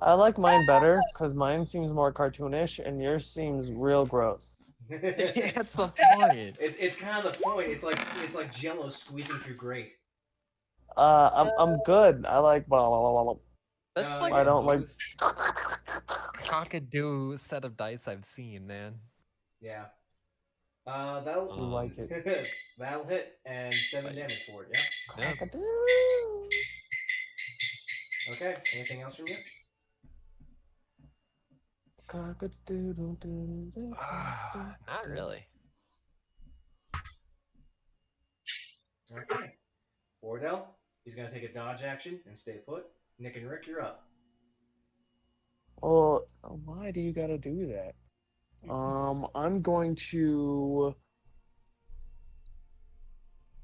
I like mine better because mine seems more cartoonish and yours seems real gross. That's the point. It's kind of the point. It's like Jello squeezing through grate. I'm good. I like That's like I the don't like. most cockadoo set of dice I've seen, man. Yeah. That'll You like it. that'll hit and 7 damage for it. Yeah. Yeah. Cockadoo. Okay. Anything else from you? Cockadoo. Not really. Okay. Wardell, he's gonna take a dodge action and stay put. Nick and Rick, you're up. Well, why do you gotta do that? I'm going to.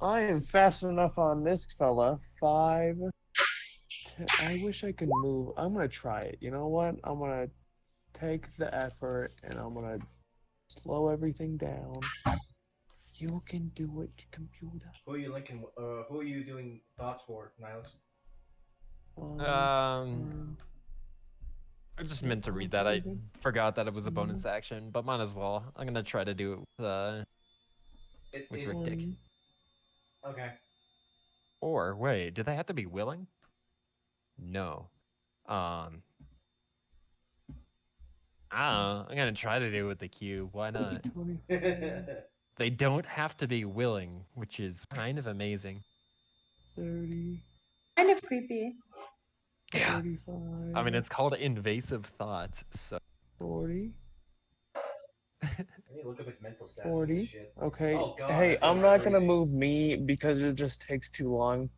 I am fast enough on this fella. 5. 10, I wish I could move. I'm gonna try it. You know what? I'm gonna take the effort and I'm gonna slow everything down. You can do it, computer. Who are you linking? Who are you doing thoughts for, Nihilus? I just meant to read that. I forgot that it was a bonus action, but might as well. I'm gonna try to do it with Rick Dick. Okay. Or wait, do they have to be willing? No. I don't know. I'm gonna try to do it with the cube. Why not? They don't have to be willing, which is kind of amazing. 30. Kind of creepy. Yeah. 35. I mean, it's called invasive thoughts, so. 40. I need to look up its mental stats. 40. Shit. Okay. Oh, God, hey, that's gonna I'm be not gonna crazy. move me because it just takes too long.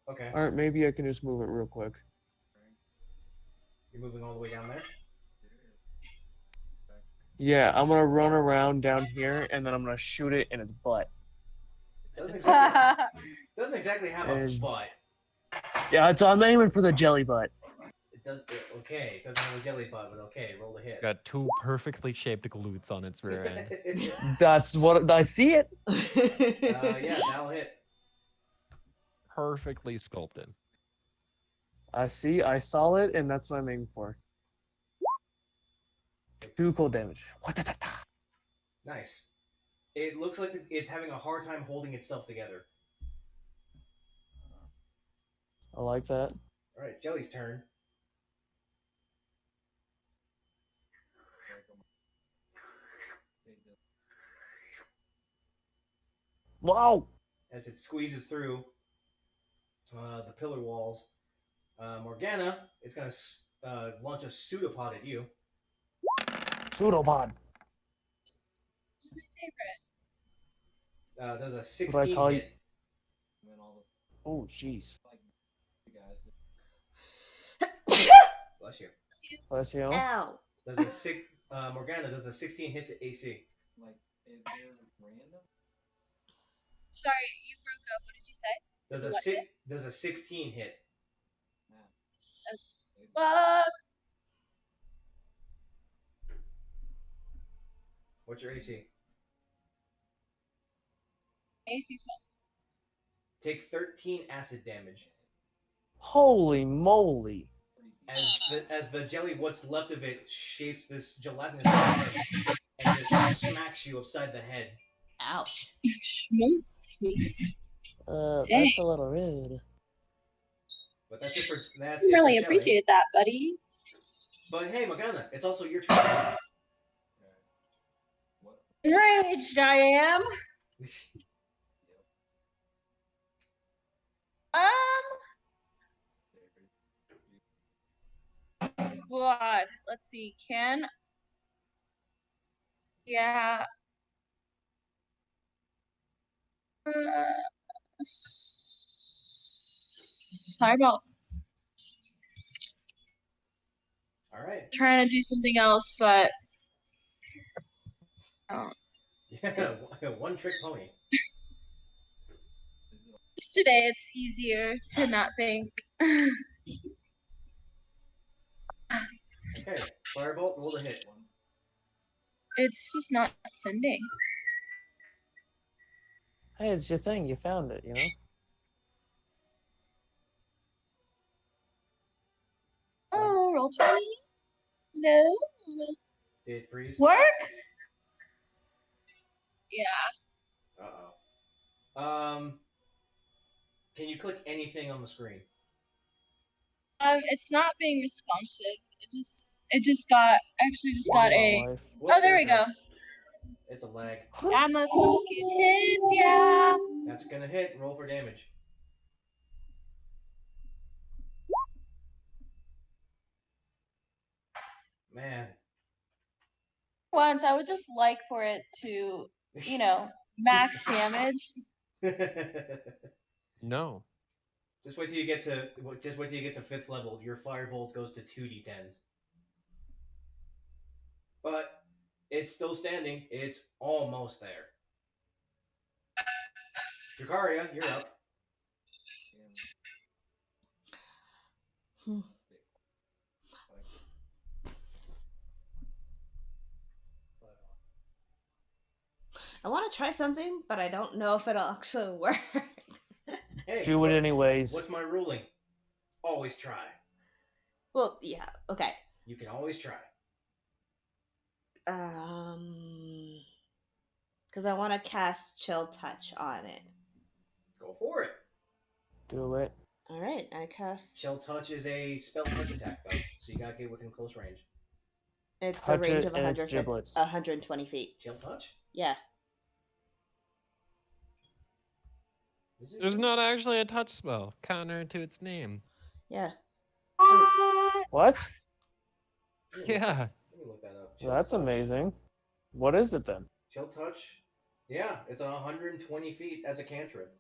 Okay. Or maybe I can just move it real quick. You're moving all the way down there? Yeah, I'm gonna run around down here and then I'm gonna shoot it in its butt. Doesn't exactly have a There's- butt. Yeah, I'm aiming for the jelly butt. Okay, it doesn't have a jelly butt, but okay, roll the hit. It's got 2 perfectly shaped glutes on its rear end. That's what I see it. Yeah, that'll hit. Perfectly sculpted. I saw it, and that's what I'm aiming for. 2 cold damage. Nice. It looks like it's having a hard time holding itself together. I like that. All right, Jelly's turn. Wow. As it squeezes through the pillar walls, Morgana is going to launch a pseudopod at you. Pseudopod. My favorite. Does a What I 16 call hit. Oh, jeez. Bless you. Bless you. Ow. Morgana does a 16 hit to AC. Sorry, you broke up. What did you say? Does a 16 hit. As fuck. What's your AC? AC's fine. Take 13 acid damage. Holy moly. As the jelly, what's left of it, shapes this gelatinous arm and just smacks you upside the head. Ouch. That's a little rude. But that's it for I really appreciate that, buddy. But hey, Magana, it's also your turn. Enraged I am. God. Let's see. Yeah. Fireball. All right. Trying to do something else, but Yeah, one trick pony. today it's easier to not think. Okay, Firebolt, roll the hit. It's just not sending. Hey, it's your thing. You found it, you know? Oh, roll 20. No. Did it freeze? Work? Yeah. Uh-oh. Can you click anything on the screen? It's not being responsive. It just got a. Life. Whoop, Oh, there we it go. goes. It's a lag. I'm a fucking hits, yeah. That's gonna hit. Roll for damage. Man. Once I would just like for it to, max damage. No. Just wait till you get to 5th level. Your firebolt goes to 2d10s. But it's still standing. It's almost there. Dracaria, you're up. I want to try something, but I don't know if it'll actually work. Hey, Do it anyways. What's my ruling? Always try. Well, yeah, okay. You can always try. Because I want to cast Chill Touch on it. Go for it. Do it. All right, I cast. Chill Touch is a spell touch attack, though, so you gotta get within close range. It's Touch a range it of and it's giblets. 120 feet. Chill Touch? Yeah. Is it? There's not actually a touch spell, counter to its name. Yeah. What? Yeah. Let me look that up. That's Touch. amazing. What is it then? Chill Touch? Yeah, it's 120 feet as a cantrip.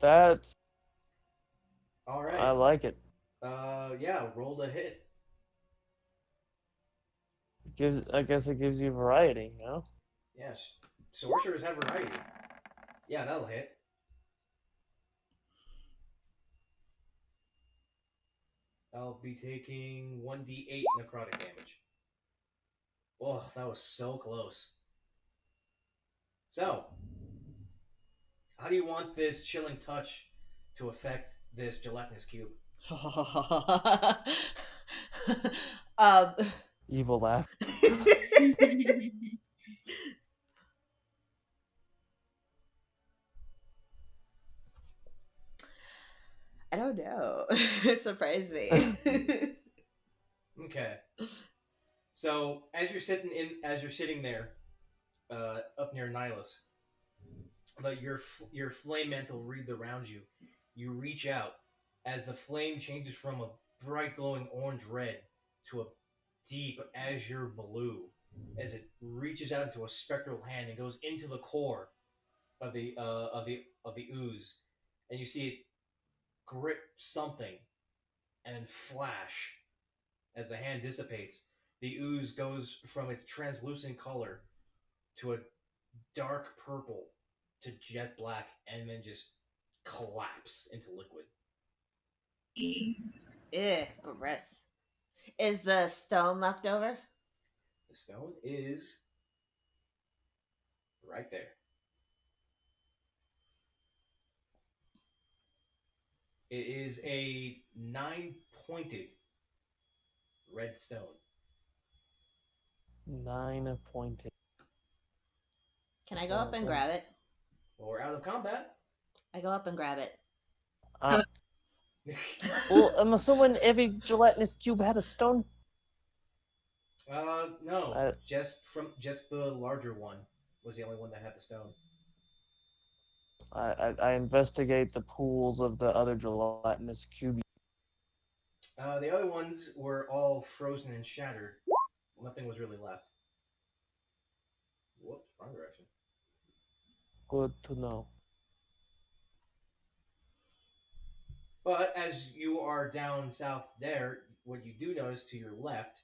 That's. All right. I like it. Yeah, rolled a hit. I guess it gives you variety, you know? Yes. Sorcerers have variety. Yeah, that'll hit. I'll be taking 1d8 necrotic damage. Oh, that was so close. So, how do you want this chilling touch to affect this gelatinous cube? Evil laugh. I don't know. It surprised me. Okay. So as you're sitting there, up near Nihilus, your flame mantle wreathed around you. You reach out as the flame changes from a bright glowing orange red to a deep azure blue, as it reaches out into a spectral hand and goes into the core of the ooze, and you see it grip something and then flash as the hand dissipates. The ooze goes from its translucent color to a dark purple to jet black and then just collapse into liquid. Ew, gross. Is the stone left over? The stone is right there. It is a 9-pointed red stone. 9-pointed. Can I go up and grab it? Well, we're out of combat. I go up and grab it. Well, I'm assuming every gelatinous cube had a stone. No, I, just the larger one was the only one that had the stone. I investigate the pools of the other gelatinous cube. The other ones were all frozen and shattered. Nothing was really left. Whoops, wrong direction. Good to know. But as you are down south there, what you do notice to your left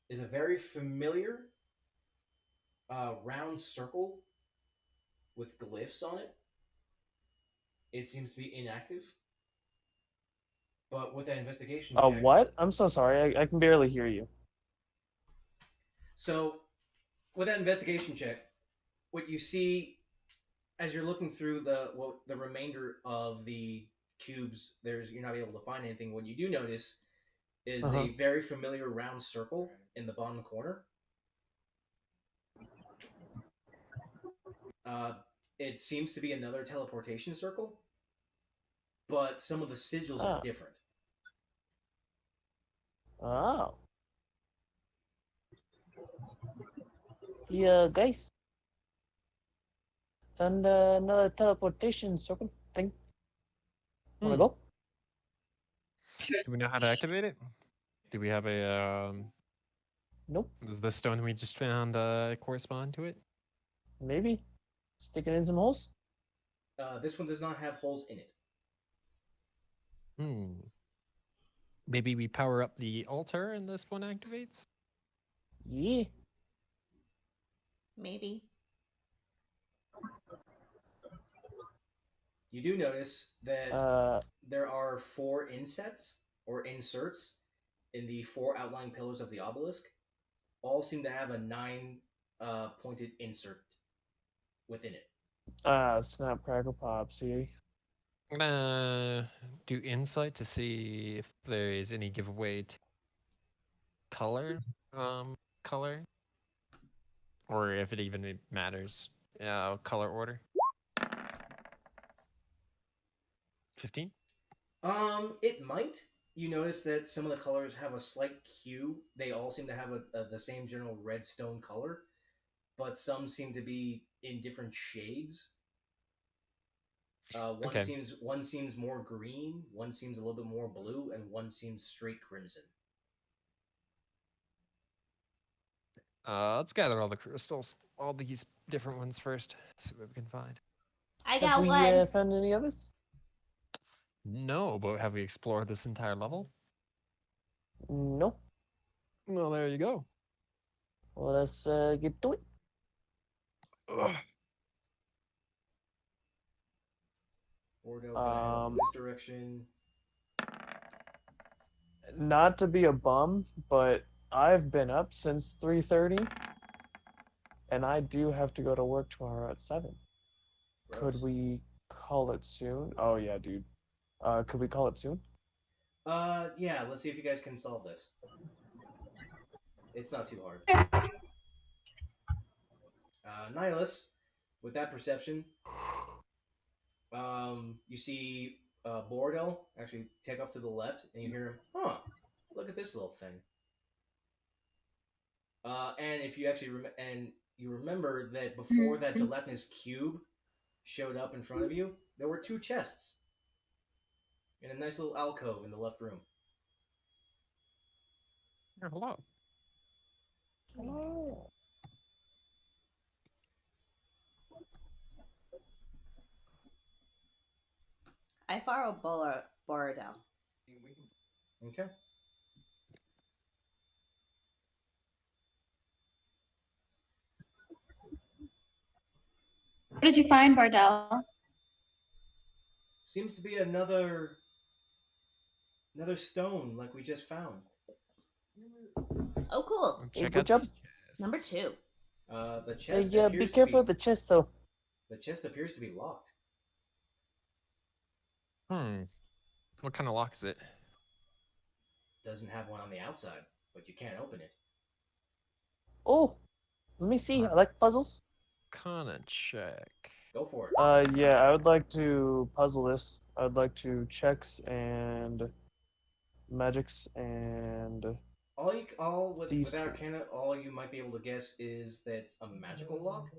is a very familiar round circle with glyphs on it. It seems to be inactive. But with that investigation check, What? I'm so sorry. I can barely hear you. so with that investigation check, what you see as you're looking through the remainder of the cubes, you're not able to find anything. What you do notice is Uh-huh. a very familiar round circle in the bottom corner. It seems to be another teleportation circle, but some of the sigils are Ah. different. Oh. Yeah, guys. Found another teleportation circle thing. Wanna go? Do we know how to activate it? Do we have a Nope. Does the stone we just found correspond to it? Maybe. Stick it in some holes? This one does not have holes in it. Maybe we power up the altar and this one activates? Yeah. Maybe. You do notice that there are 4 insets or inserts in the 4 outlying pillars of the obelisk. All seem to have a 9 pointed insert within it. Snap, crackle, pop, see? I'm gonna do insight to see if there is any giveaway to color, color, or if it even matters. Color order. 15. It might. You notice that some of the colors have a slight hue. They all seem to have the same general red stone color, but some seem to be in different shades. One Okay. seems more green, one seems a little bit more blue, and one seems straight crimson. Let's gather all the crystals, all these different ones first. See what we can find. I Have got we one. found any others? No, but have we explored this entire level? Nope. Well, there you go. Well, let's get to it. Ugh. Bordel's gonna head off in this direction. Not to be a bum, but I've been up since 3:30, and I do have to go to work tomorrow at 7. Gross. Could we call it soon? Oh yeah, dude. Could we call it soon? Yeah, let's see if you guys can solve this. It's not too hard. Nihilus, with that perception, you see Bordel actually take off to the left, and you hear him, huh, look at this little thing. And if you actually you remember that before that gelatinous cube showed up in front of you, there were 2 chests in a nice little alcove in the left room. Hello. Oh. I follow Borodel. Okay. What did you find, Bardell? Seems to be another stone like we just found. Oh, cool. Hey, Check good out job. these chests. Number 2. The Hey, chest yeah, appears be careful of to the chest, though. the chest appears to be locked. What kind of lock is it? Doesn't have one on the outside, but you can't open it. Oh, let me see. I like puzzles. Kinda check. Go for it. Yeah, I would like to puzzle this. I'd like to checks and magics and All with thieves' tool. Arcana, all you might be able to guess is that it's a magical lock.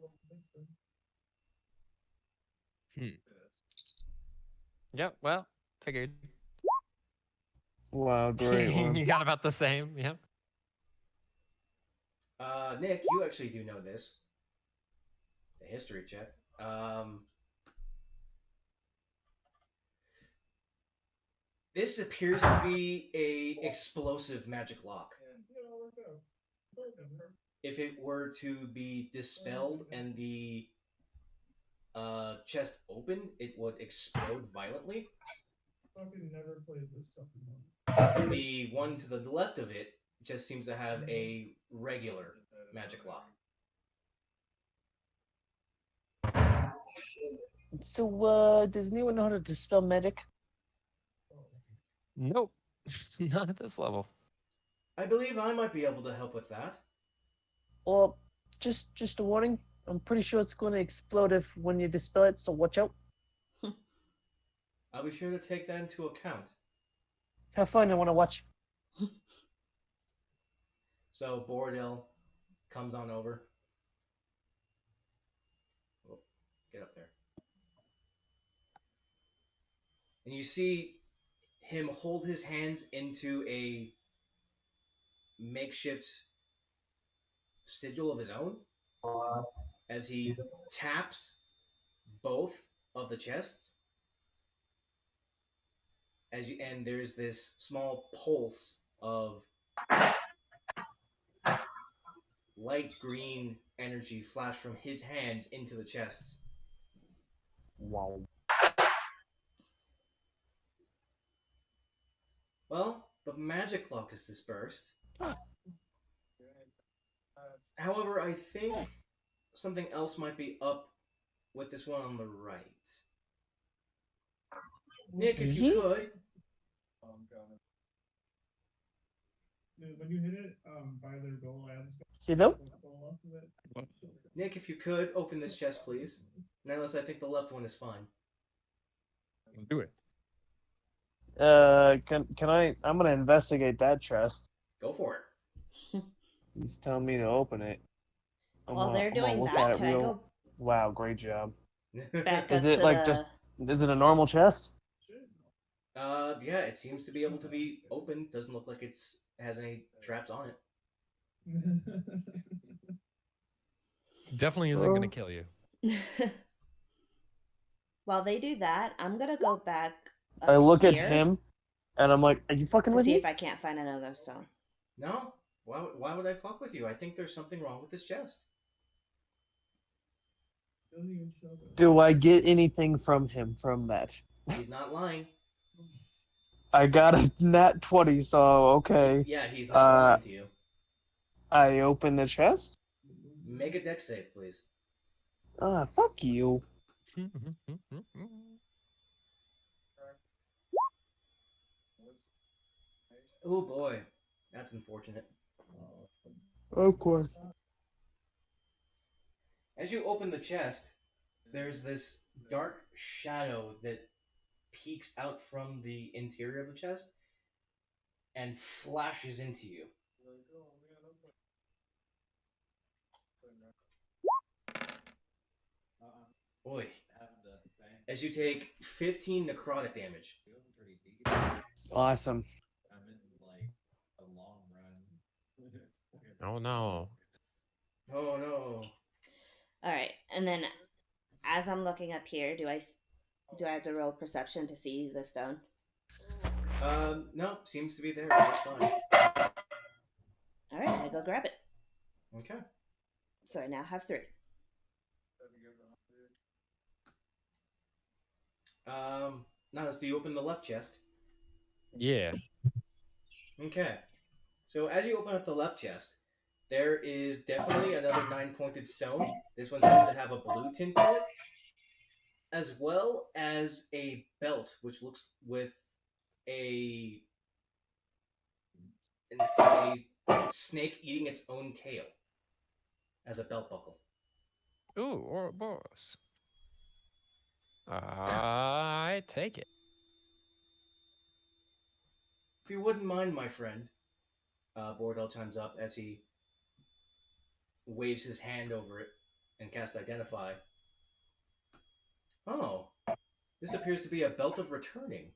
Yep. Well, figured. Wow, great one. You got about the same. Yep. Nick, you actually do know this. The history check. This appears to be a explosive magic lock. If it were to be dispelled and the chest open, it would explode violently. The one to the left of it just seems to have a regular magic lock. So, does anyone know how to dispel magic? Nope. Not at this level. I believe I might be able to help with that. Or just a warning. I'm pretty sure it's going to explode if when you dispel it. So watch out. I'll be sure to take that into account. Have fun. I want to watch. So Bordell comes on over. Oh, get up there. And you see him hold his hands into a makeshift sigil of his own as he taps both of the chests. And there's this small pulse of light green energy flash from his hands into the chests. Wow. Well, the magic lock is dispersed. However, I think something else might be up with this one on the right. Nick, if you could. When you hit it by their goal ads. You know? Nick, if you could, open this chest, please. Unless I think the left one is fine. Do it. Can I? I'm gonna investigate that chest. Go for it. He's telling me to open it. While they're doing look that, at it can I go Wow, great job. back up Is to it like the? just? Is it a normal chest? Yeah, it seems to be able to be opened. Doesn't look like has any traps on it. Definitely isn't going to kill you. While they do that, I'm gonna go back up I look here at him, and I'm like, "Are you fucking to with see me?" if I can't find another stone. No? Why would I fuck with you? I think there's something wrong with this chest. Do I get anything from him from that? He's not lying. I got a nat 20, so okay. Yeah, he's not lying to you. I open the chest. Make a dex save, please. Fuck you. Oh boy, that's unfortunate. Of course. As you open the chest, there's this dark shadow that peeks out from the interior of the chest and flashes into you. Boy. As you take 15 necrotic damage. Awesome. Oh no. Oh no. All right, and then as I'm looking up here, do I have to roll perception to see the stone? No, seems to be there just fine. All right, I go grab it. Okay. So I now have 3. Now let's do you open the left chest. Yeah. Okay. So as you open up the left chest, there is definitely another 9-pointed stone. This one seems to have a blue tint to it, as well as a belt, which looks with a snake eating its own tail as a belt buckle. Ooh, Ouroboros. I take it. If you wouldn't mind, my friend, Bordell chimes up as he waves his hand over it and casts Identify. Oh, this appears to be a belt of returning.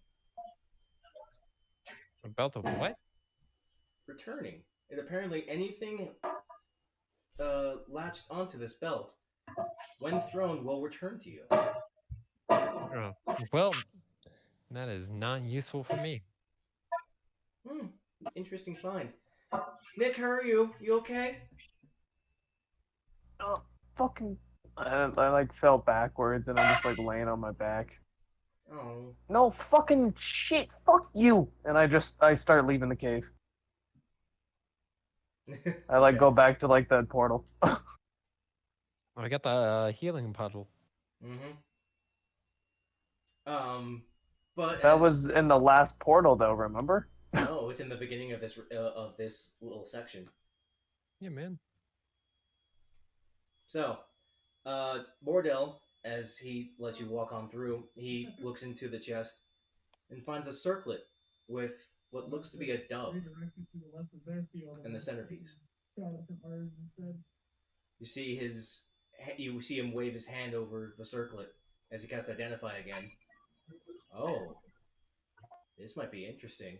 A belt of what? Returning. It apparently anything latched onto this belt, when thrown, will return to you. Oh, well, that is not useful for me. Interesting find. Nick, how are you? You okay? Oh, fucking. I like fell backwards and I'm just like laying on my back. Oh. No fucking shit. Fuck you. And I start leaving the cave. I like Okay. go back to like the portal. I got the healing puddle. Mm-hmm. But That as was in the last portal though. Remember? no, it's in the beginning of this little section. Yeah, man. So, Bordell, as he lets you walk on through, he looks into the chest and finds a circlet with what looks to be a dove in the centerpiece. You see him wave his hand over the circlet as he casts Identify again. Oh, this might be interesting.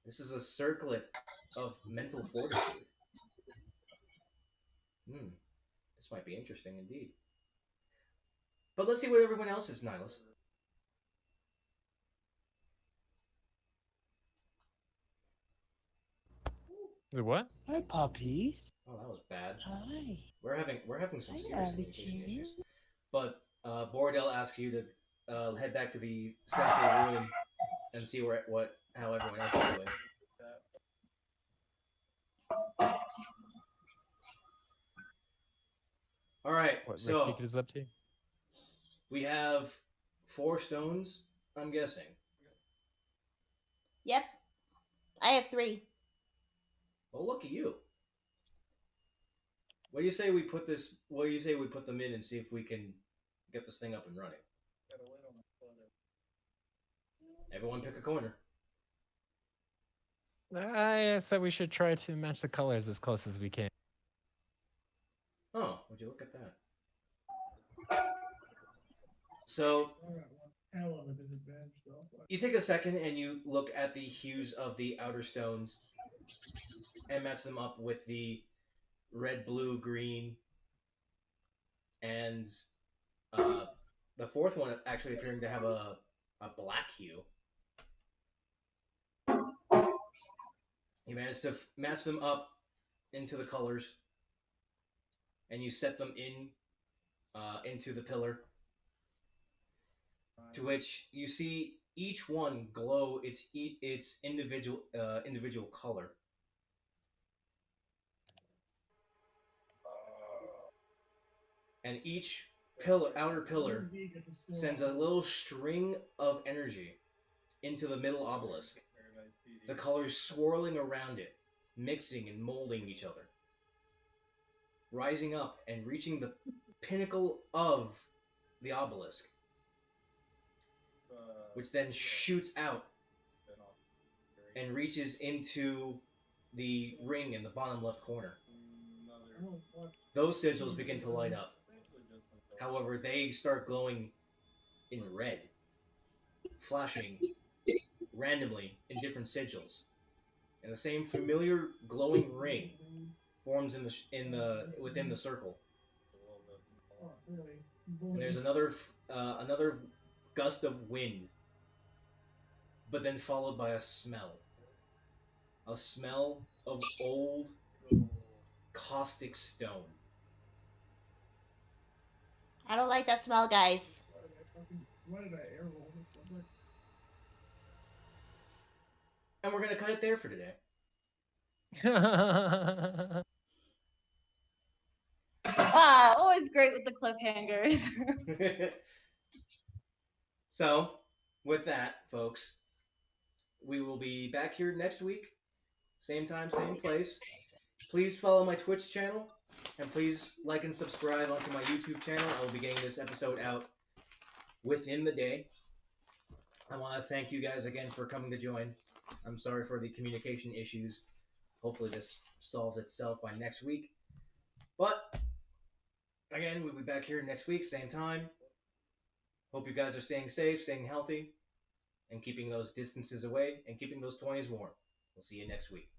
This is a circlet of mental fortitude. This might be interesting indeed. But let's see what everyone else is, Nihilus. The what? Hi, puppies. Oh, that was bad. Hi. We're having some Hi, serious Abby communication Jane. issues. But Bordell asks you to head back to the central room and see how everyone else is doing. All right, What so Rick is up to? we have 4 stones, I'm guessing. Yep. I have 3. Well, look at you. What do you say we put them in and see if we can get this thing up and running? Everyone pick a corner. I said we should try to match the colors as close as we can. Oh, would you look at that? So you take a second and you look at the hues of the outer stones and match them up with the red, blue, green, and the fourth one actually appearing to have a black hue. You manage to match them up into the colors, and you set them into the pillar, to which you see each one glow its individual color. And each outer pillar sends a little string of energy into the middle obelisk. The colors swirling around it, mixing and molding each other, rising up and reaching the pinnacle of the obelisk, which then shoots out and reaches into the ring in the bottom left corner. Those sigils begin to light up. However, they start glowing in red, flashing randomly in different sigils, and the same familiar glowing ring forms within the circle. And there's another gust of wind, but then followed by a smell of old caustic stone. I don't like that smell, guys. And we're gonna cut it there for today. Always great with the cliffhangers. So, with that, folks, we will be back here next week. Same time, same place. Please follow my Twitch channel, and please like and subscribe onto my YouTube channel. I will be getting this episode out within the day. I want to thank you guys again for coming to join. I'm sorry for the communication issues. Hopefully this solves itself by next week. But again, we'll be back here next week, same time. Hope you guys are staying safe, staying healthy, and keeping those distances away and keeping those 20s warm. We'll see you next week.